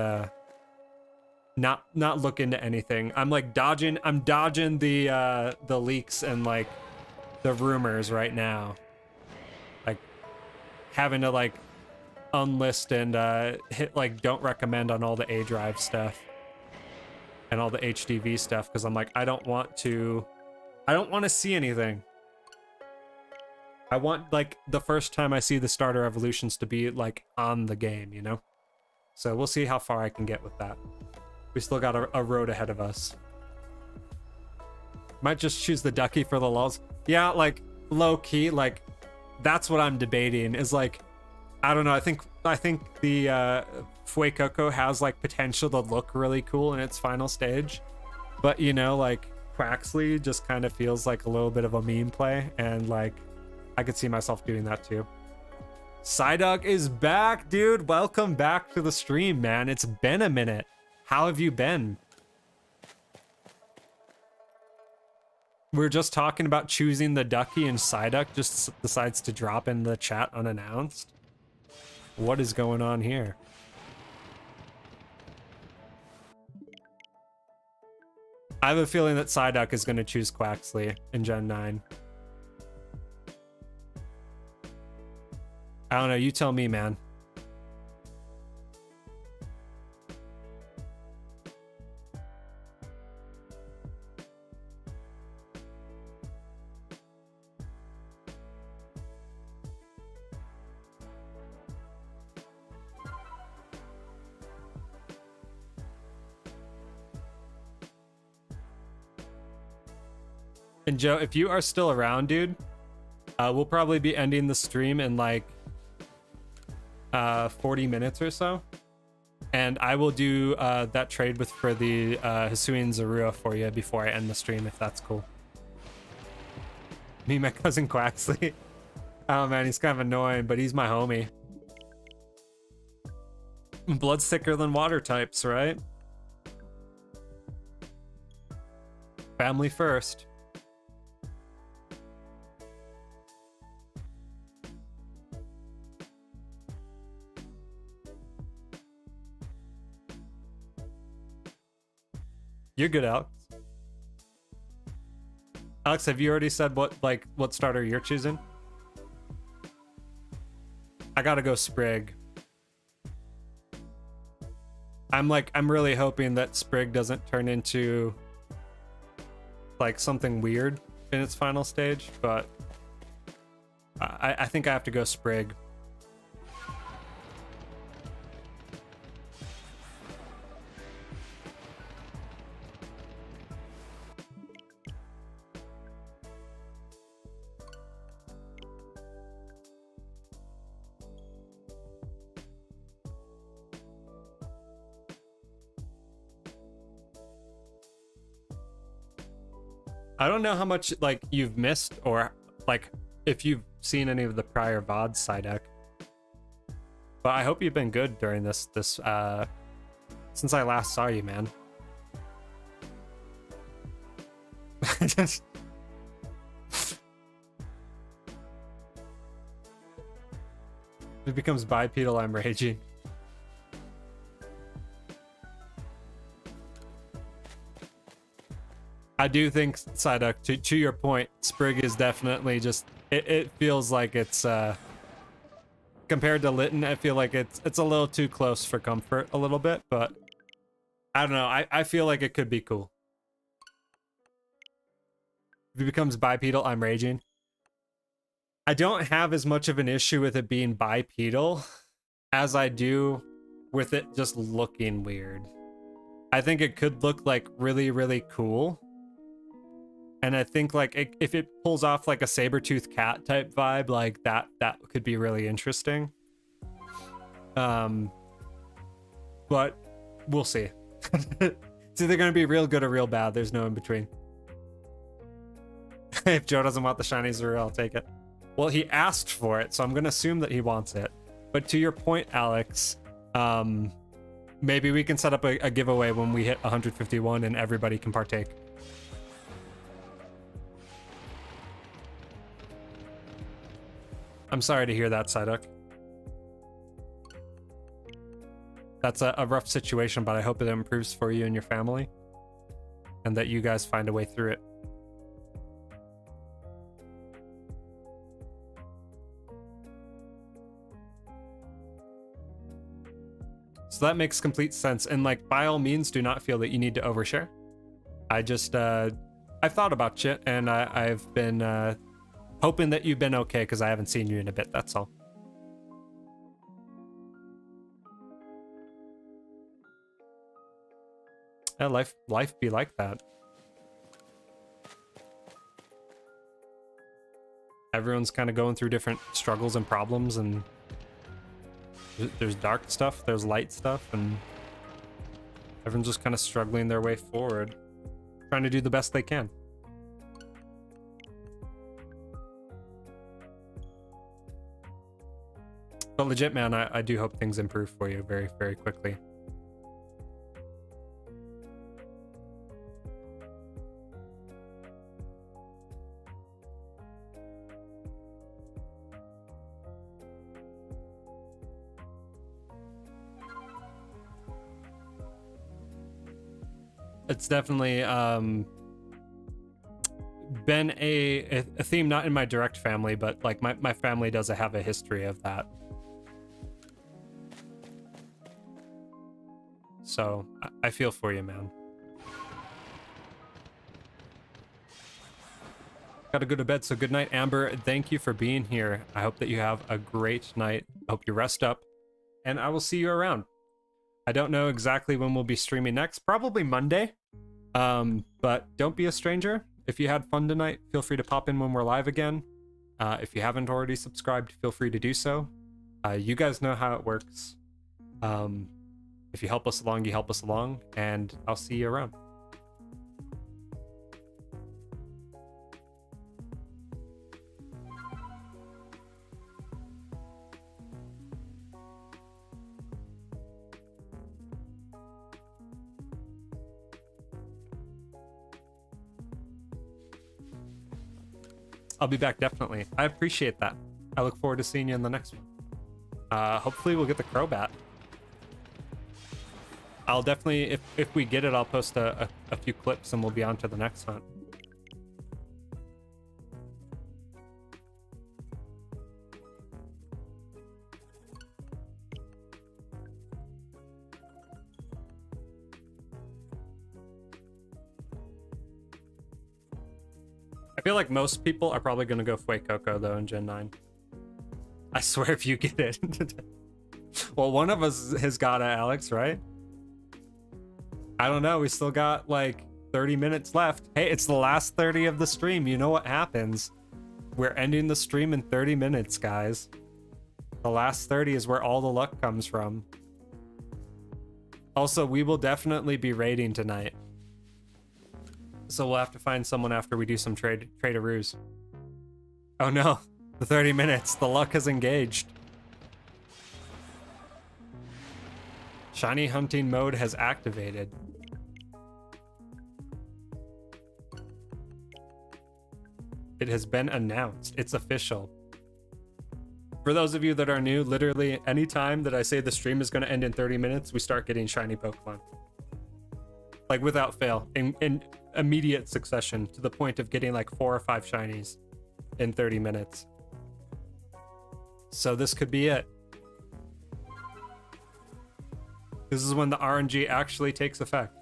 look into anything. I'm dodging the leaks and like the rumors right now, like having to like unlist and hit like don't recommend on all the A drive stuff and all the HDV stuff, because I'm like, I don't want to see anything. I want like the first time I see the starter evolutions to be like on the game, you know? So we'll see how far I can get with that. We still got a road ahead of us. Might just choose the Ducky for the lulz. Yeah, like low key, like that's what I'm debating is like, I don't know. I think the Fuecoco has like potential to look really cool in its final stage, but you know, like Quaxley just kind of feels like a little bit of a meme play, and like I could see myself doing that too. Psyduck is back, dude. Welcome back to the stream, man. It's been a minute. How have you been? We were just talking about choosing the Ducky, and Psyduck just decides to drop in the chat unannounced. What is going on here? I have a feeling that Psyduck is going to choose Quaxley in Gen 9. I don't know, you tell me, man. And Joe, if you are still around, dude, we'll probably be ending the stream in like 40 minutes or so. And I will do that trade for the Hisuian Zorua for you before I end the stream, if that's cool. Me and my cousin Quaxley. Oh man, he's kind of annoying, but he's my homie. Blood's thicker than water types, right? Family first. You're good, Alex. Alex, have you already said what starter you're choosing? I gotta go Sprig. I'm really hoping that Sprig doesn't turn into like something weird in its final stage, but I think I have to go Sprig. I don't know how much like you've missed, or like if you've seen any of the prior VODs, Psyduck. But I hope you've been good during this since I last saw you, man. If it becomes bipedal, I'm raging. I do think, Psyduck, to your point, Sprig is definitely just, it feels like it's, compared to Litten, I feel like it's a little too close for comfort a little bit, but I don't know, I feel like it could be cool. If it becomes bipedal, I'm raging. I don't have as much of an issue with it being bipedal as I do with it just looking weird. I think it could look like really, really cool. And I think like if it pulls off like a saber-toothed cat type vibe, like that could be really interesting. But we'll see. It's either gonna be real good or real bad. There's no in between. If Joe doesn't want the shinies, I'll take it. Well, he asked for it, so I'm gonna assume that he wants it. But to your point, Alex, maybe we can set up a giveaway when we hit 151 and everybody can partake. I'm sorry to hear that, Psyduck. That's a rough situation, but I hope it improves for you and your family, and that you guys find a way through it. So that makes complete sense, and like by all means, do not feel that you need to overshare. I just I've thought about you, and I've been hoping that you've been okay, because I haven't seen you in a bit, that's all. Yeah, life be like that. Everyone's kind of going through different struggles and problems, and there's dark stuff, there's light stuff, and everyone's just kind of struggling their way forward, trying to do the best they can. But legit, man, I do hope things improve for you very, very quickly. it's definitely been a theme, not in my direct family, but like my family does have a history of that. So I feel for you, man. Gotta go to bed, so good night, Amber. Thank you for being here. I hope that you have a great night. I hope you rest up, and I will see you around. I don't know exactly when we'll be streaming next, probably Monday. But don't be a stranger. If you had fun tonight, feel free to pop in when we're live again. If you haven't already subscribed, feel free to do so. You guys know how it works. If you help us along, you help us along, and I'll see you around. I'll be back, definitely. I appreciate that. I look forward to seeing you in the next one. Hopefully we'll get the Crobat. I'll definitely, if we get it, I'll post a few clips and we'll be on to the next hunt. I feel like most people are probably going to go Fuecoco though in Gen 9. I swear if you get it. Well, one of us has got it, Alex, right? I don't know. We still got like 30 minutes left. Hey, it's the last 30 of the stream. You know what happens. We're ending the stream in 30 minutes, guys. The last 30 is where all the luck comes from. Also, we will definitely be raiding tonight. So we'll have to find someone after we do some trade-a-roos. Oh no, the 30 minutes. The luck has engaged. Shiny hunting mode has activated. It has been announced. It's official. For those of you that are new, literally anytime that I say the stream is going to end in 30 minutes, we start getting shiny Pokemon. Like without fail, in immediate succession, to the point of getting like 4 or 5 shinies in 30 minutes. So this could be it. This is when the RNG actually takes effect.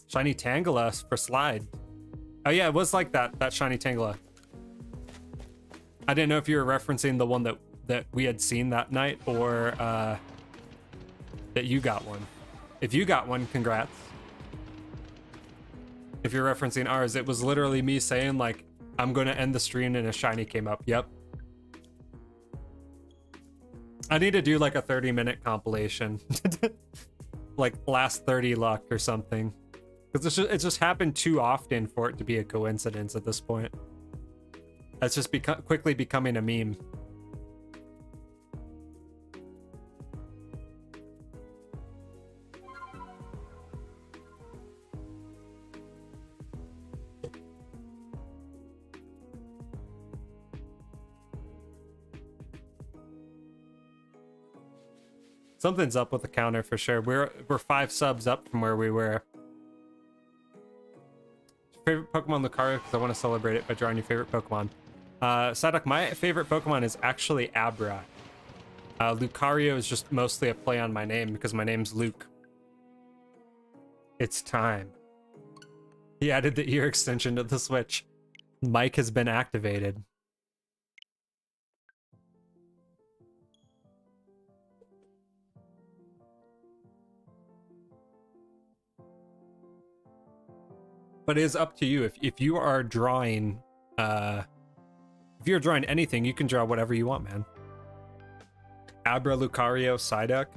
Shiny Tangela for Slide. Oh yeah, it was like that shiny Tangela. I didn't know if you were referencing the one that we had seen that night, or that you got one. If you got one, congrats. If you're referencing ours, it was literally me saying like, I'm gonna end the stream and a shiny came up. Yep. I need to do like a 30-minute compilation. Like last 30 luck or something. Because it just happened too often for it to be a coincidence at this point. That's just quickly becoming a meme. Something's up with the counter for sure. We're 5 subs up from where we were. Favorite Pokemon Lucario, because I want to celebrate it by drawing your favorite Pokemon. Psyduck, my favorite Pokemon is actually Abra. Lucario is just mostly a play on my name because my name's Luke. It's time. He added the ear extension to the Switch. Mic has been activated. But it is up to you. If you are drawing, if you're drawing anything, you can draw whatever you want, man. Abra, Lucario, Psyduck.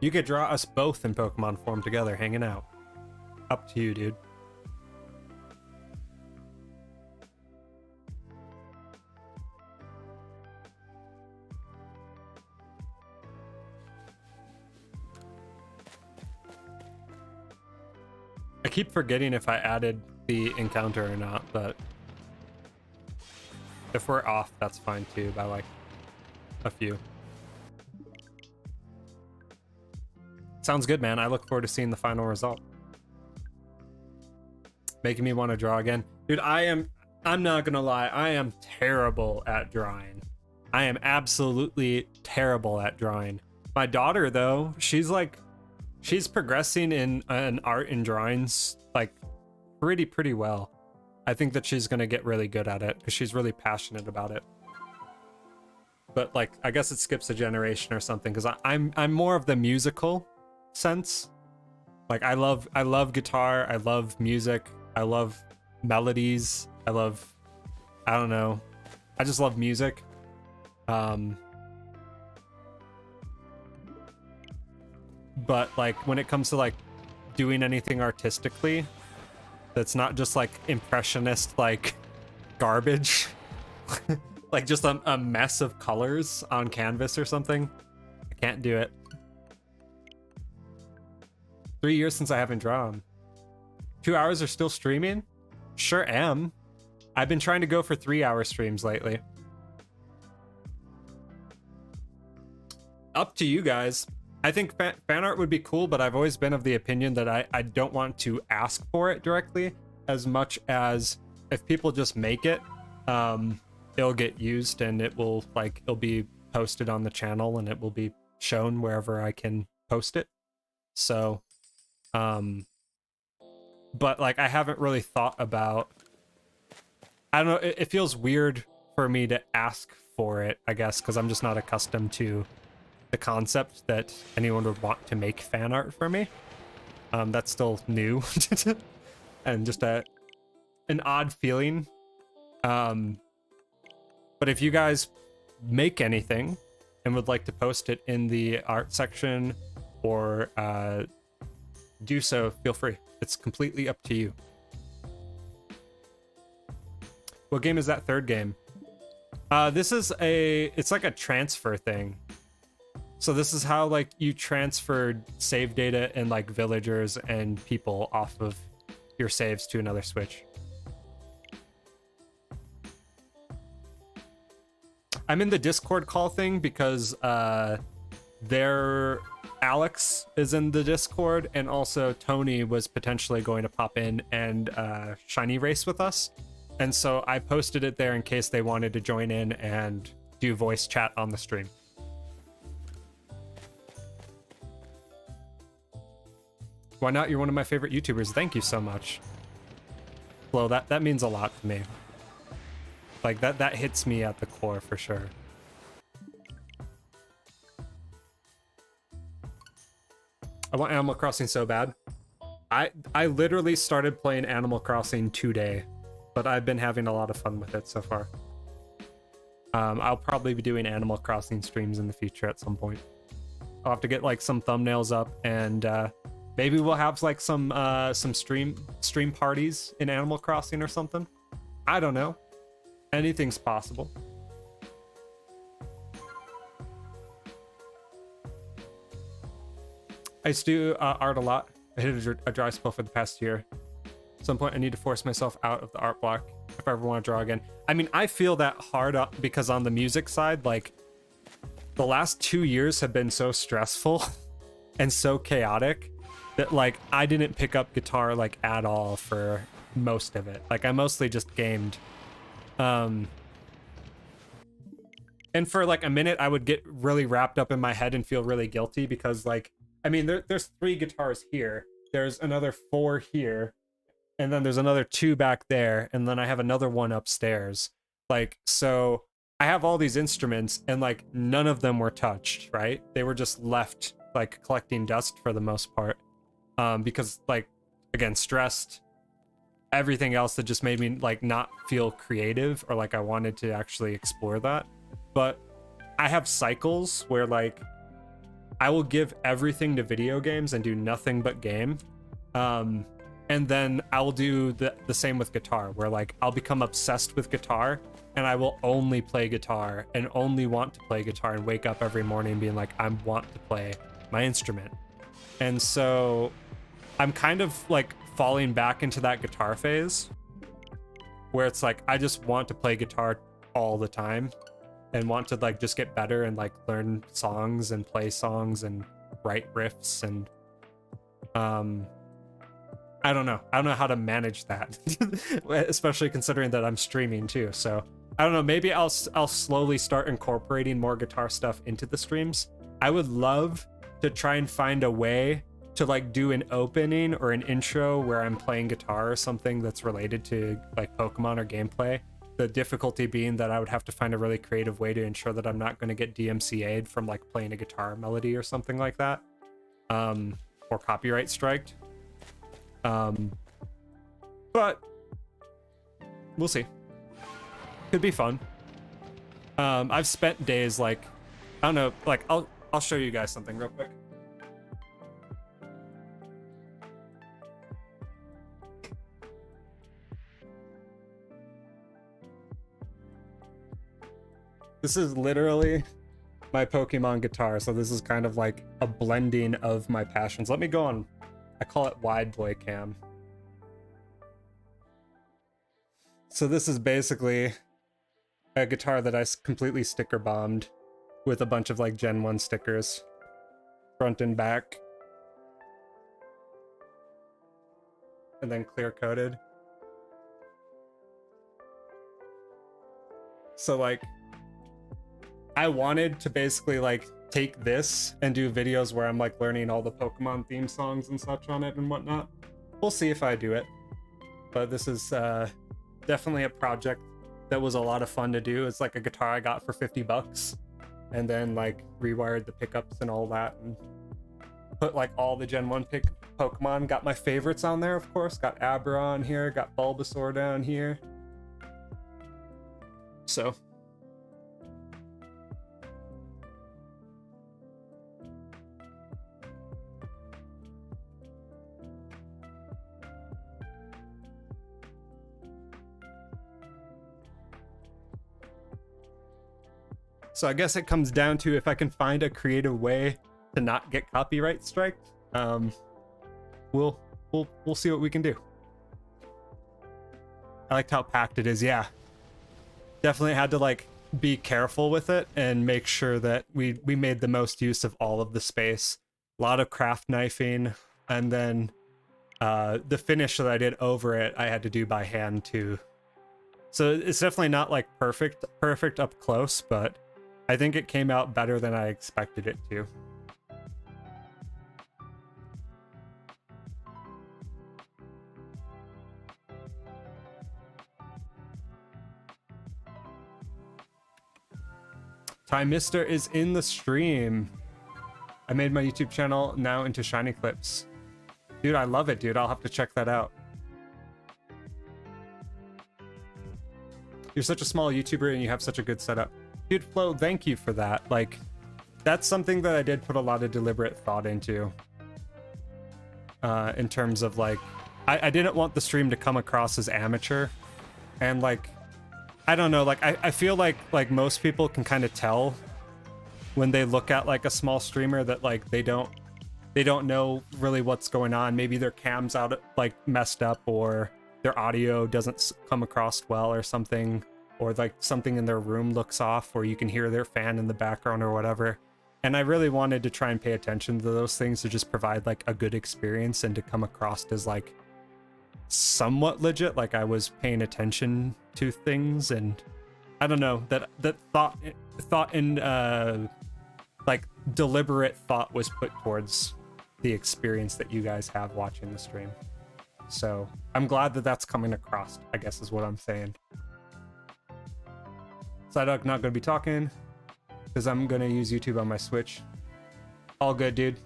You could draw us both in Pokemon form together, hanging out. Up to you, dude. I keep forgetting if I added the encounter or not, but if we're off, that's fine too, by like a few. Sounds good, man. I look forward to seeing the final result. Making me want to draw again. Dude, I'm not gonna lie, I am terrible at drawing. I am absolutely terrible at drawing. My daughter, though, she's progressing in art and drawings like pretty well. I think that she's gonna get really good at it because she's really passionate about it. But like, I guess it skips a generation or something because I'm more of the musical sense. Like I love guitar, I love music, I love melodies, I don't know, I just love music. But like when it comes to like doing anything artistically that's not just like impressionist like garbage, like just a mess of colors on canvas or something, I can't do it. 3 years since I haven't drawn. 2 hours are still streaming? Sure am. I've been trying to go for 3-hour streams lately. Up to you guys. I think fan art would be cool, but I've always been of the opinion that I don't want to ask for it directly as much as if people just make it, it'll get used and it'll be posted on the channel and it will be shown wherever I can post it. So, but like I haven't really thought about, I don't know, it feels weird for me to ask for it, I guess, because I'm just not accustomed to the concept that anyone would want to make fan art for me. That's still new and just an odd feeling. But if you guys make anything and would like to post it in the art section or do so, feel free. It's completely up to you. What game is that third game? This is it's like a transfer thing. So this is how like you transferred save data and like villagers and people off of your saves to another Switch. I'm in the Discord call thing because Alex is in the Discord, and also Tony was potentially going to pop in and shiny race with us. And so I posted it there in case they wanted to join in and do voice chat on the stream. Why not? You're one of my favorite YouTubers. Thank you so much. Well, that means a lot to me. Like that hits me at the core for sure. I want Animal Crossing so bad. I literally started playing Animal Crossing today, but I've been having a lot of fun with it so far. I'll probably be doing Animal Crossing streams in the future at some point. I'll have to get like some thumbnails up, and maybe we'll have like some stream parties in Animal Crossing or something. I don't know. Anything's possible. I used to do art a lot. I hit a dry spell for the past year. At some point, I need to force myself out of the art block if I ever want to draw again. I mean, I feel that hard up because on the music side, like, the last 2 years have been so stressful and so chaotic that, like, I didn't pick up guitar, like, at all for most of it. Like, I mostly just gamed. And for, like, a minute, I would get really wrapped up in my head and feel really guilty because, like, I mean, there's 3 guitars here. There's another 4 here. And then there's another 2 back there. And then I have another one upstairs. Like, so I have all these instruments and like none of them were touched, right? They were just left like collecting dust for the most part. Because like, again, stressed, everything else that just made me like not feel creative or like I wanted to actually explore that. But I have cycles where like I will give everything to video games and do nothing but game. And then I'll do the same with guitar, where like I'll become obsessed with guitar and I will only play guitar and only want to play guitar and wake up every morning being like, I want to play my instrument. And so I'm kind of like falling back into that guitar phase where it's like, I just want to play guitar all the time and want to like just get better and like learn songs and play songs and write riffs and I don't know. I don't know how to manage that, especially considering that I'm streaming too. So I don't know. Maybe I'll slowly start incorporating more guitar stuff into the streams. I would love to try and find a way to like do an opening or an intro where I'm playing guitar or something that's related to like Pokemon or gameplay. The difficulty being that I would have to find a really creative way to ensure that I'm not going to get DMCA'd from like playing a guitar melody or something like that, or copyright striked. But we'll see. Could be fun. I've spent days like, I don't know, like I'll show you guys something real quick. This is literally my Pokemon guitar, so this is kind of like a blending of my passions. Let me go on, I call it wide boy cam. So this is basically a guitar that I completely sticker bombed with a bunch of like Gen 1 stickers, front and back, and then clear coated. So like, I wanted to basically like take this and do videos where I'm like learning all the Pokemon theme songs and such on it and whatnot. We'll see if I do it. But this is definitely a project that was a lot of fun to do. It's like a guitar I got for 50 bucks and then like rewired the pickups and all that and put like all the Gen 1 Pokemon. Got my favorites on there, of course. Got Abra on here, got Bulbasaur down here. So I guess it comes down to if I can find a creative way to not get copyright striked. We'll see what we can do. I liked how packed it is. Yeah, definitely had to like be careful with it and make sure that we made the most use of all of the space. A lot of craft knifing, and then the finish that I did over it I had to do by hand too. So it's definitely not like perfect up close, but I think it came out better than I expected it to. Time Mister is in the stream. I made my YouTube channel now into shiny clips. Dude, I love it, dude. I'll have to check that out. You're such a small YouTuber and you have such a good setup. Dude, Flo, thank you for that. Like, that's something that I did put a lot of deliberate thought into. In terms of like, I didn't want the stream to come across as amateur. And like, I don't know, like I feel like most people can kind of tell when they look at like a small streamer that like they don't know really what's going on. Maybe their cam's out like messed up, or their audio doesn't come across well or something, or like something in their room looks off, or you can hear their fan in the background or whatever. And I really wanted to try and pay attention to those things to just provide like a good experience and to come across as like somewhat legit, like I was paying attention to things. And I don't know, that thought and like deliberate thought was put towards the experience that you guys have watching the stream. So I'm glad that that's coming across, I guess is what I'm saying. Psyduck not gonna be talking because I'm gonna use YouTube on my Switch. All good, dude.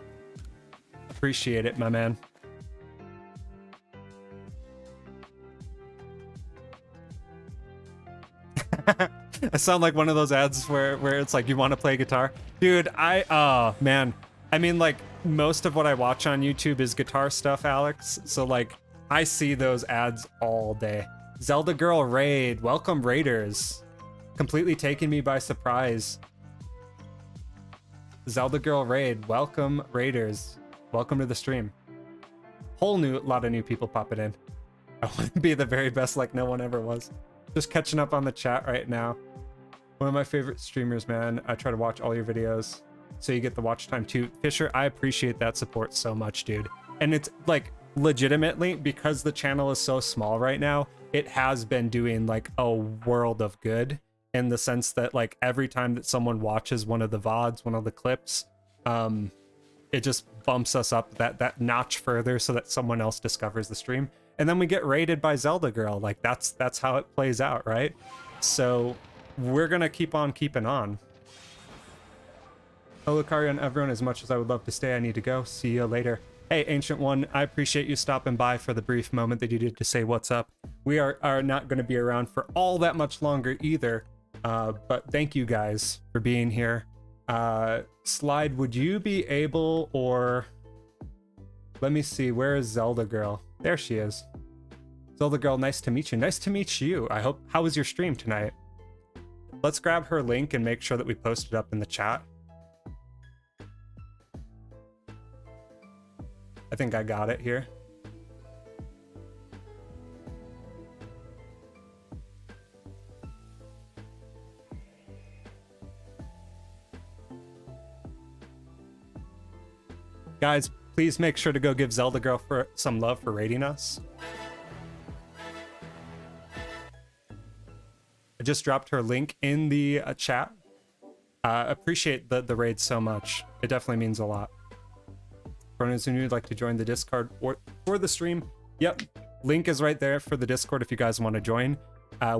Appreciate it, my man. I sound like one of those ads where it's like, you want to play guitar? Dude, oh man. I mean, like, most of what I watch on YouTube is guitar stuff, Alex. So like, I see those ads all day. Zelda Girl Raid, welcome Raiders. Completely taking me by surprise. Zelda Girl Raid, welcome Raiders. Welcome to the stream. Whole lot of new people popping in. I want to be the very best like no one ever was. Just catching up on the chat right now. One of my favorite streamers, man. I try to watch all your videos so you get the watch time too. Fisher, I appreciate that support so much, dude. And it's like legitimately, because the channel is so small right now, it has been doing like a world of good, in the sense that like every time that someone watches one of the VODs, one of the clips, it just bumps us up that notch further so that someone else discovers the stream. And then we get rated by Zelda Girl. Like that's how it plays out, right? So we're gonna keep on keeping on. Hello, Lucario and everyone. As much as I would love to stay, I need to go. See you later. Hey, Ancient One, I appreciate you stopping by for the brief moment that you did to say what's up. We are not going to be around for all that much longer either, but thank you guys for being here. Slide, would you be able, or... Let me see, where is Zelda Girl? There she is. Zelda Girl, nice to meet you. Nice to meet you. How was your stream tonight? Let's grab her link and make sure that we post it up in the chat. I think I got it here. Guys, please make sure to go give Zelda Girl some love for rating us. I just dropped her link in the chat. Appreciate the raid so much. It definitely means a lot. For those who would like to join the Discord or for the stream, yep, link is right there for the Discord if you guys want to join.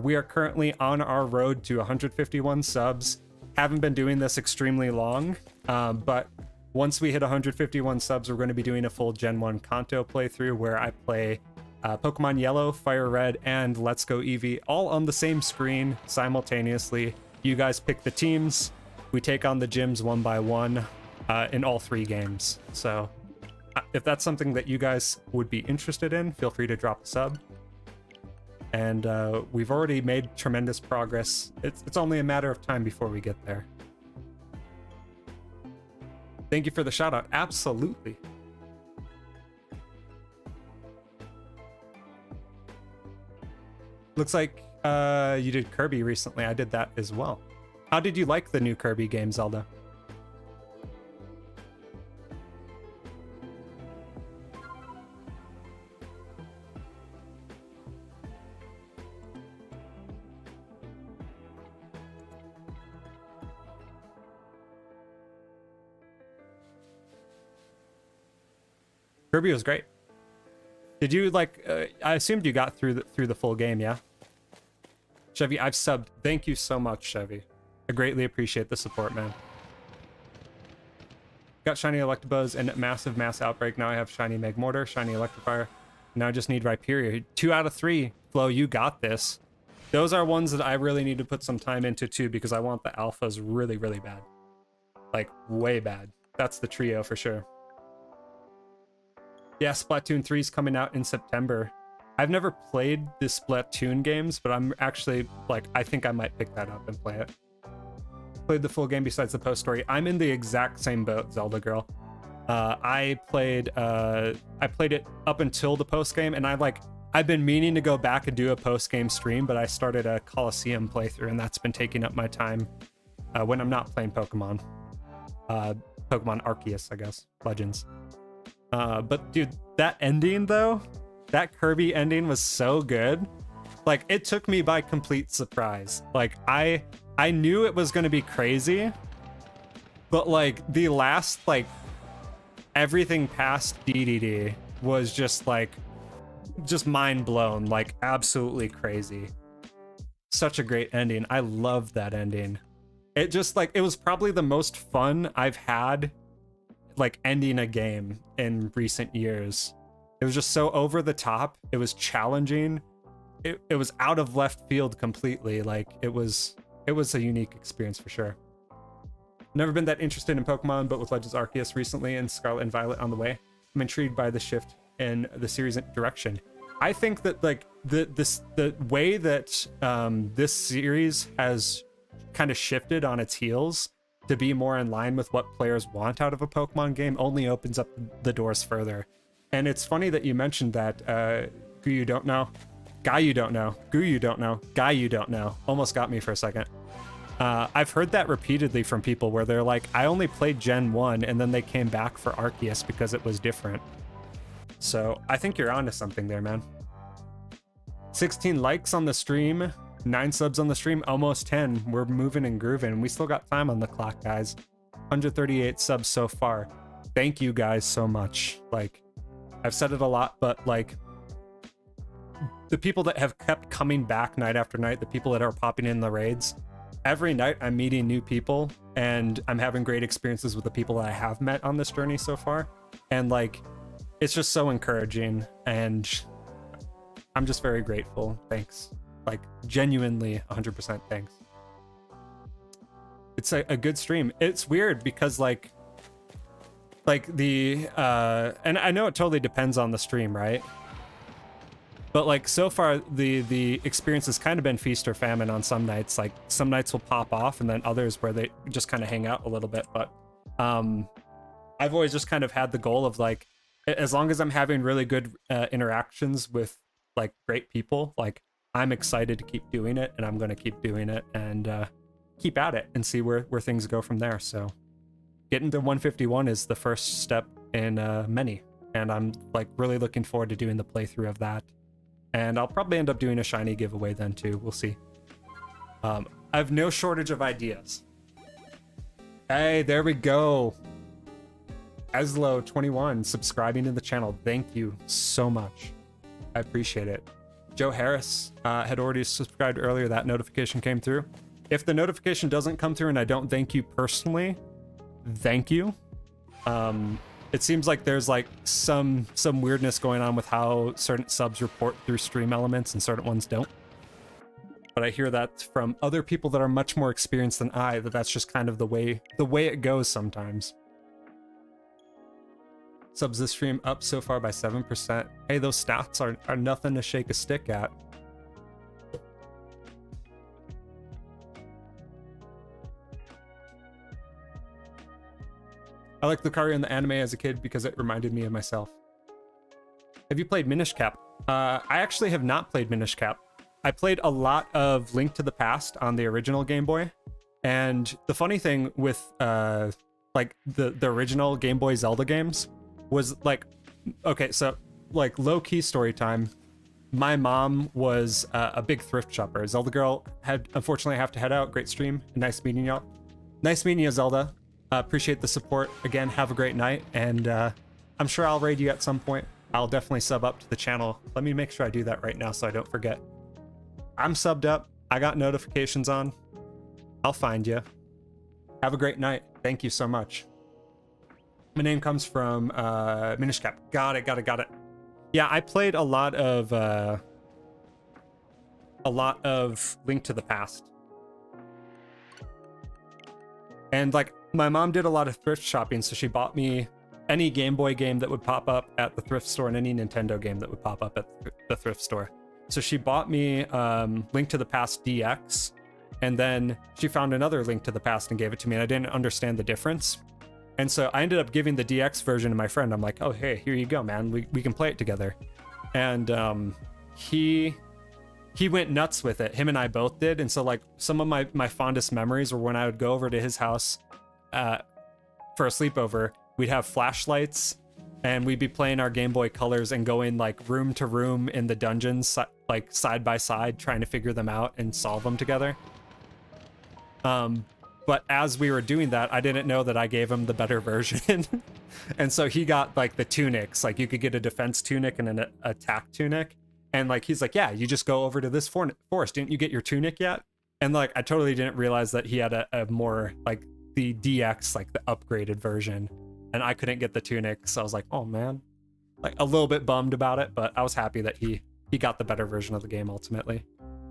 We are currently on our road to 151 subs. Haven't been doing this extremely long, but once we hit 151 subs, we're going to be doing a full Gen 1 Kanto playthrough where I play Pokemon Yellow, Fire Red, and Let's Go Eevee all on the same screen simultaneously. You guys pick the teams. We take on the gyms one by one in all 3 games. So if that's something that you guys would be interested in, feel free to drop a sub. And we've already made tremendous progress. It's only a matter of time before we get there. Thank you for the shout out. Absolutely. Looks like you did Kirby recently. I did that as well. How did you like the new Kirby game, Zelda? Kirby was great. Did you like? I assumed you got through the full game, yeah. Chevy, I've subbed. Thank you so much, Chevy. I greatly appreciate the support, man. Got Shiny Electabuzz and Massive Mass Outbreak. Now I have Shiny Magmortar, Shiny Electivire. Now I just need Rhyperior. 2 out of 3. Flo, you got this. Those are ones that I really need to put some time into too, because I want the alphas really, really bad. Like, way bad. That's the trio for sure. Yeah, Splatoon 3 is coming out in September. I've never played the Splatoon games, but I'm actually, like, I think I might pick that up and play it. Played the full game besides the post story. I'm in the exact same boat, Zelda Girl. I played it up until the post game, and I've been meaning to go back and do a post game stream, but I started a Coliseum playthrough, and that's been taking up my time when I'm not playing Pokemon. Pokemon Arceus, I guess. Legends. But dude, that ending though, that Kirby ending was so good. Like, it took me by complete surprise. Like, I knew it was going to be crazy, but like the last, like, everything past DDD was just mind blown, like absolutely crazy. Such a great ending. I loved that ending. It just, like, it was probably the most fun I've had, like, ending a game in recent years. It was just so over the top. It was challenging. It was out of left field completely. Like, it was a unique experience for sure. Never been that interested in Pokemon, but with Legends Arceus recently and Scarlet and Violet on the way, I'm intrigued by the shift in the series direction. I think that, like, the way that this series has kind of shifted on its heels to be more in line with what players want out of a Pokemon game only opens up the doors further. And it's funny that you mentioned that, Goo You Don't Know, Guy You Don't Know, Goo You Don't Know, Guy You Don't Know. Almost got me for a second. I've heard that repeatedly from people where they're like, I only played Gen 1 and then they came back for Arceus because it was different. So I think you're onto something there, man. 16 likes on the stream, 9 subs on the stream, almost 10. We're moving and grooving. We still got time on the clock, guys. 138 subs so far. Thank you guys so much. Like, I've said it a lot, but like, the people that have kept coming back night after night, the people that are popping in the raids, every night I'm meeting new people and I'm having great experiences with the people that I have met on this journey so far. And like, it's just so encouraging and I'm just very grateful. Thanks. Like, genuinely 100% thanks. It's a good stream. It's weird because like the and I know it totally depends on the stream, right? But like, so far the experience has kind of been feast or famine on some nights. Like, some nights will pop off and then others where they just kind of hang out a little bit. But I've always just kind of had the goal of like, as long as I'm having really good interactions with like great people, like I'm excited to keep doing it, and I'm going to keep doing it and keep at it and see where things go from there. So getting to 151 is the first step in many, and I'm like really looking forward to doing the playthrough of that. And I'll probably end up doing a shiny giveaway then too. We'll see. I have no shortage of ideas. Hey, there we go. Eslo21 subscribing to the channel. Thank you so much. I appreciate it. Joe Harris had already subscribed earlier. That notification came through. If the notification doesn't come through and I don't thank you personally, thank you. It seems like there's like some weirdness going on with how certain subs report through stream elements and certain ones don't. But I hear that from other people that are much more experienced than I, that's just kind of the way it goes sometimes. Subs this stream up so far by 7%. Hey, those stats are nothing to shake a stick at. I liked Lucario in the anime as a kid because it reminded me of myself. Have you played Minish Cap? I actually have not played Minish Cap. I played a lot of Link to the Past on the original Game Boy. And the funny thing with like the original Game Boy Zelda games was like, okay, so like low-key story time. My mom was a big thrift shopper. Zelda Girl had unfortunately have to head out. Great stream. Nice meeting y'all. Nice meeting you, Zelda. Appreciate the support. Again, have a great night. And I'm sure I'll raid you at some point. I'll definitely sub up to the channel. Let me make sure I do that right now so I don't forget. I'm subbed up. I got notifications on. I'll find you. Have a great night. Thank you so much. My name comes from Minish Cap. Got it. Yeah, I played a lot of Link to the Past. And like, my mom did a lot of thrift shopping, so she bought me any Game Boy game that would pop up at the thrift store and any Nintendo game that would pop up at the thrift store. So she bought me Link to the Past DX, and then she found another Link to the Past and gave it to me, and I didn't understand the difference. And so I ended up giving the DX version to my friend. I'm like, oh, hey, here you go, man. We can play it together. And he went nuts with it. Him and I both did. And so like, some of my fondest memories were when I would go over to his house for a sleepover. We'd have flashlights and we'd be playing our Game Boy Colors and going like room to room in the dungeons, like side by side, trying to figure them out and solve them together. But as we were doing that, I didn't know that I gave him the better version. And so he got like the tunics. Like, you could get a defense tunic and an attack tunic. And like, he's like, yeah, you just go over to this forest. Didn't you get your tunic yet? And like, I totally didn't realize that he had a more like the DX, like the upgraded version. And I couldn't get the tunic. So I was like, oh man, like a little bit bummed about it, but I was happy that he got the better version of the game ultimately.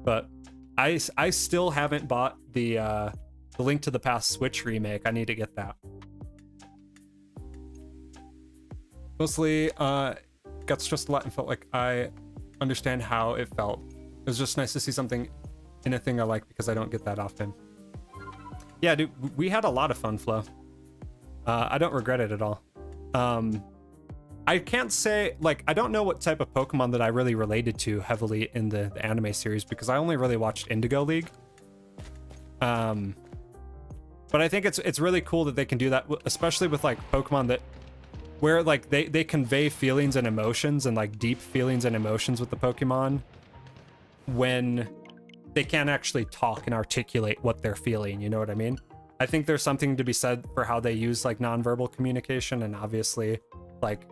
But I still haven't bought the Link to the Past Switch remake. I need to get that. Mostly got stressed a lot and felt like I understand how it felt. It was just nice to see something in a thing I like, because I don't get that often. Yeah, dude, we had a lot of fun, Flo. I don't regret it at all. I can't say, like, I don't know what type of Pokemon that I really related to heavily in the anime series, because I only really watched Indigo League. But I think it's really cool that they can do that, especially with like Pokemon that where like they convey feelings and emotions, and like deep feelings and emotions with the Pokemon when they can't actually talk and articulate what they're feeling, you know what I mean? I think there's something to be said for how they use like nonverbal communication, and obviously like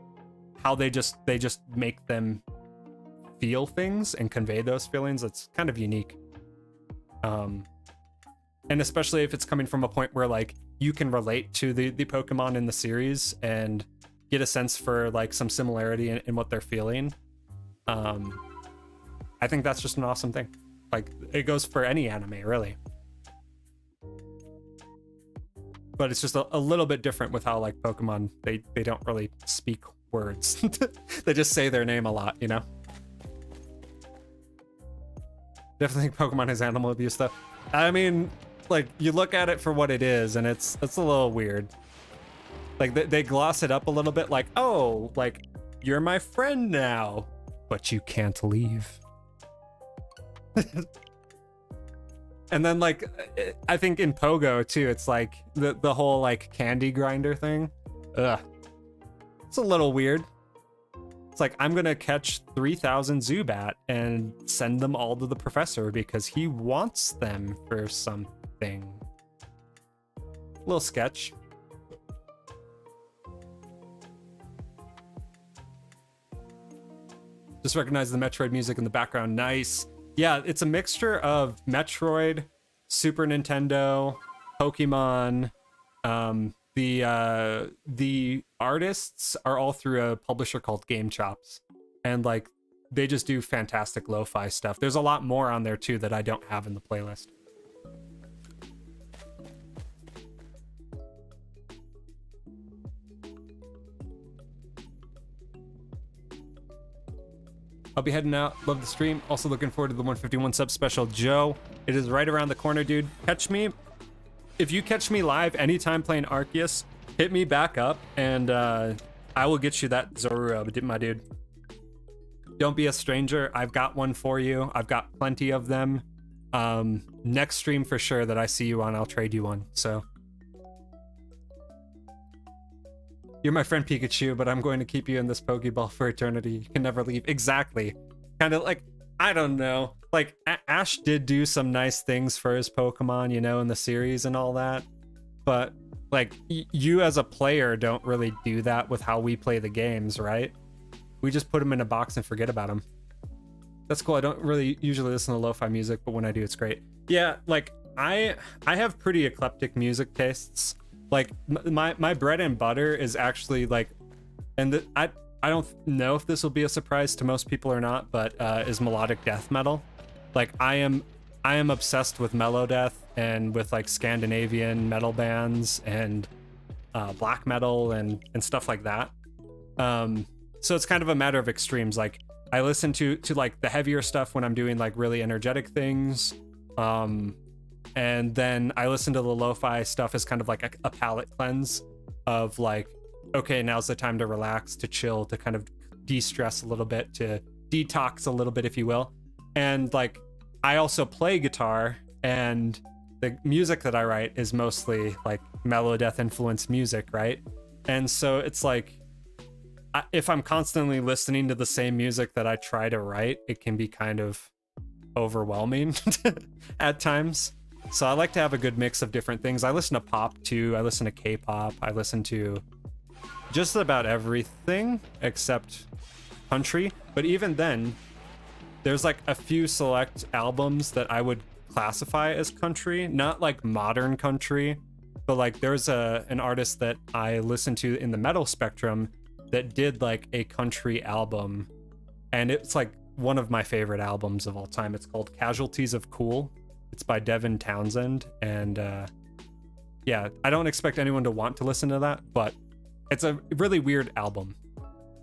how they just make them feel things and convey those feelings. It's kind of unique. And especially if it's coming from a point where like you can relate to the Pokemon in the series and get a sense for like some similarity in what they're feeling. I think that's just an awesome thing. Like it goes for any anime, really. But it's just a little bit different with how like Pokemon, they don't really speak words. They just say their name a lot, you know? Definitely think Pokemon is animal abuse though. I mean, like you look at it for what it is, and it's a little weird. Like they gloss it up a little bit, like, oh, like you're my friend now, but you can't leave. And then like I think in Pogo too, it's like the whole like candy grinder thing. Ugh, it's a little weird. It's like, I'm gonna catch 3,000 Zubat and send them all to the professor because he wants them for something. Little sketch. Just recognize the Metroid music in the background. Nice. Yeah, it's a mixture of Metroid, Super Nintendo, Pokemon. The artists are all through a publisher called Game Chops, and like they just do fantastic lo-fi stuff. There's a lot more on there too that I don't have in the playlist. I'll be heading out. Love the stream. Also looking forward to the 151 sub special. Joe, it is right around the corner, dude. Catch me. If you catch me live anytime playing Arceus, hit me back up, and I will get you that Zorua, my dude. Don't be a stranger. I've got one for you. I've got plenty of them. Next stream for sure that I see you on, I'll trade you one. So you're my friend Pikachu, but I'm going to keep you in this Pokeball for eternity. You can never leave. Exactly. Kind of like, I don't know. Like, Ash did do some nice things for his Pokemon, you know, in the series and all that. But, like, you as a player don't really do that with how we play the games, right? We just put them in a box and forget about them. That's cool. I don't really usually listen to lo-fi music, but when I do, it's great. Yeah, like, I have pretty eclectic music tastes. Like, my bread and butter is actually, like, and I don't know if this will be a surprise to most people or not, but is melodic death metal. Like, I am obsessed with melodeath and with like Scandinavian metal bands and black metal and stuff like that. So it's kind of a matter of extremes. Like, I listen to like the heavier stuff when I'm doing like really energetic things, and then I listen to the lo-fi stuff as kind of like a palate cleanse of like, okay, now's the time to relax, to chill, to kind of de-stress a little bit, to detox a little bit, if you will. And like, I also play guitar, and the music that I write is mostly like melodeath influenced music, right? And so it's like, if I'm constantly listening to the same music that I try to write, it can be kind of overwhelming at times. So I like to have a good mix of different things. I listen to pop too. I listen to K-pop. I listen to just about everything except country. But even then, there's like a few select albums that I would classify as country, not like modern country, but like there's an artist that I listen to in the metal spectrum that did like a country album, and it's like one of my favorite albums of all time. It's called Casualties of Cool. It's by Devin Townsend, and yeah, I don't expect anyone to want to listen to that, but it's a really weird album.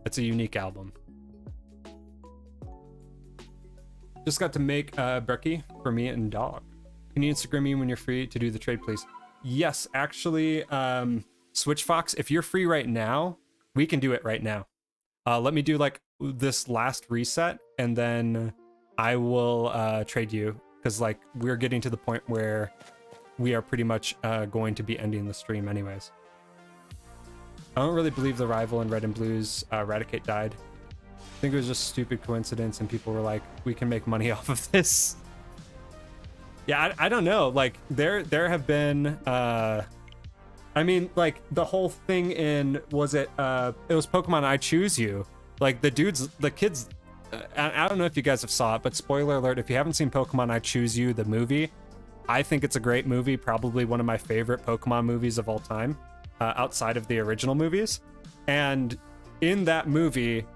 It's a unique album. Just got to make brekkie for me and dog. Can you Instagram me when you're free to do the trade, please? Yes, actually, Switch Fox, if you're free right now, we can do it right now. Let me do like this last reset, and then I will trade you, because like we're getting to the point where we are pretty much going to be ending the stream anyways. I don't really believe the rival in Red and Blue's Eradicate died. I think it was just a stupid coincidence and people were like, we can make money off of this. Yeah, I don't know. Like there have been I mean, like the whole thing in it was Pokemon I Choose You. Like the kids I don't know if you guys have saw it, but spoiler alert, if you haven't seen Pokemon I Choose You, the movie, I think it's a great movie, probably one of my favorite Pokemon movies of all time, outside of the original movies. And in that movie,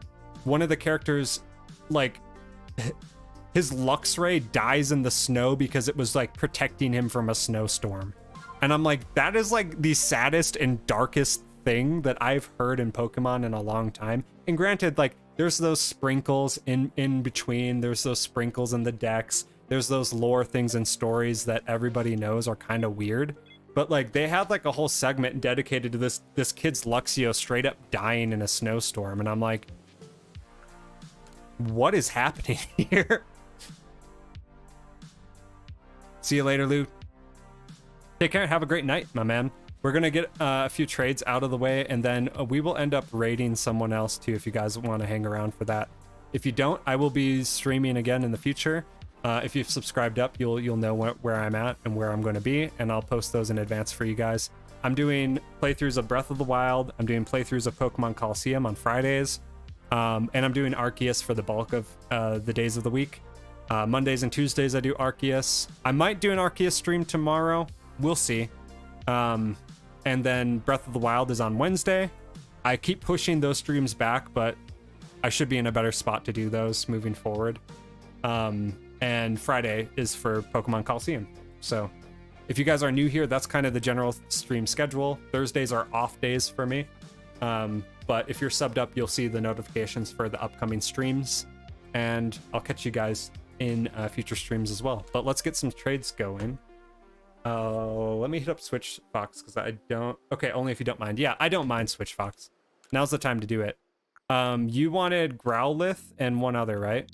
one of the characters, like, his Luxray dies in the snow because it was like protecting him from a snowstorm. And I'm like, that is like the saddest and darkest thing that I've heard in Pokemon in a long time. And granted, like, there's those sprinkles in between, there's those sprinkles in the decks, there's those lore things and stories that everybody knows are kind of weird. But like they had like a whole segment dedicated to this kid's Luxio straight up dying in a snowstorm. And I'm like, what is happening here? See you later, Lou. Take care. Have a great night, my man. We're going to get a few trades out of the way, and then we will end up raiding someone else too if you guys want to hang around for that. If you don't, I will be streaming again in the future. If you've subscribed up, you'll know where I'm at and where I'm going to be, and I'll post those in advance for you guys. I'm doing playthroughs of Breath of the Wild. I'm doing playthroughs of Pokemon Coliseum on Fridays. And I'm doing Arceus for the bulk of the days of the week. Mondays and Tuesdays I do Arceus. I might do an Arceus stream tomorrow. We'll see. And then Breath of the Wild is on Wednesday. I keep pushing those streams back, but I should be in a better spot to do those moving forward. And Friday is for Pokemon Coliseum. So if you guys are new here, that's kind of the general stream schedule. Thursdays are off days for me. But if you're subbed up, you'll see the notifications for the upcoming streams. And I'll catch you guys in future streams as well. But let's get some trades going. Let me hit up Switch Fox because I don't... Okay, only if you don't mind. Yeah, I don't mind Switch Fox. Now's the time to do it. You wanted Growlithe and one other, right?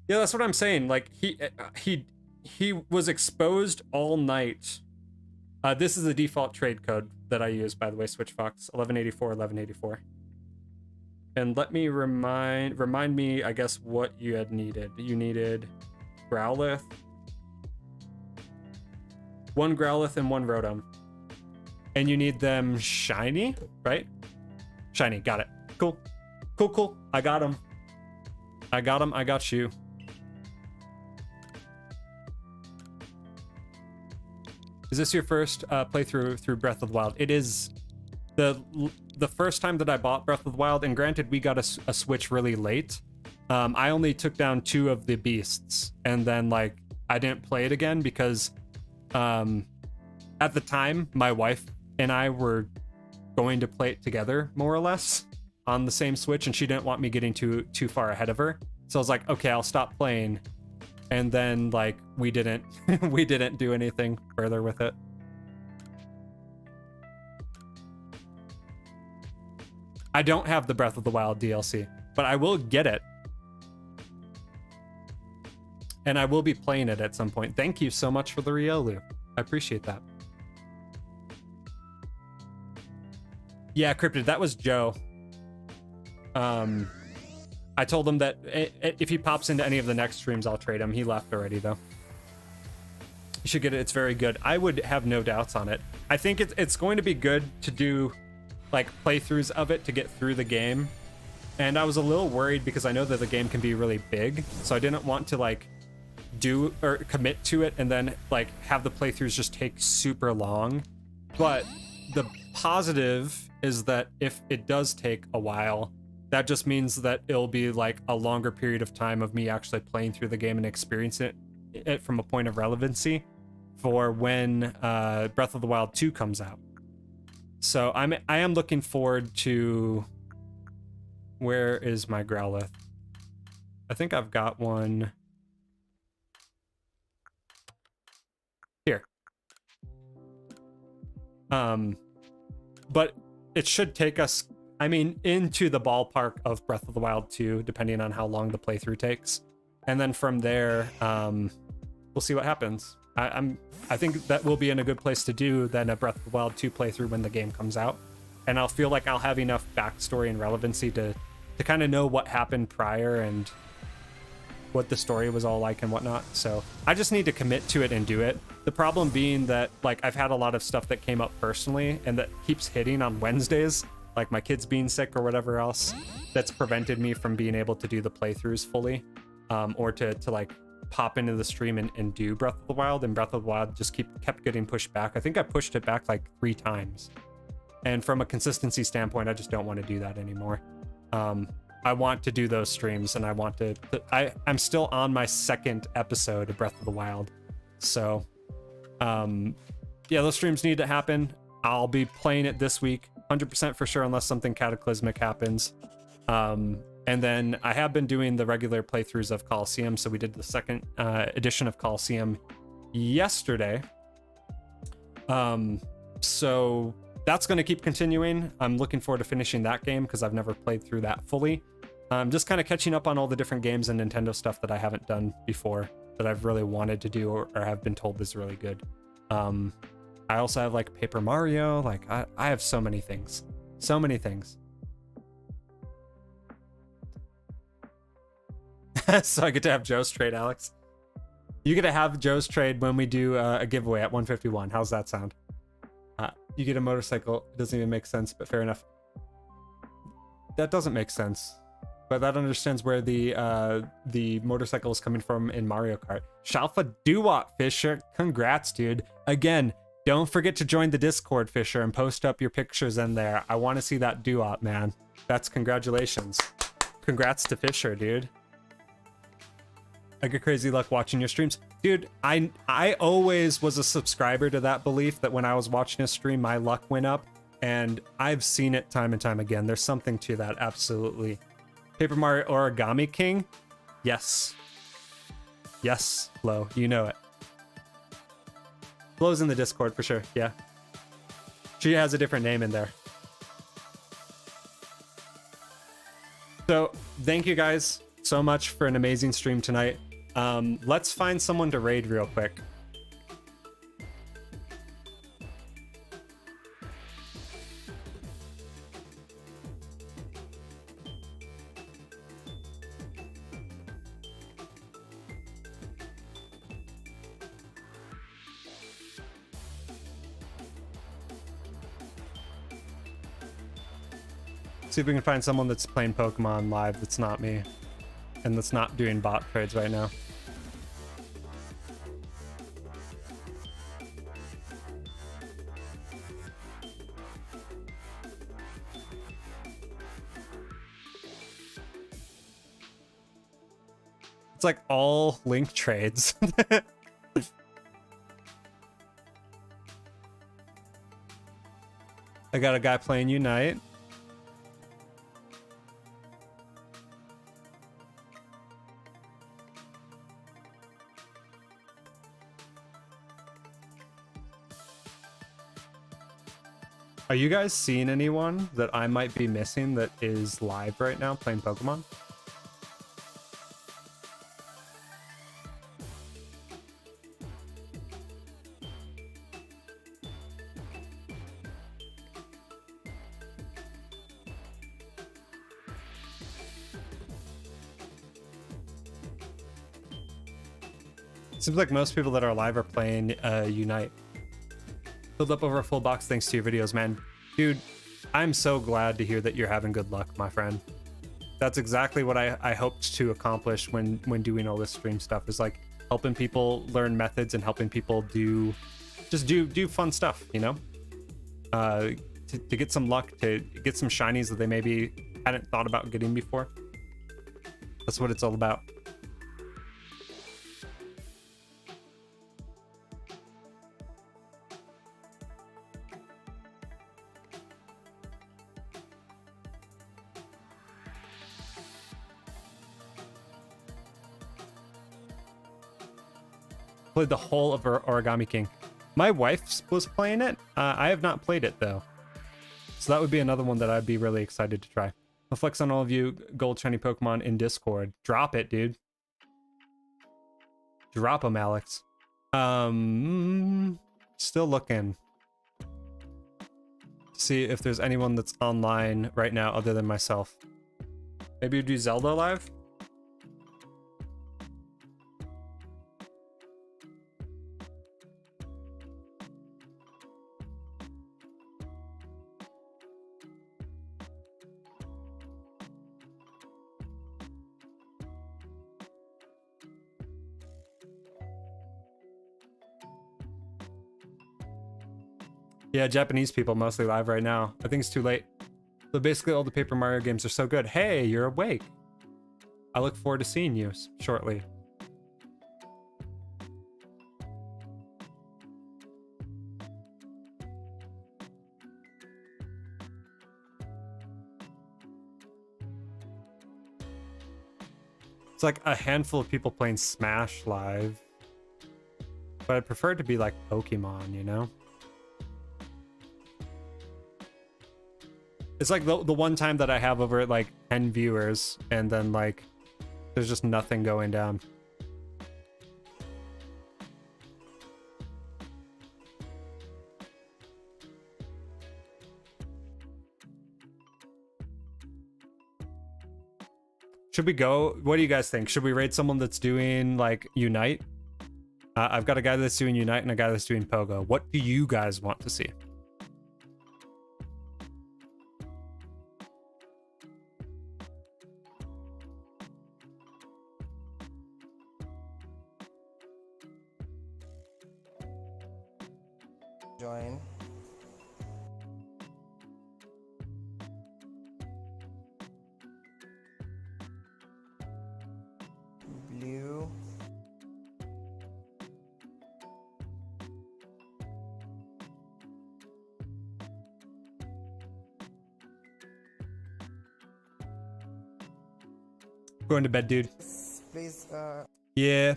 Yeah, that's what I'm saying. Like, he was exposed all night. This is the default trade code that I use, by the way, Switch Fox 1184 1184. And let me remind me, I guess, what you had needed. You needed Growlithe, one Growlithe and one Rotom. And you need them shiny, right? Shiny, got it. Cool. Cool. I got them. I got you. Is this your first playthrough through Breath of the Wild? It is the first time that I bought Breath of the Wild, and granted, we got a Switch really late. I only took down 2 of the beasts, and then like I didn't play it again because at the time my wife and I were going to play it together more or less on the same Switch, and she didn't want me getting too far ahead of her. So I was like, okay, I'll stop playing. And then like we didn't do anything further with it. I don't have the Breath of the Wild DLC, but I will get it. And I will be playing it at some point. Thank you so much for the Riolu. I appreciate that. Yeah, Cryptid, that was Joe. I told him that if he pops into any of the next streams, I'll trade him. He left already, though. You should get it. It's very good. I would have no doubts on it. I think it's going to be good to do like playthroughs of it to get through the game. And I was a little worried because I know that the game can be really big. So I didn't want to like do or commit to it and then like have the playthroughs just take super long. But the positive is that if it does take a while, that just means that it'll be like a longer period of time of me actually playing through the game and experiencing it from a point of relevancy for when Breath of the Wild 2 comes out. So I am looking forward to... Where is my Growlithe? I think I've got one here. But it should take us, I mean, into the ballpark of Breath of the Wild 2, depending on how long the playthrough takes. And then from there, we'll see what happens. I think that will be in a good place to do than a Breath of the Wild 2 playthrough when the game comes out. And I'll feel like I'll have enough backstory and relevancy to kind of know what happened prior and what the story was all like and whatnot. So I just need to commit to it and do it. The problem being that, like, I've had a lot of stuff that came up personally and that keeps hitting on Wednesdays, like my kids being sick or whatever else, that's prevented me from being able to do the playthroughs fully, or to like pop into the stream and do Breath of the Wild. And Breath of the Wild just kept getting pushed back. I think I pushed it back like 3 times. And from a consistency standpoint, I just don't want to do that anymore. I want to do those streams, and I want to. I'm still on my 2nd episode of Breath of the Wild, so yeah, those streams need to happen. I'll be playing it this week, 100% for sure, unless something cataclysmic happens. And then I have been doing the regular playthroughs of Coliseum, so we did the 2nd edition of Coliseum yesterday. So that's going to keep continuing. I'm looking forward to finishing that game because I've never played through that fully. I'm just kind of catching up on all the different games and Nintendo stuff that I haven't done before that I've really wanted to do or have been told is really good. I also have like Paper Mario. Like I have so many things. So many things. So I get to have Joe's trade, Alex. You get to have Joe's trade when we do a giveaway at 151. How's that sound? You get a motorcycle. It doesn't even make sense, but fair enough. That doesn't make sense, but that understands where the motorcycle is coming from in Mario Kart. Shalfa Duwat, Fisher. Congrats, dude. Again, don't forget to join the Discord, Fisher, and post up your pictures in there. I want to see that Duwat, man. That's congratulations. Congrats to Fisher, dude. I get crazy luck watching your streams. Dude, I always was a subscriber to that belief that when I was watching a stream, my luck went up, and I've seen it time and time again. There's something to that, absolutely. Paper Mario Origami King? Yes. Yes, Flo, you know it. Flo's in the Discord for sure, yeah. She has a different name in there. So, thank you guys so much for an amazing stream tonight. Let's find someone to raid real quick. See if we can find someone that's playing Pokemon live that's not me and that's not doing bot trades right now. It's like all link trades. I got a guy playing Unite. Are you guys seeing anyone that I might be missing that is live right now playing Pokemon? Seems like most people that are live are playing Unite. Filled up over a full box thanks to your videos, man. Dude, I'm so glad to hear that you're having good luck, my friend. That's exactly what I hoped to accomplish when doing all this stream stuff, is like helping people learn methods and helping people do fun stuff, you know? To get some luck, to get some shinies that they maybe hadn't thought about getting before. That's what it's all about. Played the whole of Origami King. My wife was playing it. I have not played it though, so that would be another one that I'd be really excited to try. I'll flex on all of you gold shiny Pokemon in Discord. Drop it, dude. Drop them, Alex. Still looking. See if there's anyone that's online right now other than myself. Maybe you do Zelda live? Yeah, Japanese people mostly live right now. I think it's too late. So basically all the Paper Mario games are so good. Hey, you're awake. I look forward to seeing you shortly. It's like a handful of people playing Smash live. But I'd prefer it to be like Pokemon, you know? It's like the one time that I have over like 10 viewers and then like there's just nothing going down. Should we go? What do you guys think? Should we raid someone that's doing like Unite? I've got a guy that's doing Unite and a guy that's doing Pogo. What do you guys want to see? Join. Blue. Going to bed, dude. Please, Yeah.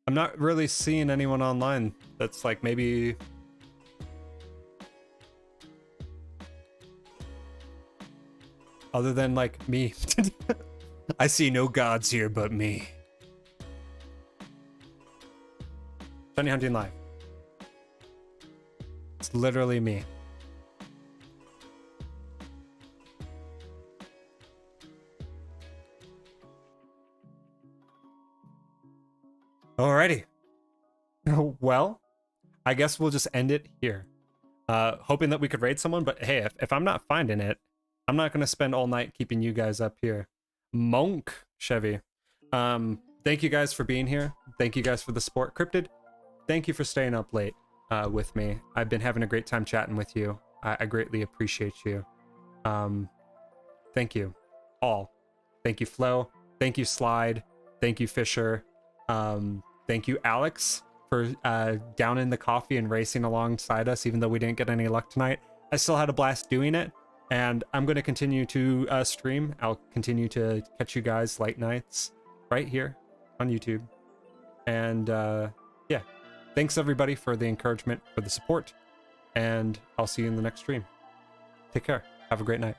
I'm not really seeing anyone online that's like maybe... Other than like me. I see no gods here but me. Shiny Hunting Live. It's literally me. Alrighty. Well, I guess we'll just end it here. Hoping that we could raid someone, but hey, if I'm not finding it, I'm not gonna spend all night keeping you guys up here. Monk Chevy. Thank you guys for being here. Thank you guys for the support. Cryptid, thank you for staying up late with me. I've been having a great time chatting with you. I greatly appreciate you. Thank you all. Thank you, Flo. Thank you, Slide. Thank you, Fisher. Thank you, Alex, for downing the coffee and racing alongside us, even though we didn't get any luck tonight. I still had a blast doing it, and I'm going to continue to stream. I'll continue to catch you guys late nights right here on YouTube. And yeah, thanks everybody for the encouragement, for the support, and I'll see you in the next stream. Take care. Have a great night.